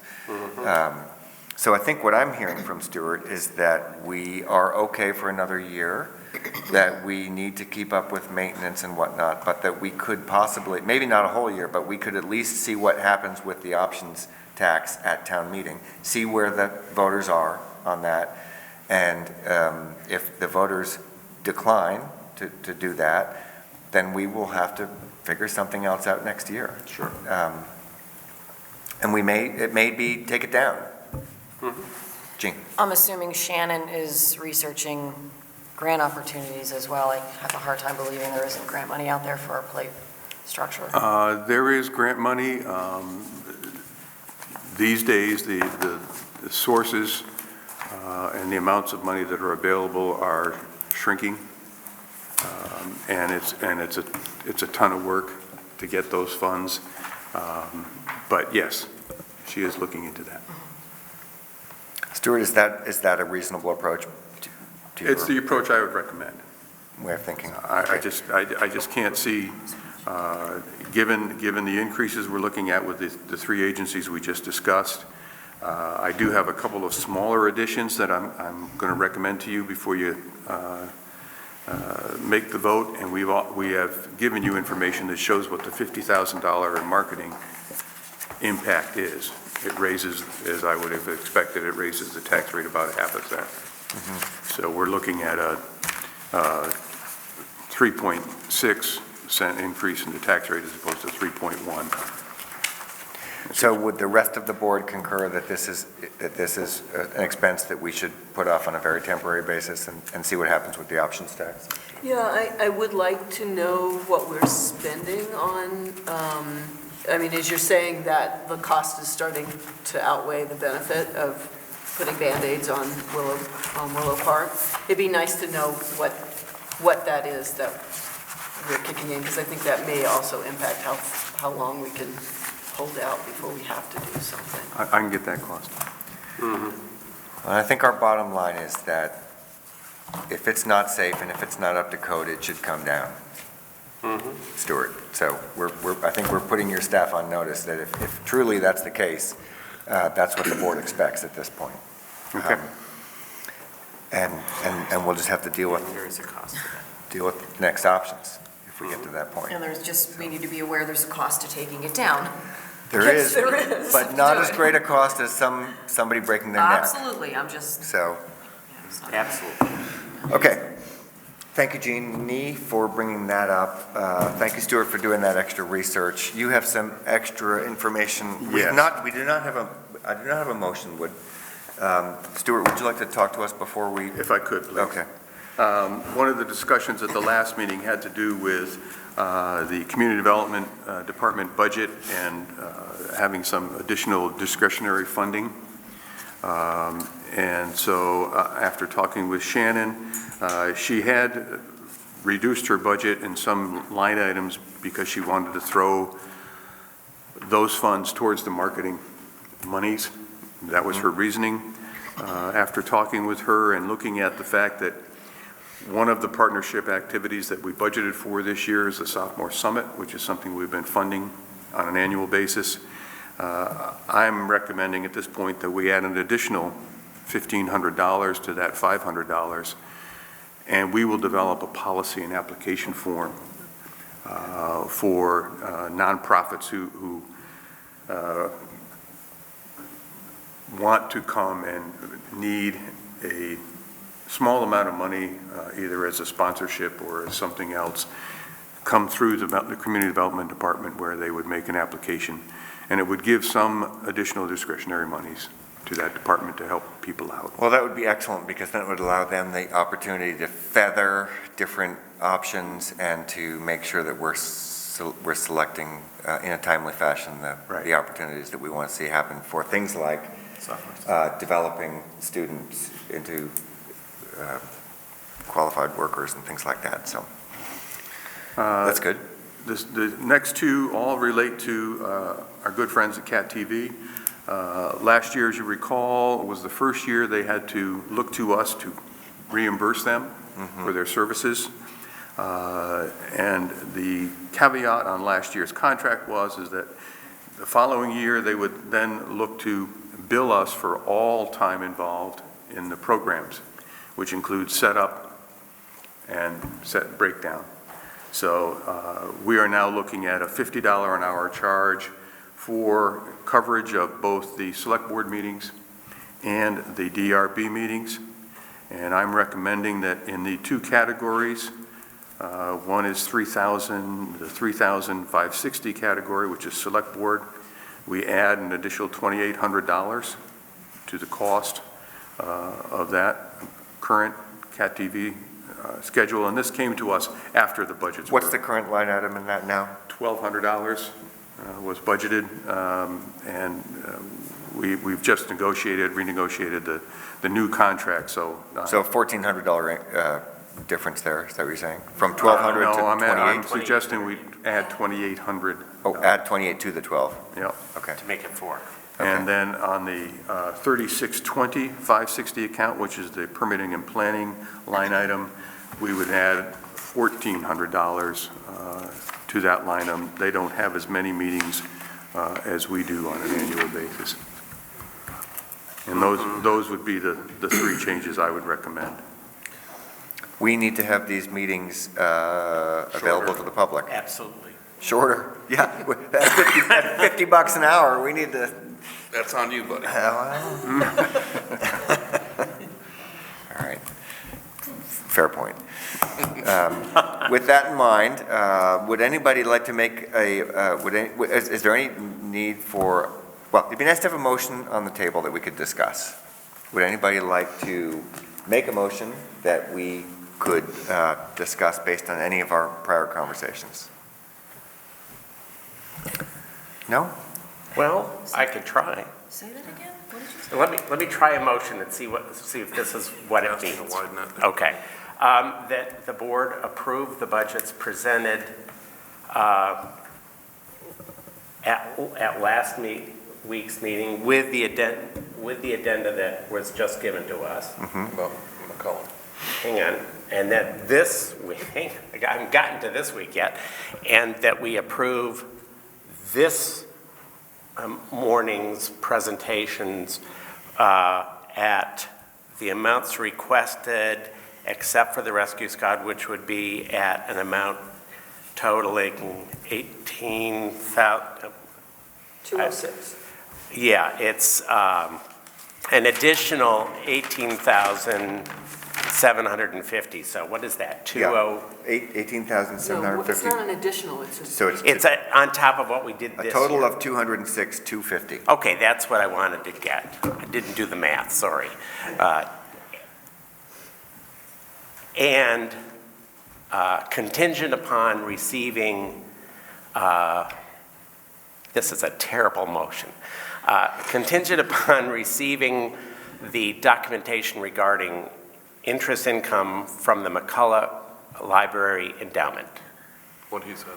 So I think what I'm hearing from Stuart is that we are okay for another year, that we need to keep up with maintenance and whatnot, but that we could possibly, maybe not a whole year, but we could at least see what happens with the options tax at town meeting, see where the voters are on that, and if the voters decline to do that, then we will have to figure something else out next year. Sure. And it may be take it down. Jean. I'm assuming Shannon is researching grant opportunities as well. I have a hard time believing there isn't grant money out there for our play structure. There is grant money. these days, the sources and the amounts of money that are available are shrinking. And it's a ton of work to get those funds. But yes, she is looking into that. Stuart, is that a reasonable approach to It's the approach I would recommend. way of thinking? I just can't see, given the increases we're looking at with the three agencies we just discussed, I do have a couple of smaller additions that I'm going to recommend to you before you make the vote, and we have given you information that shows what the $50,000 in marketing impact is. It raises, as I would have expected, it raises the tax rate about 0.5%. So we're looking at a 3.6% increase in the tax rate as opposed to 3.1. So would the rest of the board concur that this is an expense that we should put off on a very temporary basis and see what happens with the options tax? Yeah, I would like to know what we're spending on, I mean, as you're saying that the cost is starting to outweigh the benefit of putting Band-Aids on Willow Park, it'd be nice to know what that is that we're kicking in, because I think that may also impact how long we can hold out before we have to do something. I can get that cost. And I think our bottom line is that if it's not safe and if it's not up to code, it should come down. Stuart. So I think we're putting your staff on notice that if truly that's the case, that's what the board expects at this point. Okay. And we'll just have to deal with next options if we get to that point. And we need to be aware there's a cost to taking it down. There Yes, is, there is. but not Do as it. great a cost as somebody breaking their neck. Absolutely, I'm just. So, Absolutely. okay. Thank you, Jeannie, for bringing that up. Thank you, Stuart, for doing that extra research. You have some extra information. Yes. I do not have a motion. Stuart, would you like to talk to us before we? If I could, please. Okay. One of the discussions at the last meeting had to do with the Community Development Department budget and having some additional discretionary funding. And so after talking with Shannon, she had reduced her budget in some line items because she wanted to throw those funds towards the marketing monies. That was her reasoning. After talking with her and looking at the fact that one of the partnership activities that we budgeted for this year is the Sophomore Summit, which is something we've been funding on an annual basis. I'm recommending at this point that we add an additional $1,500 to that $500, and we will develop a policy and application form for nonprofits who want to come and need a small amount of money, either as a sponsorship or as something else, come through the Community Development Department where they would make an application. And it would give some additional discretionary monies to that department to help people out. Well, that would be excellent, because then it would allow them the opportunity to feather different options and to make sure that we're selecting in a timely fashion the opportunities that we want to see happen for things like developing students into qualified workers and things like that. So that's good. The next two all relate to our good friends at CAT TV. Last year, as you recall, was the first year they had to look to us to reimburse them for their services. And the caveat on last year's contract was that the following year they would then look to bill us for all time involved in the programs, which includes setup and set breakdown. So we are now looking at a $50 an hour charge for coverage of both the select board meetings and the DRB meetings. And I'm recommending that in the two categories, one is the 3,560 category, which is select board. We add an additional $2,800 to the cost of that current CAT TV schedule, and this came to us after the budgets. What's the current line item in that now? $1,200 was budgeted, and we've just renegotiated the new contract, so. So $1,400 difference there, is that what you're saying? From 1,200 to No, I'm 28? suggesting we add 2,800. Oh, add 28 to the 12? Yep. Okay. To make it 4. And then on the 3620, 560 account, which is the permitting and planning line item, we would add $1,400 to that line item. They don't have as many meetings as we do on an annual basis. And those would be the three changes I would recommend. We need to have these meetings available to the public. Absolutely. Shorter, yeah. At $50 an hour, we need to. That's on you, buddy. All right. Fair point. With that in mind, would anybody like to make is there any need for, well, it'd be nice to have a motion on the table that we could discuss. Would anybody like to make a motion that we could discuss based on any of our prior conversations? No? Well, I could try. Say that again? What did you say? Let me try a motion and see if this is what it Ask you to means. widen that. Okay. That the board approve the budgets presented at last week's meeting with the addenda that was just given to us. About McCollum. Hang on. And that this week, I haven't gotten to this week yet, and that we approve this morning's presentations at the amounts requested, except for the rescue squad, which would be at an amount totaling 18,000. 206. Yeah, it's an additional 18,750. So what is that? 20? No, 18,750. it's not an additional, it's just. So It's on top of what we did this a total year. of 206,250. Okay, that's what I wanted to get. I didn't do the math, sorry. And contingent upon receiving, this is a terrible motion, contingent upon receiving the documentation regarding interest income from the McCullough Library Endowment. What he said.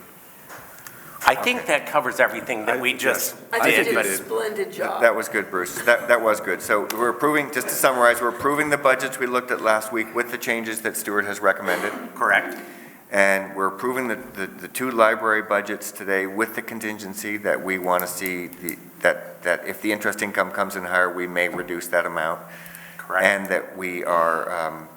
I think that covers everything that we just I think did. you but did a splendid job. That was good, Bruce. That was good. So we're approving, just to summarize, we're approving the budgets we looked at last week with the changes that Stuart has recommended. Correct. And we're approving the two library budgets today with the contingency that we want to see that if the interest income comes in higher, we may reduce that amount. Correct. And that we are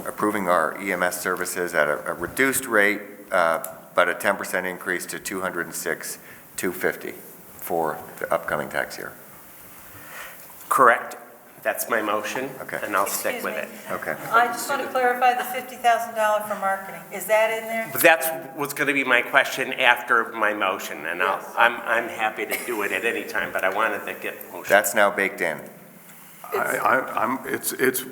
approving our EMS services at a reduced rate, but a 10% increase to 206,250 for the upcoming tax year. Correct. That's my motion. Okay. And I'll stick with it. Okay. I just want to clarify the $50,000 for marketing. Is that in there? But that's what's going to be my question after my motion, and I'm happy to do it at any time, but I wanted to get motion. That's now baked in.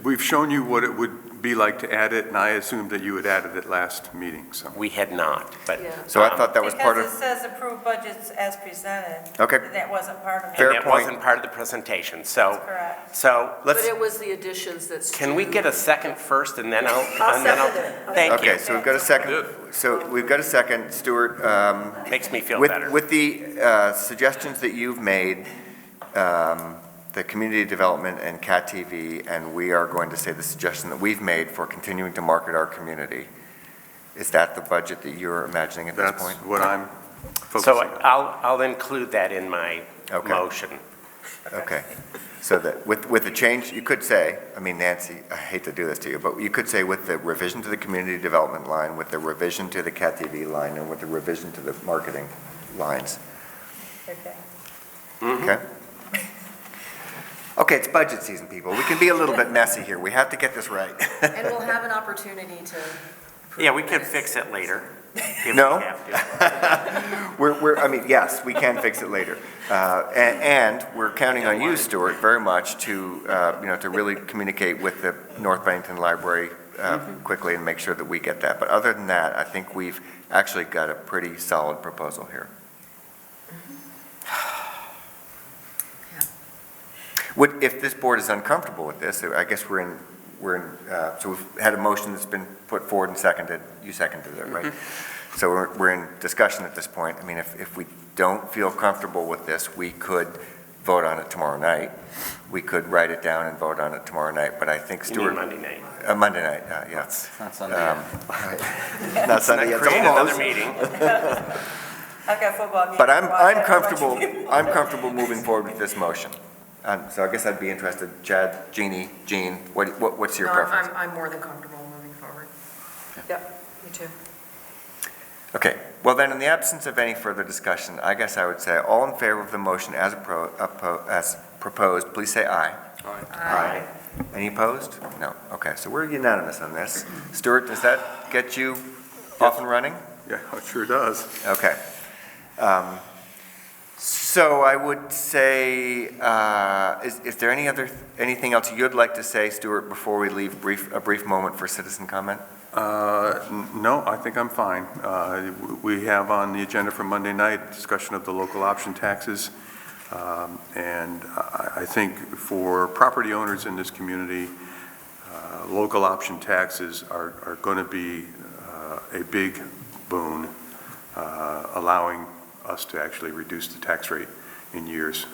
We've shown you what it would be like to add it, and I assumed that you had added it last meeting, so. We had not, but. Yeah. So I thought that was part Because of, it says approved budgets as presented. Okay. And that wasn't part of it. Fair And that point. wasn't part of the presentation, so. That's correct. So But let's, it was the additions that. can we get a second first, and then I'll. I'll second it. Thank you. okay, so we've got a second. So we've got a second, Stuart. Makes me feel With better. the suggestions that you've made, the community development and CAT TV, and we are going to say the suggestion that we've made for continuing to market our community. Is that the budget that you're imagining at this point? That's what I'm focusing So on. I'll include that in my Okay. motion. Okay. So that with the change, you could say, I mean, Nancy, I hate to do this to you, but you could say with the revision to the community development line, with the revision to the CAT TV line, and with the revision to the marketing lines. Okay. Okay? Okay, it's budget season, people. We can be a little bit messy here. We have to get this right. And we'll have an opportunity to. Yeah, we can fix it later. if No? we have to. I mean, yes, we can fix it later. And we're counting on you, Stuart, very much to, to really communicate with the North Bennington Library quickly and make sure that we get that. But other than that, I think we've actually got a pretty solid proposal here. If this board is uncomfortable with this, I guess so we've had a motion that's been put forward and seconded. You seconded it, right? So we're in discussion at this point. I mean, if we don't feel comfortable with this, we could vote on it tomorrow night. We could write it down and vote on it tomorrow night, but I think You Stuart. mean Monday night? Monday night, yeah. It's not Sunday yet. Not Sunday yet, it's Create another almost. meeting. I've got a football game. But I'm tomorrow. comfortable moving forward with this motion. So I guess I'd be interested, Chad, Jeannie, Jean, what's your preference? I'm more than comfortable moving forward. Yep, me too. Okay, well then, in the absence of any further discussion, I guess I would say, all in favor of the motion as proposed, please say aye. Aye. Any opposed? No. Okay, so we're unanimous on this. Stuart, does that get you off and running? Yeah, it sure does. Okay. So I would say, is there anything else you'd like to say, Stuart, before we leave a brief moment for citizen comment? No, I think I'm fine. We have on the agenda for Monday night, discussion of the local option taxes. And I think for property owners in this community, local option taxes are going to be a big boon, allowing us to actually reduce the tax rate in years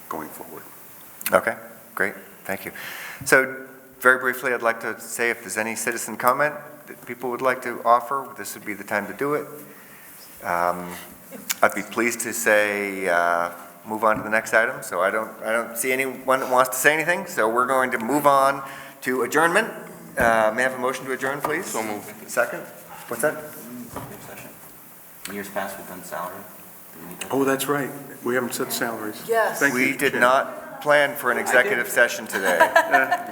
going forward. Okay, great, thank you. So very briefly, I'd like to say if there's any citizen comment that people would like to offer, this would be the time to do it. I'd be pleased to say move on to the next item. So I don't see anyone that wants to say anything. So we're going to move on to adjournment. May I have a motion to adjourn, please? So moved. Second? What's that? In years past, we've done salary. Do we need to- Oh, that's right. We haven't set salaries. Yes. Thank you, We did Chair. not plan for an executive session today.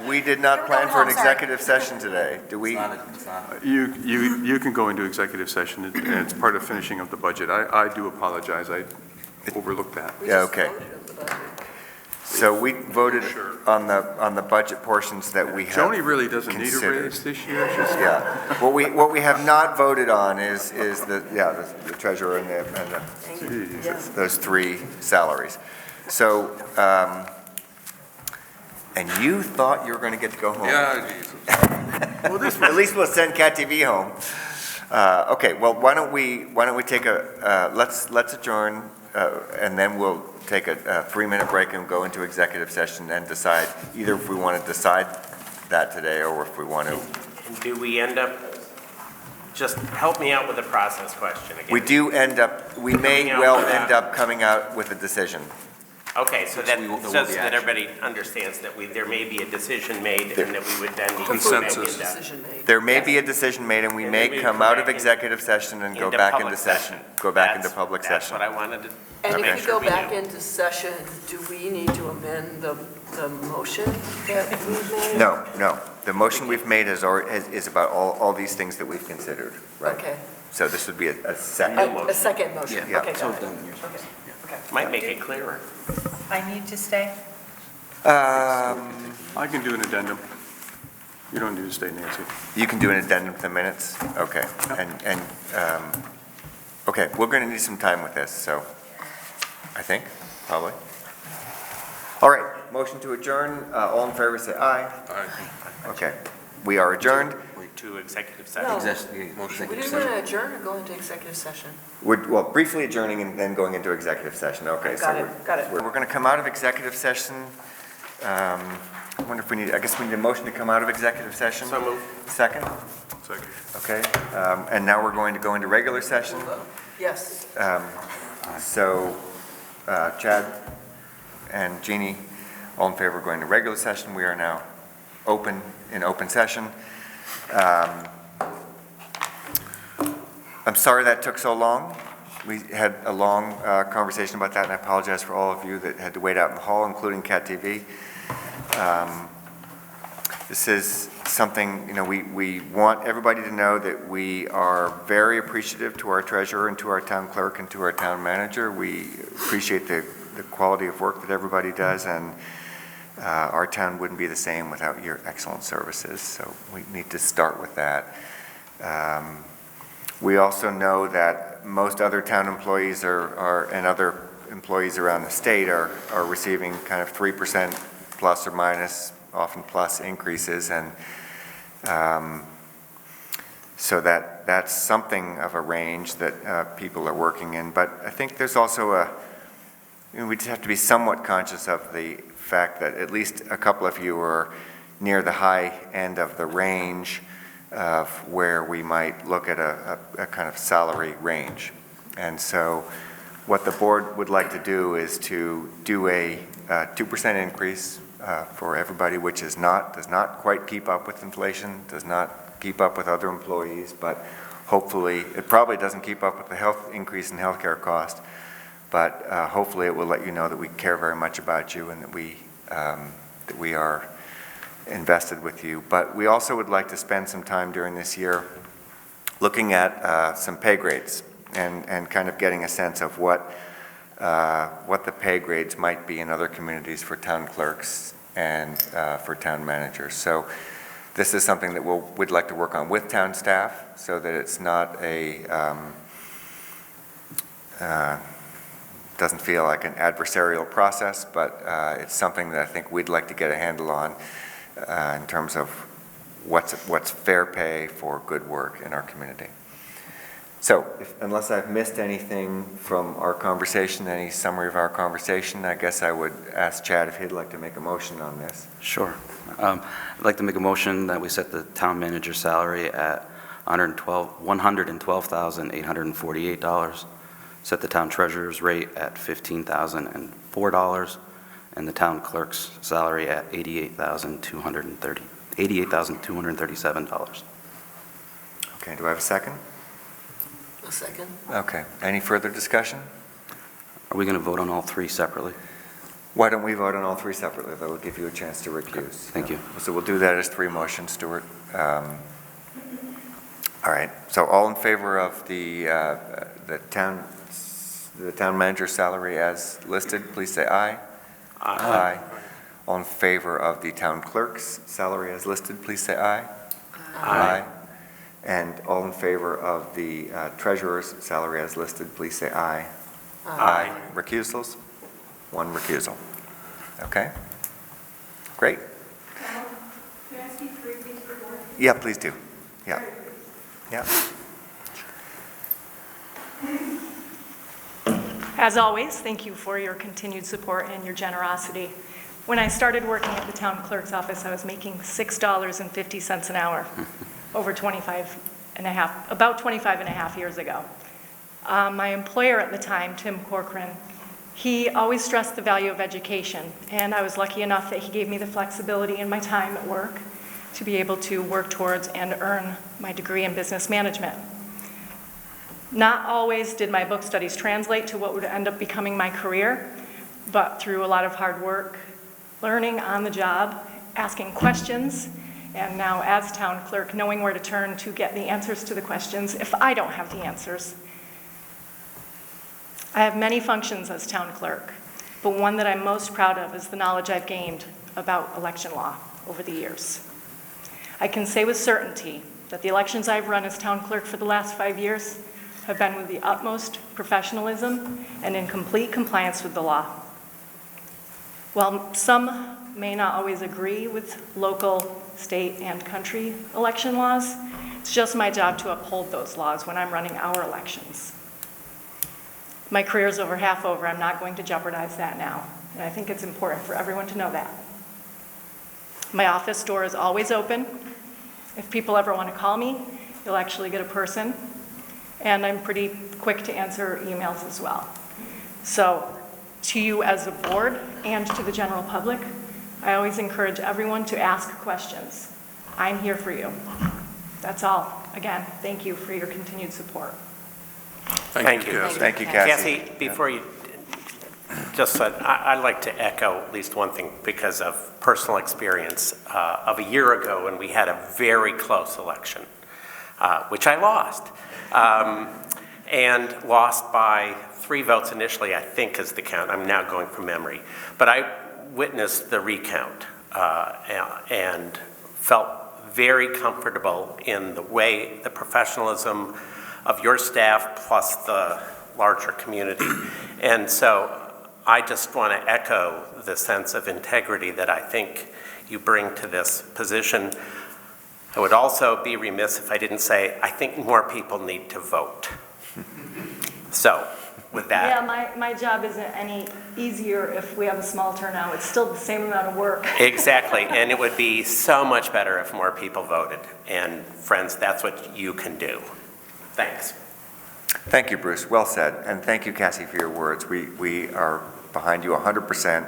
We did not plan for an executive session today. Do we? It's not. You can go into executive session, and it's part of finishing of the budget. I do apologize. I overlooked that. Yeah, okay. So we voted on the budget portions that we have Joni really doesn't need a considered. raise this year. She's- Yeah. What we have not voted on is the treasurer and Jeez. those three salaries. So, and you thought you were going to get to go home. Yeah, Jesus. At least we'll send Cat TV home. Okay, well, why don't we take let's adjourn, and then we'll take a 3-minute break and go into executive session and decide either if we want to decide that today or if we want to. And do we end up, just help me out with the process question again. We may well end up coming out with a decision. Okay, so There will that, be so that action. everybody understands that there may be a decision made and that we would then need to go back Consensus. into. Decision made. There may be a decision made, and we And may then we come come out of back executive session and go into back public into session. session. Go back into That's- public That's session. what I wanted to And Okay. if make we sure go we back knew. into session, do we need to amend the motion that we've made? No. The motion we've made is about all these things that we've considered, right? Okay. So this would be a second. A second motion? Yeah. Okay, So got it. done in years Okay, past. okay. Might make it clearer. I need to stay? I can do an addendum. You don't need to stay, Nancy. You can do an addendum to the minutes? Okay. Okay, we're going to need some time with this, so I think, probably. All right, motion to adjourn. All in favor, say aye. Aye. Okay, we are adjourned. To executive No. session. We Executive didn't session. want to adjourn or go into executive session? Well, briefly adjourning and then going into executive session. Okay, so Got it. we're going to come out of executive session. I wonder if I guess we need a motion to come out of executive session. So moved. Second? Second. Okay, and now we're going to go into regular session. Yes. So, Chad and Jeannie, all in favor of going to regular session. We are now in open session. I'm sorry that took so long. We had a long conversation about that, and I apologize for all of you that had to wait out in the hall, including Cat TV. This is something, we want everybody to know that we are very appreciative to our treasurer and to our town clerk and to our town manager. We appreciate the quality of work that everybody does, and our town wouldn't be the same without your excellent services, so we need to start with that. We also know that most other town employees and other employees around the state are receiving kind of 3% plus or minus, often plus increases, and so that's something of a range that people are working in. But I think there's also we just have to be somewhat conscious of the fact that at least a couple of you are near the high end of the range of where we might look at a kind of salary range. And so what the board would like to do is to do a 2% increase for everybody, which does not quite keep up with inflation, does not keep up with other employees, but hopefully, it probably doesn't keep up with the increase in healthcare cost, but hopefully it will let you know that we care very much about you and that we are invested with you. But we also would like to spend some time during this year looking at some pay grades and kind of getting a sense of what the pay grades might be in other communities for town clerks and for town managers. So this is something that we'd like to work on with town staff so that it's not doesn't feel like an adversarial process, but it's something that I think we'd like to get a handle on in terms of what's fair pay for good work in our community. So, unless I've missed anything from our conversation, any summary of our conversation, I guess I would ask Chad if he'd like to make a motion on this. Sure. I'd like to make a motion that we set the town manager's salary at $112,848, set the town treasurer's rate at $15,004, and the town clerk's salary at $88,237. Okay, do I have a second? A second. Okay, any further discussion? Are we going to vote on all three separately? Why don't we vote on all three separately? That will give you a chance to recuse. Thank you. So we'll do that as three motions, Stuart. All right, so all in favor of the town manager's salary as listed, please say aye. Aye. All in favor of the town clerk's salary as listed, please say aye. Aye. And all in favor of the treasurer's salary as listed, please say aye. Aye. Recusals? One recusal. Okay? Great. Can I ask you three things for board? Yeah, please do. Yeah. Yeah. As always, thank you for your continued support and your generosity. When I started working at the town clerk's office, I was making $6.50 an hour, about 25 and a half years ago. My employer at the time, Tim Corcoran, he always stressed the value of education, and I was lucky enough that he gave me the flexibility in my time at work to be able to work towards and earn my degree in business management. Not always did my book studies translate to what would end up becoming my career, but through a lot of hard work, learning on the job, asking questions, and now as town clerk, knowing where to turn to get the answers to the questions if I don't have the answers. I have many functions as town clerk, but one that I'm most proud of is the knowledge I've gained about election law over the years. I can say with certainty that the elections I've run as town clerk for the last 5 years have been with the utmost professionalism and in complete compliance with the law. While some may not always agree with local, state, and country election laws, it's just my job to uphold those laws when I'm running our elections. My career is over half over. I'm not going to jeopardize that now, and I think it's important for everyone to know that. My office door is always open. If people ever want to call me, you'll actually get a person, and I'm pretty quick to answer emails as well. So to you as a board and to the general public, I always encourage everyone to ask questions. I'm here for you. That's all. Again, thank you for your continued support. Thank you. Thank you, Cassie. Cassie, before you, just said, I'd like to echo at least one thing because of personal experience of a year ago when we had a very close election, which I lost. And lost by 3 votes initially, I think is the count. I'm now going from memory. But I witnessed the recount and felt very comfortable in the way, the professionalism of your staff plus the larger community. And so I just want to echo the sense of integrity that I think you bring to this position. I would also be remiss if I didn't say, I think more people need to vote. So, with that. Yeah, my job isn't any easier if we have a small turnout. It's still the same amount of work. Exactly, and it would be so much better if more people voted. And friends, that's what you can do. Thanks. Thank you, Bruce. Well said. And thank you, Cassie, for your words. We are behind you 100%.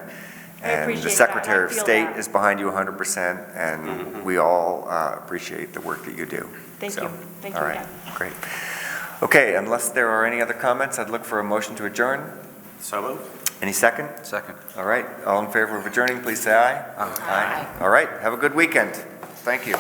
And appreciate the that. Secretary I of feel State that. is behind you 100%, and we all appreciate the work that you do. Thank So, you. Thank you all right, again. great. Okay, unless there are any other comments, I'd look for a motion to adjourn. So moved. Any second? Second. All right, all in favor of adjourning, please say aye. Aye. All right, have a good weekend. Thank you.